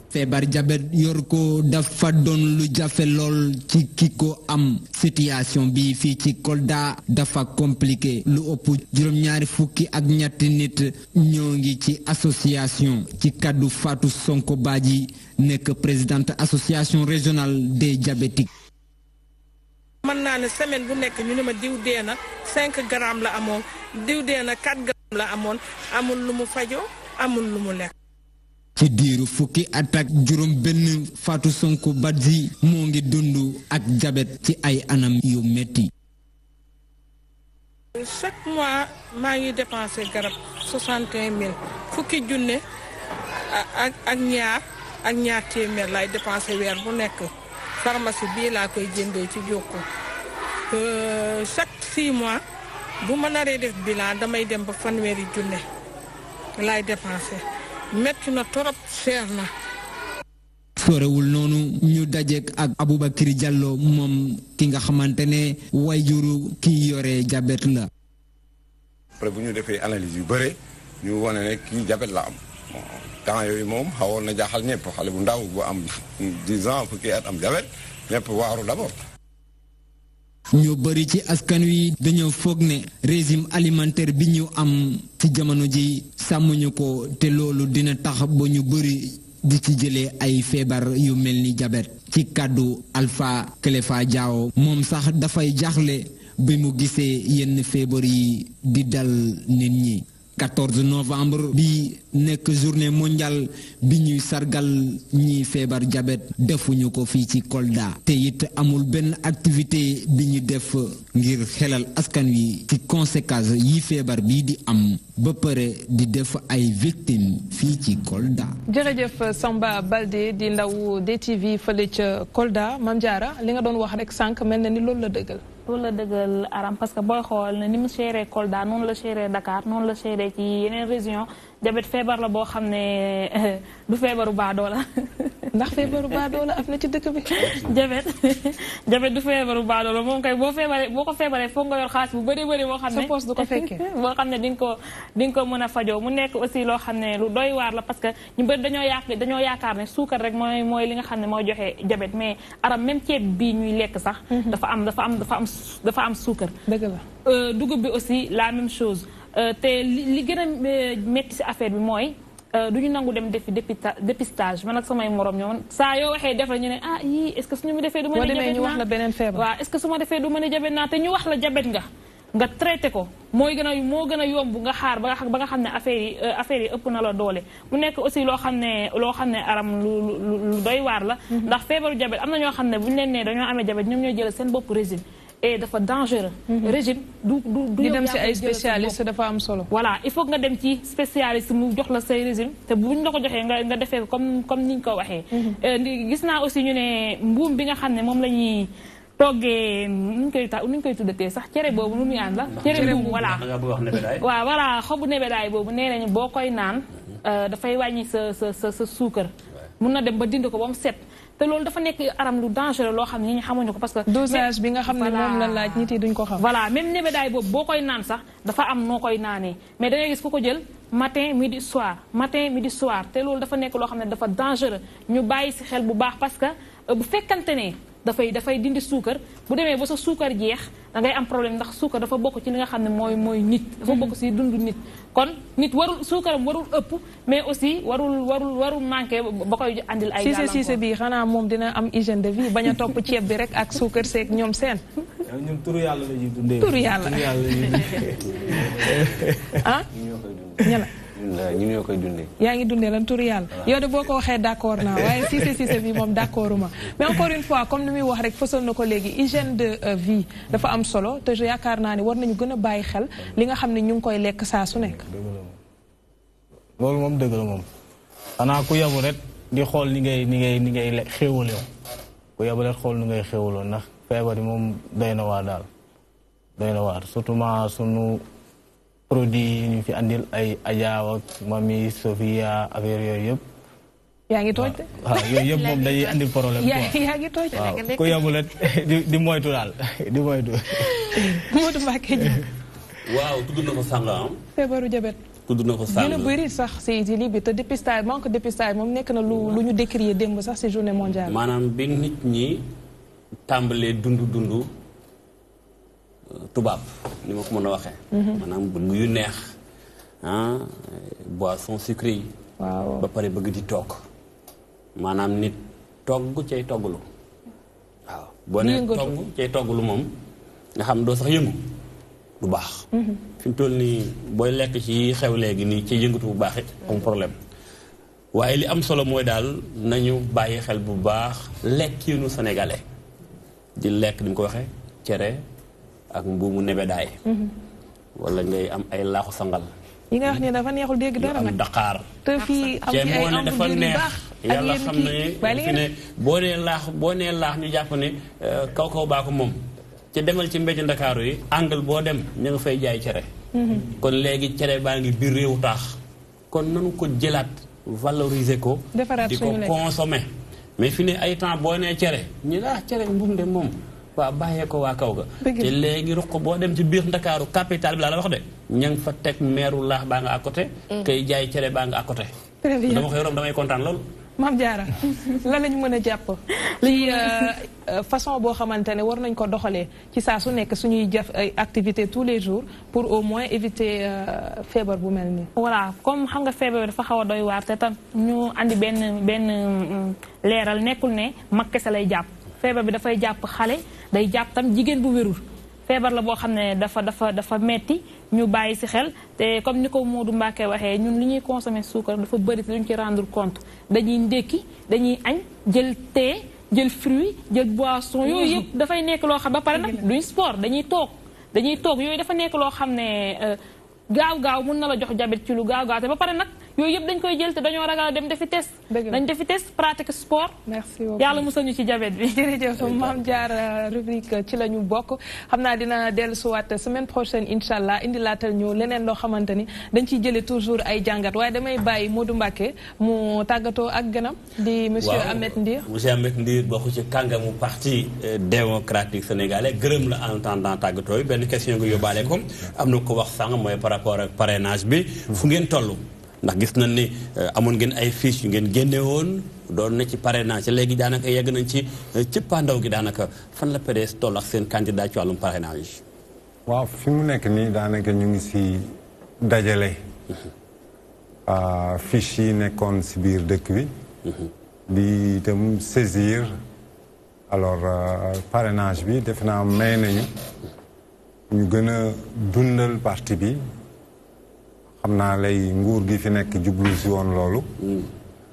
feebar jabet yor ko dafa doon lu jafe lool ci ki ko am situation bi fii ci Kolda dafa compliqué lu ëpp juróom-ñaari fukki ak ñetti nit ñoo ngi ci association ci kaddu Fatou Sonko Badji nekk présidente association régionale des diabétiques. mën naa ne semaine bu nekk ñu ne ma diw dee na 5 grammes la amoon diw dee na 4 grammes la amoon amul lu mu fajoo amul lu mu lekk. ci diiru fukki at ak juróom benn Fatou Sonko Badji moo ngi dund ak jabet ci ay anam yu metti. chaque mois maa ngi dépensé garab 61 000 fukki junne ak ñaar téeméer lay dépensé weer bu nekk pharmacie bii laa koy jëndee ci jokku chaque 6 mois bu ma naree def bilan damay dem ba fanweeri junne lay dépensé. metti na torop seer na. sorewul noonu ñu dajeek ak Aboubacry Diallo moom ki nga xamante ne wayjuru ki yore diabète la. après bu ñu defee analyse yu bëre ñu wane ne kii diabète la am temps yooyu moom xawoon na jaaxal ñëpp xale bu ndaw bu am 10 ans fukki at am diabète ñëpp waaru d'abord. ñu bëri ci askan wi dañoo foog ne régime alimentaire bi ñu am ci jamono ji sàmmuñu ko te loolu dina tax ba ñu bëri di ci jëlee ay feebar yu mel ni diabète ci kàddu Alpha Clefa Diao moom sax dafay jaaxle bi mu gisee yenn feebar yi di dal nit ñi. 14 novembre bi nekk journée mondiale bi ñuy sargal ñi feebar diabète defuñu ko fii ci Kolda te it amul benn activité bi ñu def ngir xelal askan wi ci conséquences yi feebar bii di am ba pare di def ay victimes fii ci Kolda. jërëjëf Samba Baldé di ndaw DTV fële ca Kolda Mame Diarra li nga doon wax rek sànq mel na ni loolu la dëggal. loolu la dëggal Aram parce que booy xool ne ni mu chéré Kolda noonu la chéré Dakar noonu la chéré ci yeneen région diabète feebar la boo xam ne du feebaru baadoo la ndax feebaru baadoo la am na ci dëkk bi. diabète du feebaru baadoo la moom kay boo ko feebaree foog nga yor xaalis bu bëri bëri boo xam ne sa poche du ko fekkee boo xam ne di nga ko mën a fajoo mu nekk aussi loo xam ne lu doy waar la parce que ñu bëri dañoo yaakaar ne suukar rek mooy li nga xam ne mooy joxe diabète mais Aram même ceeb bii ñuy lekk sax dafa am suukar. dëgg la dugub bi aussi la même chose te li gën a métti si affaire bi mooy du ñu nangu dem defi dépistage man ak samay morom ñoom saa yoo waxee def la ñu ne ah yii est-ce que suñu mu defee du ma ne diabète ñu wax la beneen feebar waaw est-ce que su ma defee du ma ne diabète naa te ñu wax la diabète nga traité ko moo gën a yomb nga xaar ba nga xam ne affaire yi ëpp na la doole mu nekk aussi loo xam ne Aram lu doy waar la ndax feebaru diabète am na ñoo xam ne bu ñu leen nee dañoo amee diabète ñoom ñooy jël seen bopp régime et dafa dangereux. régime du dem ci ay spécialiste dafa am solo. voilà il faut nga dem ci spécialiste mu jox la say régime te buñ la ko joxee nga defee comme niñ ko waxee. gis naa aussi ñu ne mbuum bi nga xam ne moom la ñuy toggee nuñ koy tuddatee sax cere boobu nu muy ànd la. cere mbuum voilà waaw voilà xobu nebedaay boobu nee nañu boo koy naan dafay wàññi sa suukar mun na dem ba dindi ko ba mu set. te loolu dafa nekk Aram lu dangereux loo xam ne ñi xamuñu ko parce que dosage bi nga xam ne moom la laaj nit yi duñ ko xam. voilà même nebedaay boobu boo koy naan sax dafa am noo koy naanee mais da ngay gis ku ko jël matin midi soir te loolu dafa nekk loo xam ne dafa dangereux ñu bàyyi si xel bu baax parce que bu fekkante ne dafay dindi suukar bu demee ba sa suukar jeex da ngay am problème ndax suukar dafa bokk ci li nga xam ne mooy nit dafa bokk si dundu nit kon nit suukaram warul ëpp mais aussi warul manqué ba koy andil ay gàllankoor Cissé bi xanaa moom dina am hygiène de vie bañ a topp ceeb bi rek ak suukar seeg ñoom seen ñun turu yàlla la ñuy dundee turu yàlla ah ñala ñun ñoo koy dundee. yaa ngi dundee lan turu yàlla yow de boo ko waxee d'accord naa waaye Cissé bi moom d'accorduma mais encore une fois comme ni muy wax rek fësal na ko léegi hygiène de vie dafa am solo te yaakaar naa ne war nañu gën a bàyyi xel li nga xam ne ñu ngi koy lekk saa su nekk. loolu moom dëgg la moom xanaa ku yabu rek di xool ni ngay xéewaloo ku yabalet xool ni ngay xéewaloo ndax feebar yi moom doy na waar daal doy na waar surtout sunu produit yi ñu fi andil ay Adja ak Mami Sofia affaire yooyu yëpp. yaa ngi tooj de. waaw yooyu yëpp moom dañuy andil problème quoi. yaa ngi tooj waaw ku yabalet di moytu daal di moytu. Modou Mbacké Diop. waaw tudd na ko sànq feebaru jabet. tudd na ko sànq dina bëri sax si lii bi te dépistage manque dépistage moom nekk na lu ñu décrier démb sax si journée mondiale. maanaam bi nit ñi tàmbalee dund tubaab ni ma ko mën a waxee. maanaam bëgg yu neex boisson sucrée yi. waaw ba pare bëgg di toog maanaam nit togg cay togglu waaw boo nee togg cay togglu moom nga xam doo sax yëngu du baax. fi mu toll nii booy lekk ci xew léegi nii ci yëngatu bu baax it am problème waaye li am solo mooy daal nañu bàyyi xel bu baax lekk yi nu sénégalais di lekk ni mu ko waxee cere ak mbuumu nebedaay. wala ngay am ay laaxu sangal. yi nga wax ne dafa neexul dégg dara nag. am daqaar. te fii am ci ay am dafa neex yàlla xam ne fi ne boo nee laax ñu jàpp ne kaw baa ko moom. ci demal ci mbéj ndakaaru yi angle boo dem ñu nga fay jaay cere. kon léegi cere baa ngi biir réewu taax. kon nanu ko jëlaat valoriser ko. di ko consommer. mais fi ne ay temps boo nee cere ñu cere mbuum de moom. waaw bàyyee ko waa kaw ga. te léegi ruq boo dem ci biir ndakaaru capital bi laa la wax de. ña nga fa teg meeru laax baa nga à côté. kay jaay cere baa nga à côté. dama koy romb damay kontaan lool. Mame Diarra lan lañu mën a jàpp ci façon boo xamante ne war nañ ko doxalee ci saa su nekk suñuy def ay activités tous les jours pour au moins éviter feebar bu mel nii. voilà comme xam nga feebar bi dafa xaw a doy waar te tam ñu andi benn leeral nekkul ne mag kese lay jàpp feebar bi dafay jàpp xale day jàpp tam jigéen bu wérul feebar la boo xam ne dafa metti ñu bàyyi ci xel te comme ni ko Modou Mbacké waxee ñun li ñuy consommer suukar dafa bëri te duñ ci rendre compte dañuy ndékki dañuy añ jël thé jël fruit jël boisson yooyu yëpp dafay nekk loo xam ba pare nag duñ sport dañuy toog yooyu dafa nekk loo xam ne gaaw mun na la jox diabète ci lu gaaw te ba pare nag yooyu yëpp dañ koy jël te dañoo ragal dem defi test. dañ defi test pratique sport. merci beaucoup yàlla musal ñu ci diabète bi. jërëjëf Mame Diarra rubrique ci la ñu bokk xam naa dina dellusiwaat semaine prochaine incha allah indi laatal ñu leneen loo xamante ni dañ ciy jëlee toujours ay jàngat waaye damay bàyyi Modou Mbacké mu tàggatoo ak gënam. di monsieur Ahmed Ndir. monsieur Ahmed Ndir bokk ci kàngamu parti démocratique sénégalais gërëm la en attendant tàggatoo yi benn question nga yóbbaale ko am na ko wax sànq mooy par rapport ak parrainage bi fu ngeen toll. ndax gis nañ ni amoon ngeen ay fiches yu ngeen génne woon doon na ci parrainage léegi daanaka yegg nañ ci cëppaandaw gi daanaka fan la PDS toll ak seen candidat ci wàllum parrainage. waaw fi mu nekk nii daanaka ñu ngi si dajale fiches yi nekkoon si biir dëkk bi. di itam saisir alors parrainage bi defe naa may nañu ñu gën a dundal parti bi. xam naa lay nguur gi fi nekk jublu si woon loolu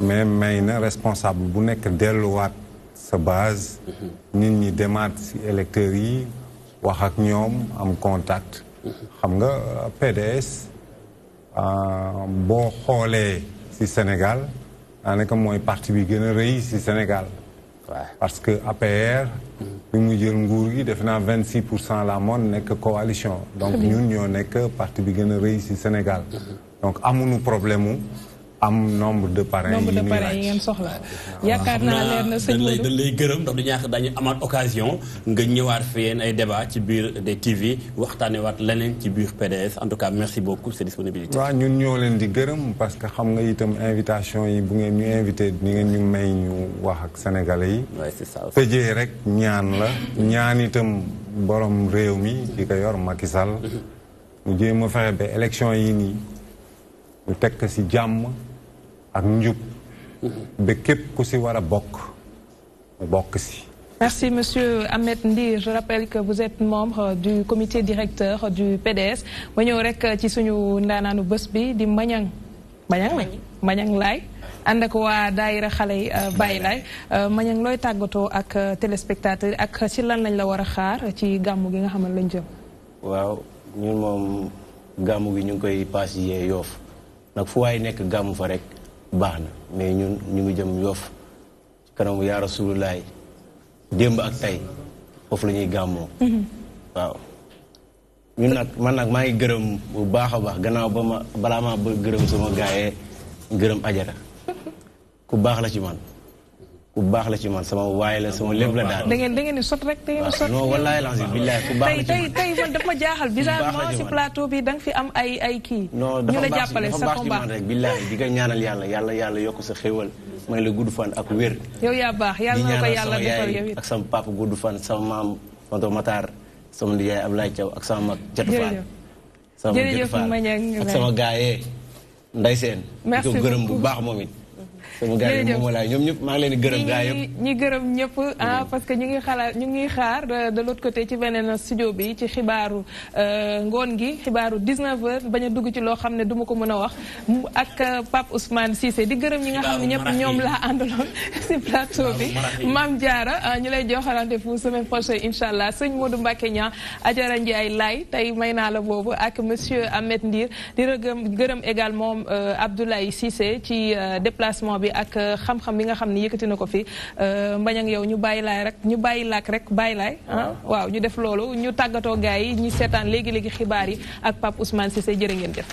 mais may na responsable bu nekk delluwaat sa base nit ñi demaat si électeurs yi wax ak ñoom am contact xam nga PDS boo xoolee si Sénégal daanaka mooy parti bi gën a rëy si Sénégal parce que APR bi mu jël nguur gi def naa 26% la moon nekk coalition donc ñun ñoo nekk parti bi gën a rëy ci Sénégal donc amuñu problème mu am nombre de parrains yi ngeen soxla yaakaar naa leer na sëñ Modou dañ lay gërëm ndax du ñàkk dañu amaat occasion nga ñëwaat fi yéen ay débat ci biir des TV waxtaanee waat leneen ci biir PDS en tout cas merci beaucoup sa disponibilité. waaw ñun ñoo leen di gërëm parce que xam nga itam invitation yi bu ngeen ñu invité ni ngeen ñu may ñu wax ak sénégalais yi. waaw c'est ça. tëjee rek ñaan la ñaan itam borom réew mi di ko yor Macky Sall. mu jéem a fexe ba élection yi nii ñu teg ko ci jàmm. ak njub ba képp ku si war a bokk si. Merci monsieur Ahmed Ndir. Je rappelle que vous êtes membre du comité directeur du PDS. ma ñëw rek ci suñu ndaanaanu bés bi di Mañang Laay ànd ak waa daayira xale yi Baye Laay Mañang looy tàggatoo ak téléspectateur ak ci lan lañ la war a xaar ci gàmmu gi nga xam ne lañ jëm. waaw ñun moom gàmmu gi ñu ngi koy paas yee Yoof nag fu waay nekk gàmmu fa rek baax na mais ñun ñu ngi jëm Yoff ci kanamu yaa Rasulullaay démb ak tey foofu la ñuy gàmmoo waaw ñun nag man nag maa ngi gërëm bu baax a baax gannaaw balaa maa ba gërëm sama gaayee gërëm Ajara ku baax la ci man ku baax la ci man sama waay la sama lépp la daal. da ngeen di sot rek da ngeen di sot. non wallaahi lancé billahi ku baax la ci man tey man dafa ma jaaxal bizarrement si plateau bi da nga fi am ay kii. ñu la jàppale sa dafa baax ci man rek billahi di nga ñaanal yàlla yokk sa xéwal may la gudd fan ak wér. yow yaa baax yàlla na ko yàlla defal yow it ak sama papa gudd fan sama maam Tonton Matar sama ndiyaay Ablaye Thiaw ak sama mag Jatu Fall. jërëjëf ak sama gaayee Ndeye Sène. merci di ko gërëm bu baax moom it. sama gars yi moom ñoom ñëpp maa ngi leen di gërëm gaa yëpp ñi gërëm ñëpp parce que ñu ngi xaar de l'autre côté ci beneen studio bi ci xibaaru ngoon gi xibaaru 19h bañ a dugg ci loo xam ne duma ko mën a wax ak Pape Ousmane Cissé di gërëm ñi nga xam ne ñëpp ñoom laa àndaloon si plateau bi Mame Diarra ñu lay jox rendez-vous semaine prochaine incha allah sëñ Modou Mbacké Niang Adjara Ndiaye Laye tey may naa la boobu ak monsieur Ahmed Ndir di gërëm également Abdoulaye Cissé ci déplacement bi ak xam-xam bi nga xam ne yëkkati na ko fi Mbañang yow ñu bàyyi laak rek bàyyi laay waaw ñu def loolu ñu tàggatoo gars yi ñu seetaan léegi-léegi xibaar yi ak Pape Ousmane Cissé jërë ngeen jëf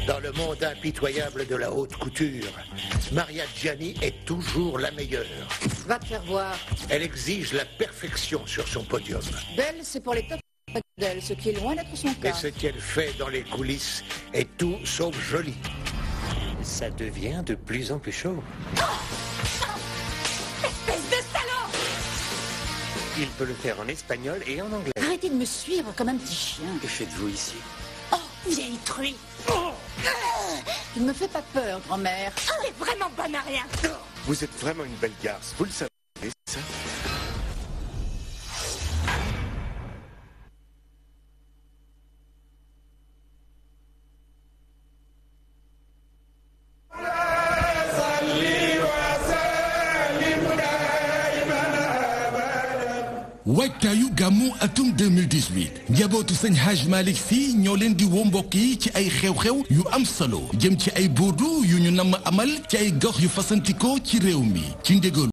Dans le monde impitoyable de la haute couture, Maria Gianni est toujours la meilleure. Va te faire voir. Elle exige la perfection sur son podium. Belle, c'est pour les top modèles, ce qui est loin d'être son cas. Et ce qu'elle fait dans les coulisses est tout sauf joli. Ça devient de plus en plus chaud. Espèce de salaud! Il peut le faire en espagnol et en anglais. Arrêtez de me suivre comme un petit chien. Que faites-vous ici? Oh, vieille truie! Tu ne me fais pas peur, grand-mère. T'es vraiment bonne à rien. Vous êtes vraiment une belle garce, vous le savez, ça? waajtaayu gàmmu atum 2018 njabootu sëñ Haj Malick Sy ñoo leen di woo mbokk yi ci ay xew-xew yu am solo jëm ci ay burdu yu ñu namm amal ci ay gox yu fasantikoo ci réew mi ci ndégoon